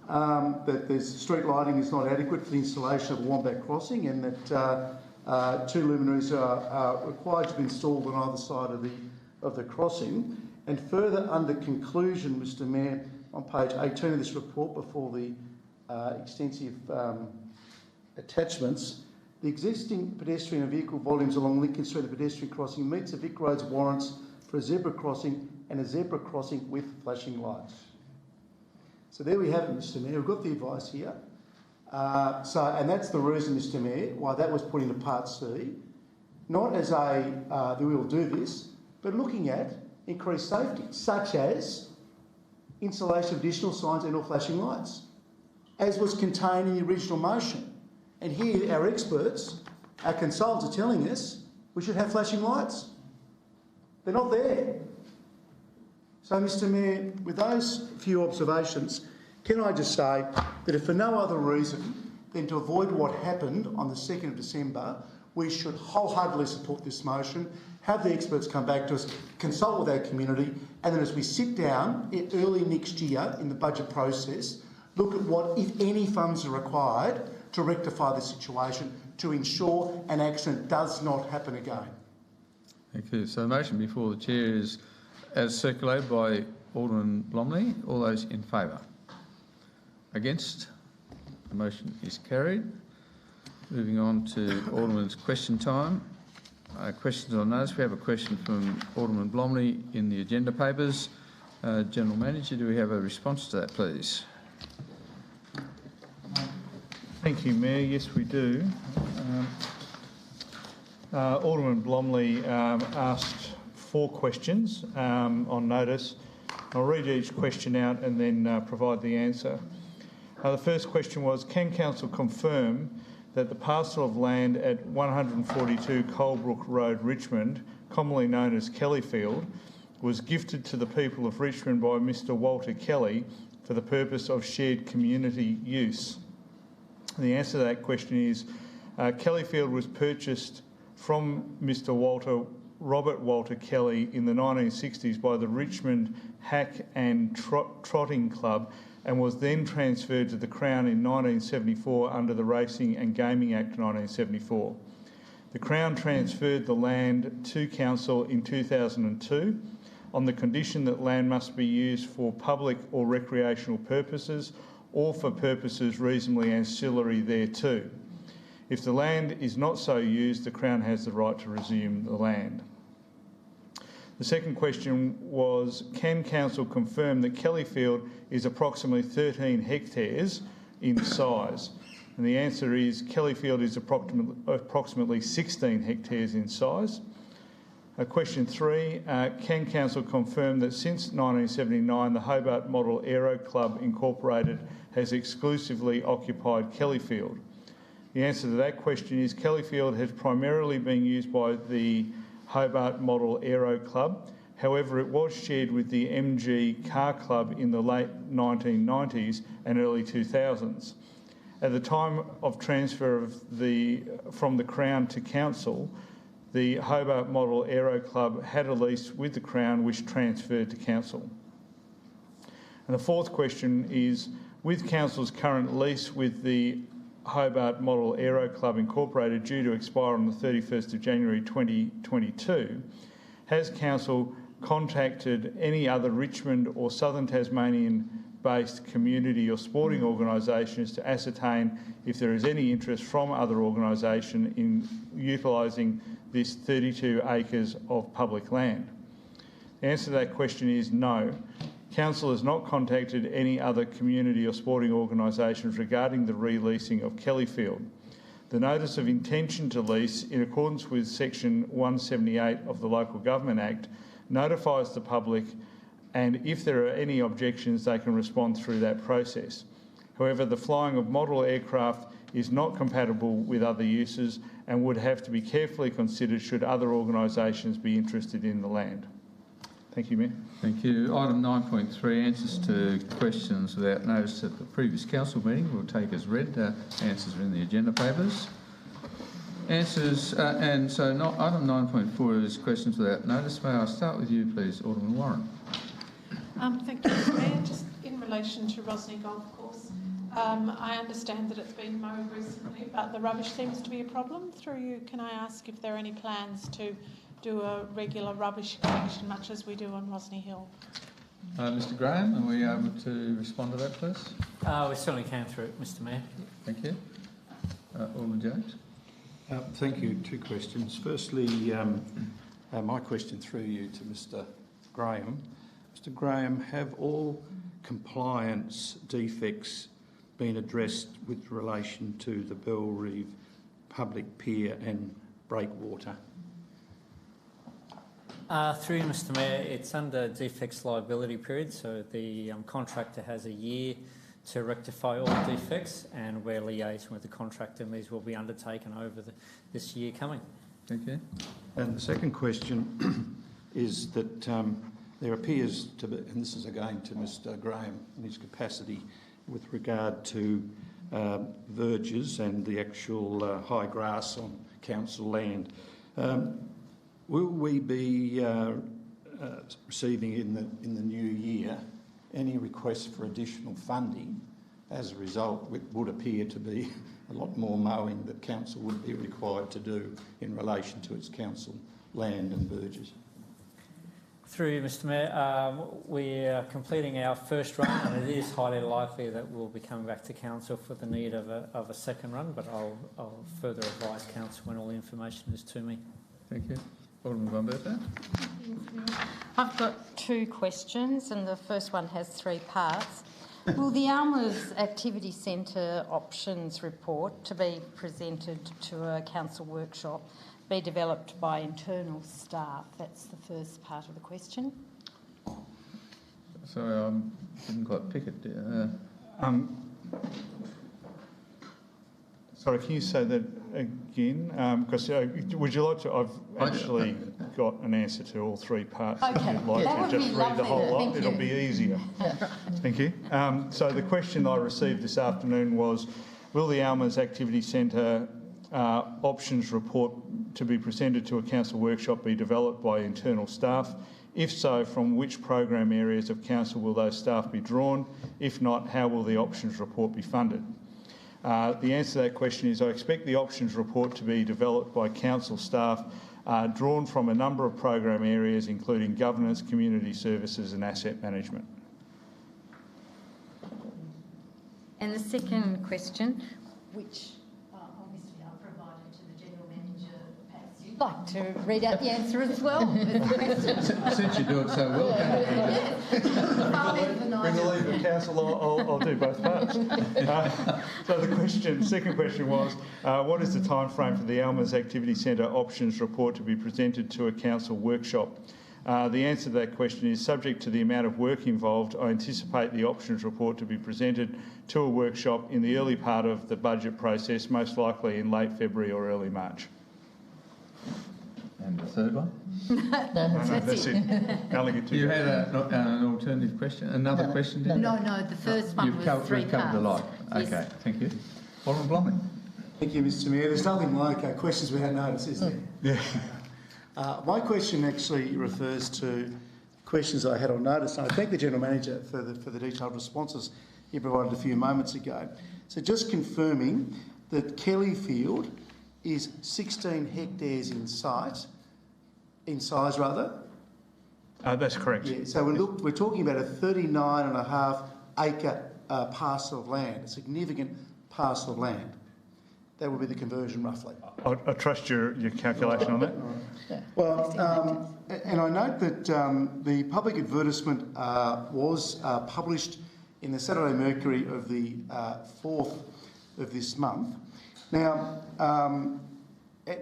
that street lighting is not adequate for the installation of a Wombat crossing, and that 2 luminaries are required to be installed on either side of the crossing. And further, under conclusion, Mr Mayor, on page 18 of this report before the extensive attachments, the existing pedestrian and vehicle volumes along Lincoln Street, the pedestrian crossing, meets the Vic Roads warrants for a zebra crossing and a zebra crossing with flashing lights. So there we have it, Mr Mayor. We've got the advice here. And that's the reason, Mr Mayor, why that was put into Part C, not as that we will do this, but looking at increased safety, such as installation of additional signs and or flashing lights, as was contained in the original motion. And here our experts, our consultants are telling us we should have flashing lights. They're not there. So, Mr Mayor, with those few observations, can I just say that if for no other reason than to avoid what happened on the 2nd of December, we should wholeheartedly support this motion, have the experts come back to us, consult with our community, and then as we sit down early next year in the budget process, look at what, if any, funds are required to rectify the situation to ensure an accident does not happen again. Thank you. So the motion before the Chair is as circulated by Alderman Blomley. All those in favour? Against? The motion is carried. Moving on to Alderman's question time. Questions on notice. We have a question from Alderman Blomley in the agenda papers. General Manager, do we have a response to that, please? Thank you, Mayor. Yes, we do. Alderman Blomley asked 4 questions on notice. I'll read each question out and then provide the answer. The first question was, can Council confirm that the parcel of land at 142 Colebrook Road, Richmond, commonly known as Kellyfield, was gifted to the people of Richmond by Mr Walter Kelly for the purpose of shared community use? And the answer to that question is Kellyfield was purchased from Mr Robert Walter Kelly in the 1960s by the Richmond Hack and Trotting Club and was then transferred to the Crown in 1974 under the Racing and Gaming Act 1974. The Crown transferred the land to Council in 2002 on the condition that land must be used for public or recreational purposes or for purposes reasonably ancillary thereto. If the land is not so used, the Crown has the right to resume the land. The second question was, can Council confirm that Kellyfield is approximately 13 hectares in size? And the answer is Kellyfield is approximately 16 hectares in size. Question 3, can Council confirm that since 1979 the Hobart Model Aero Club Incorporated has exclusively occupied Kellyfield? The answer to that question is Kellyfield has primarily been used by the Hobart Model Aero Club. However, it was shared with the MG Car Club in the late 1990s and early 2000s. At the time of transfer from the Crown to Council, the Hobart Model Aero Club had a lease with the Crown which transferred to Council. And the fourth question is, with Council's current lease with the Hobart Model Aero Club Incorporated due to expire on the 31st of January 2022, has Council contacted any other Richmond or Southern Tasmanian-based community or sporting organisations to ascertain if there is any interest from other organisations in utilising this 32 acres of public land? The answer to that question is no. Council has not contacted any other community or sporting organisations regarding the releasing of Kellyfield. The notice of intention to lease, in accordance with Section 178 of the Local Government Act, notifies the public, and if there are any objections, they can respond through that process. However, the flying of model aircraft is not compatible with other uses and would have to be carefully considered should other organisations be interested in the land. Thank you, Mayor. Thank you. Item 9.3, answers to questions without notice at the previous council meeting. We'll take as read. Answers are in the agenda papers. Answers, item 9.4 is questions without notice. May I start with you, please, Alderman Warren? Thank you, Mr Mayor. Just in relation to Rosny Golf Course, I understand that it's been mowed recently, but the rubbish seems to be a problem. Through you, can I ask if there are any plans to do a regular rubbish collection, much as we do on Rosny Hill? Mr Graham, are we able to respond to that, please? We certainly can through it, Mr Mayor. Thank you. Alderman James. Thank you. Two questions. Firstly, my question through you to Mr Graham. Mr Graham, have all compliance defects been addressed with relation to the Bellerive public pier and breakwater? Through you, Mr Mayor, it's under defects liability period, so the contractor has a year to rectify all defects, and we're liaising with the contractor, and these will be undertaken over this year coming. Thank you. And the second question is that there appears to be, and this is again to Mr Graham in his capacity with regard to verges and the actual high grass on council land. Will we be receiving in the new year any requests for additional funding? As a result, it would appear to be a lot more mowing that council would be required to do in relation to its council land and verges. Through you, Mr Mayor, we are completing our first run, and it is highly likely that we'll be coming back to council for the need of a second run, but I'll further advise council when all the information is to me. Thank you. Alderman Van Bertha. I've got two questions, and the first one has three parts. Will the Alma's Activity Centre options report to be presented to a council workshop be developed by internal staff? That's the first part of the question. Sorry, I didn't quite pick it. Sorry, can you say that again? Because would you like to? I've actually got an answer to all three parts. Okay, if you'd like that to would just be read the whole lovely. lot, it'll be easier. Thank you. So the question I received this afternoon was, will the Alma's Activity Centre options report to be presented to a council workshop be developed by internal staff? If so, from which program areas of council will those staff be drawn? If not, how will the options report be funded? The answer to that question is I expect the options report to be developed by council staff drawn from a number of program areas including governance, community services and asset management. And the second question, which obviously I've provided to the General Manager, perhaps you'd like to read out the answer as well. Since you do it so well. When you leave the council, I'll do both parts. So the second question was, what is the time frame for the Alma's Activity Centre options report to be presented to a council workshop? The answer to that question is subject to the amount of work involved. I anticipate the options report to be presented to a workshop in the early part of the budget process, most likely in late February or early March. And the third one? That's it. You had an alternative question? Another question? Did you? No, the first one was three You've covered the lot. Yes. Okay, thank you. Alderman Blomley. Thank you, Mr Mayor. There's nothing like questions without notice, is there? Yeah. My question actually refers to questions I had on notice, and I thank the General Manager for the detailed responses he provided a few moments ago. So just confirming that Kellyfield is 16 hectares in size. That's correct. Yeah, so we're talking about a 39.5 acre parcel of land, a significant parcel of land. That would be the conversion roughly. I trust your calculation on that. Well, and I note that the public advertisement was published in the Saturday Mercury of the 4th of this month. Now,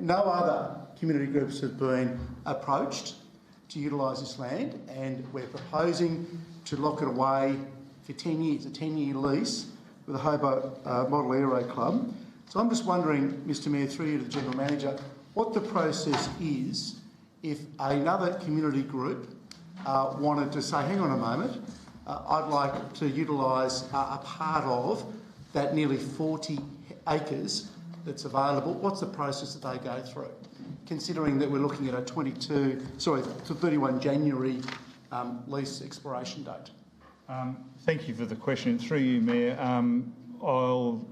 no other community groups have been approached to utilise this land, and we're proposing to lock it away for 10 years, a 10-year lease with the Hobart Model Aero Club. So I'm just wondering, Mr Mayor, through you to the General Manager, what the process is if another community group wanted to say, hang on a moment, I'd like to utilise a part of that nearly 40 acres that's available. What's the process that they go through? Considering that we're looking at a 31 January lease expiration date. Thank you for the question. Through you, Mayor, I'll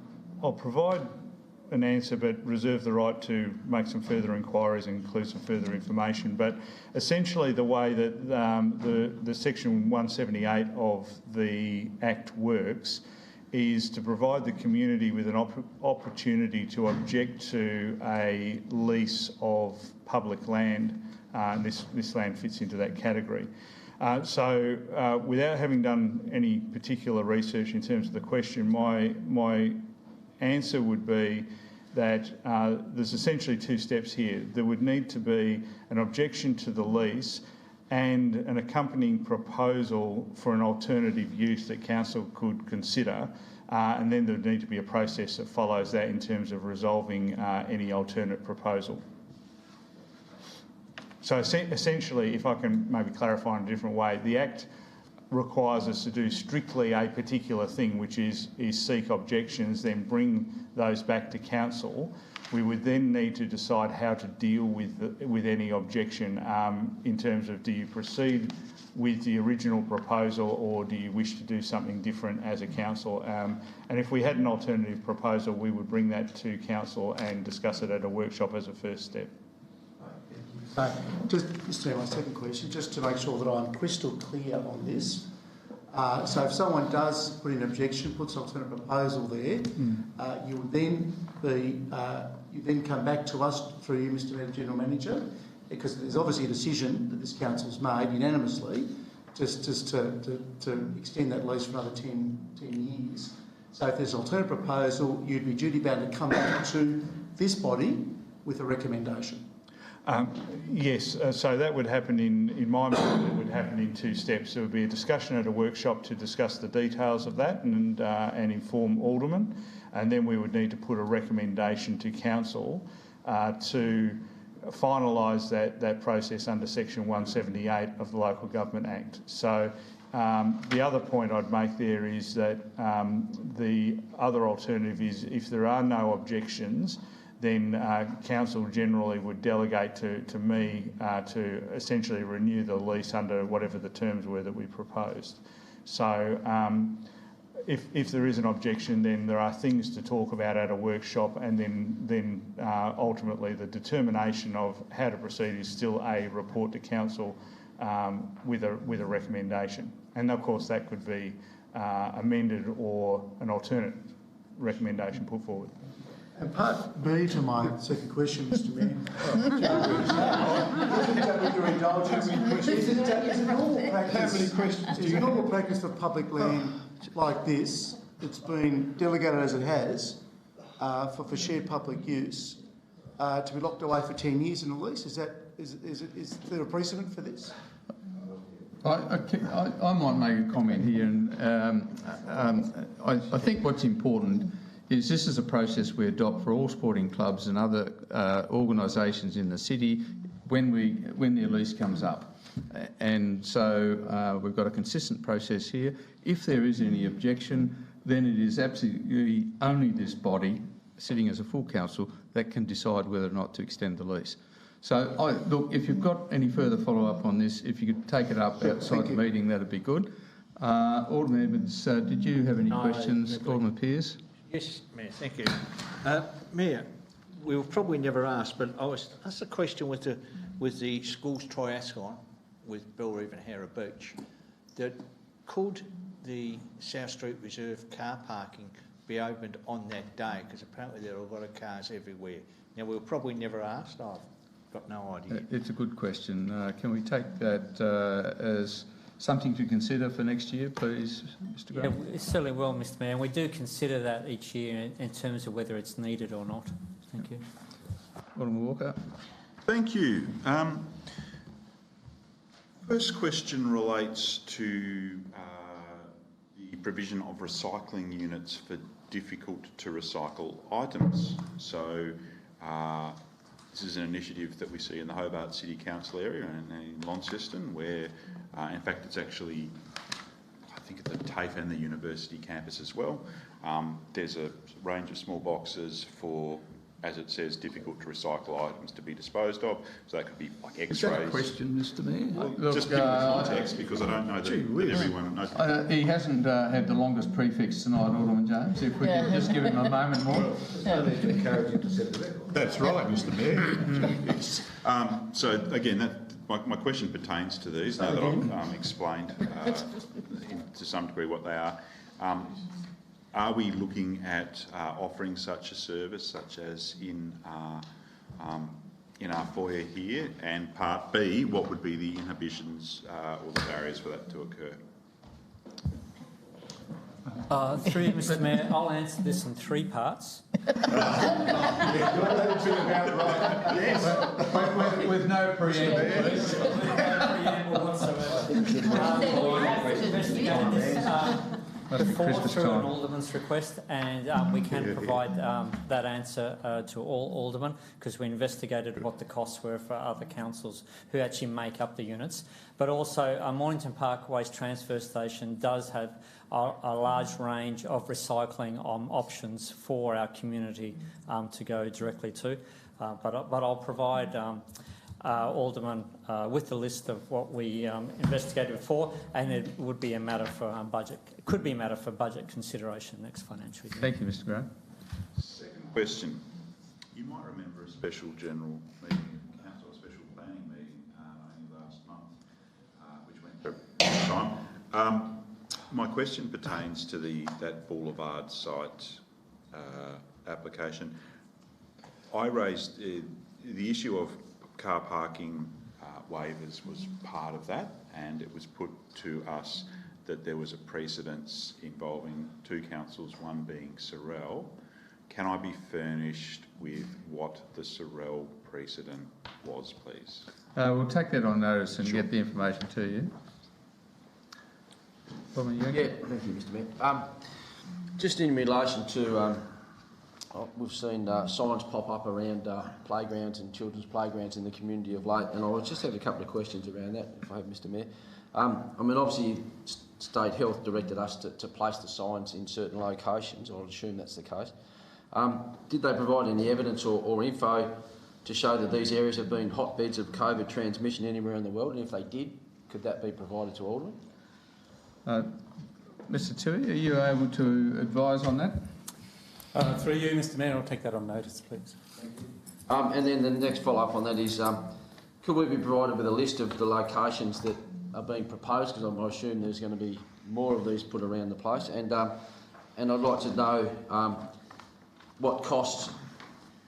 provide an answer, but reserve the right to make some further inquiries and include some further information. But essentially the way that the section 178 of the Act works is to provide the community with an opportunity to object to a lease of public land, and this land fits into that category. So without having done any particular research in terms of the question, my answer would be that there's essentially two steps here. There would need to be an objection to the lease and an accompanying proposal for an alternative use that council could consider, and then there would need to be a process that follows that in terms of resolving any alternate proposal. So essentially, if I can maybe clarify in a different way, the Act requires us to do strictly a particular thing, which is seek objections, then bring those back to council. We would then need to decide how to deal with any objection in terms of, do you proceed with the original proposal or do you wish to do something different as a council? And if we had an alternative proposal, we would bring that to council and discuss it at a workshop as a first step. So, just my second question, just to make sure that I'm crystal clear on this. So if someone does put in an objection, puts an alternate proposal there, you would then you then come back to us through you, Mr. General Manager, because there's obviously a decision that this council's made unanimously just to extend that lease for another 10 years. So if there's an alternate proposal, you'd be duty bound to come back to this body with a recommendation. Yes, so that would happen in my mind, it would happen in two steps. There would be a discussion at a workshop to discuss the details of that and inform aldermen, and then we would need to put a recommendation to council to finalise that process under section 178 of the Local Government Act. So the other point I'd make there is that the other alternative is, if there are no objections, then council generally would delegate to me to essentially renew the lease under whatever the terms were that we proposed. So if there is an objection, then there are things to talk about at a workshop, and then ultimately the determination of how to proceed is still a report to council with a recommendation. And of course that could be amended or an alternate recommendation put forward. And part B to my second question, Mr. Mayor. With your indulgence, is it normal practice for public land like this, that's been delegated as it has, for shared public use, to be locked away for 10 years in a lease? Is there a precedent for this? I might make a comment here, and I think what's important is this is a process we adopt for all sporting clubs and other organisations in the city when their lease comes up. And so we've got a consistent process here. If there is any objection, then it is absolutely only this body, sitting as a full council, that can decide whether or not to extend the lease. So, look, if you've got any further follow-up on this, if you could take it up outside the meeting, that'd be good. Alderman Edmonds, did you have any questions? Alderman Pearce? Yes, Mayor, thank you. Mayor, we were probably never asked, but I was asked a question with the schools triathlon with Bellerive and Harrow Beach, that could the South Street Reserve car parking be opened on that day? Because apparently there are a lot of cars everywhere. Now, we were probably never asked. I've got no idea. It's a good question. Can we take that as something to consider for next year, please, Mr. Graham? Yeah, it certainly will, Mr. Mayor. And we do consider that each year in terms of whether it's needed or not. Thank you. Alderman Walker. Thank you. First question relates to the provision of recycling units for difficult to recycle items. So this is an initiative that we see in the Hobart City Council area and in Launceston, where in fact it's actually, I think, at the TAFE and the university campus as well. There's a range of small boxes for as it says, difficult to recycle items to be disposed of. So that could be like X-rays. Is that a question, Mr Mayor? Well, just give me the context, because I don't know that everyone knows. He hasn't had the longest prefix tonight, Alderman James. If we could just give him a moment more. To encourage him to set the record. That's right, Mr Mayor. So again, my question pertains to these, now that I've explained to some degree what they are. Are we looking at offering such a service, such as in our foyer here? And part B, what would be the inhibitions or the barriers for that to occur? Through you, Mr Mayor, I'll answer this in 3 parts. With no preamble, please. With no preamble whatsoever. Investigated this before through an alderman's request, and we can provide that answer to all aldermen, because we investigated what the costs were for other councils who actually make up the units. But also, Mornington Park Waste Transfer Station does have a large range of recycling options for our community to go directly to. But I'll provide Alderman with the list of what we investigated for, and it would be a matter for budget. It could be a matter for budget consideration next financial year. Thank you, Mr Graham. Second question. You might remember a special general meeting of council, a special planning meeting only last month, which went for time. My question pertains to that Boulevard site application. I raised the issue of car parking waivers was part of that, and it was put to us that there was a precedence involving 2 councils, one being Sorrel. Can I be furnished with what the Sorrel precedent was, please? We'll take that on notice and get the information to you. Yeah, thank you, Mr Mayor. Just in relation to, we've seen signs pop up around playgrounds and children's playgrounds in the community of late, and I just had a couple of questions around that, if I have, Mr Mayor. I mean, obviously, State Health directed us to place the signs in certain locations. I'll assume that's the case. Did they provide any evidence or info to show that these areas have been hotbeds of COVID transmission anywhere in the world? And if they did, could that be provided to Alderman? Mr Toohey, are you able to advise on that? Through you, Mr Mayor, I'll take that on notice, please. And then the next follow-up on that is, could we be provided with a list of the locations that are being proposed? Because I assume there's going to be more of these put around the place. And I'd like to know what costs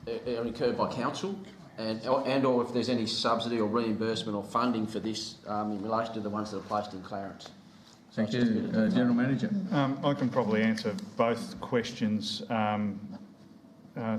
are incurred by council, and or if there's any subsidy or reimbursement or funding for this in relation to the ones that are placed in Clarence. Thank you, General Manager. I can probably answer both questions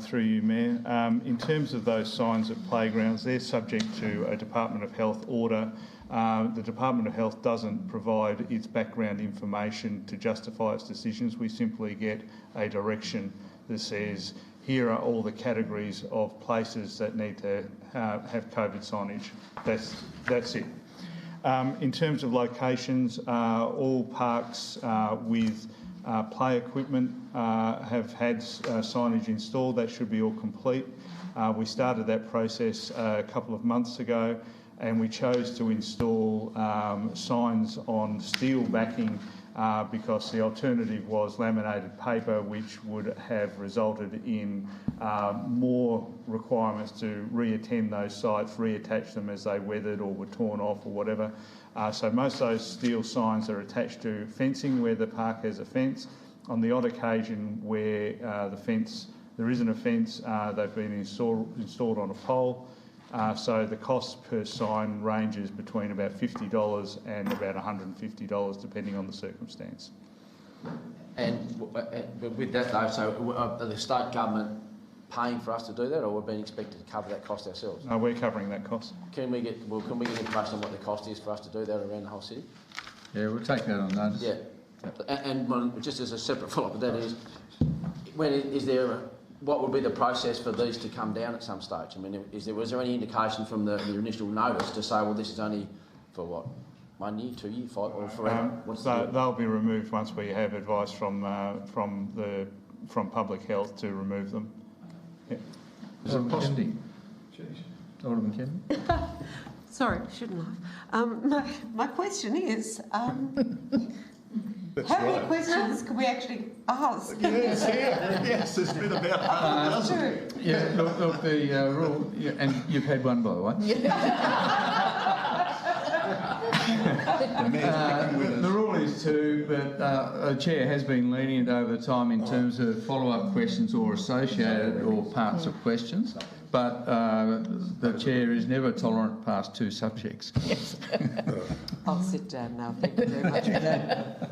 through you, Mayor. In terms of those signs at playgrounds, they're subject to a Department of Health order. The Department of Health doesn't provide its background information to justify its decisions. We simply get a direction that says, here are all the categories of places that need to have COVID signage. That's it. In terms of locations, all parks with play equipment have had signage installed. That should be all complete. We started that process a couple of months ago, and we chose to install signs on steel backing because the alternative was laminated paper, which would have resulted in more requirements to re-attend those sites, reattach them as they weathered or were torn off or whatever. So most of those steel signs are attached to fencing where the park has a fence. On the odd occasion where there isn't a fence, they've been installed on a pole. So the cost per sign ranges between about $50 and about $150, depending on the circumstance. And with that though, so are the state government paying for us to do that, or we're being expected to cover that cost ourselves? No, we're covering that cost. Can we get information on what the cost is for us to do that around the whole city? Yeah, we'll take that on notice. Yeah. And just as a separate follow-up to that is, what would be the process for these to come down at some stage? I mean, was there any indication from the initial notice to say, well, this is only for what, 1 year, 2 years, 5, or forever? They'll be removed once we have advice from Public Health to remove them. Yeah. Alderman Kennedy. Alderman Kennedy. Sorry, shouldn't I? My question is, how many questions can we actually ask? Yes, there's been about 100,000. Yeah, look, the rule, and you've had one, by the way. The rule is two, but the Chair has been lenient over time in terms of follow-up questions or associated or parts of questions, but the Chair is never tolerant past two subjects. Yes. I'll sit down now. Thank you very much for that.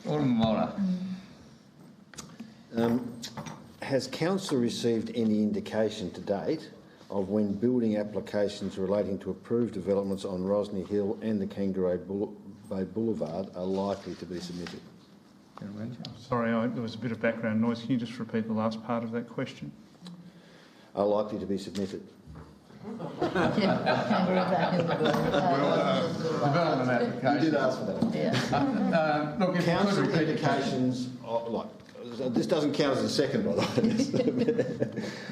Alderman Moller. Has Council received any indication to date of when building applications relating to approved developments on Rosny Hill and the Kangaroo Bay Boulevard are likely to be submitted? Sorry, there was a bit of background noise. Can you just repeat the last part of that question? Are likely to be submitted? Development application. You did ask for that. Yeah. Look, if Council indications, this doesn't count as a second, by the way.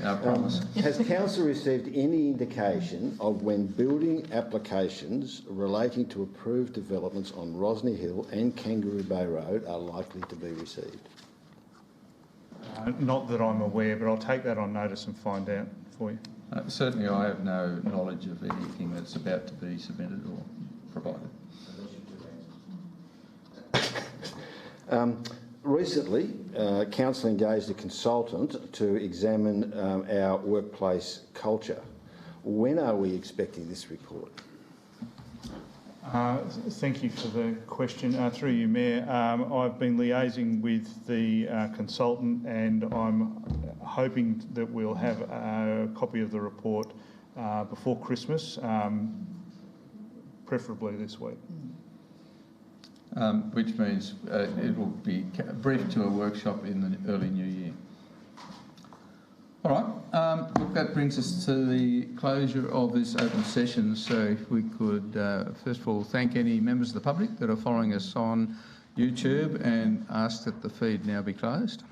No, I promise. Has Council received any indication of when building applications relating to approved developments on Rosny Hill and Kangaroo Bay Road are likely to be received? Not that I'm aware, but I'll take that on notice and find out for you. Certainly I have no knowledge of anything that's about to be submitted or provided. Recently, Council engaged a consultant to examine our workplace culture. When are we expecting this report? Thank you for the question. Through you, Mayor, I've been liaising with the consultant, and I'm hoping that we'll have a copy of the report before Christmas, preferably this week. Which means it will be briefed to a workshop in the early new year. All right, look, that brings us to the closure of this open session. So if we could, first of all, thank any members of the public that are following us on YouTube and ask that the feed now be closed.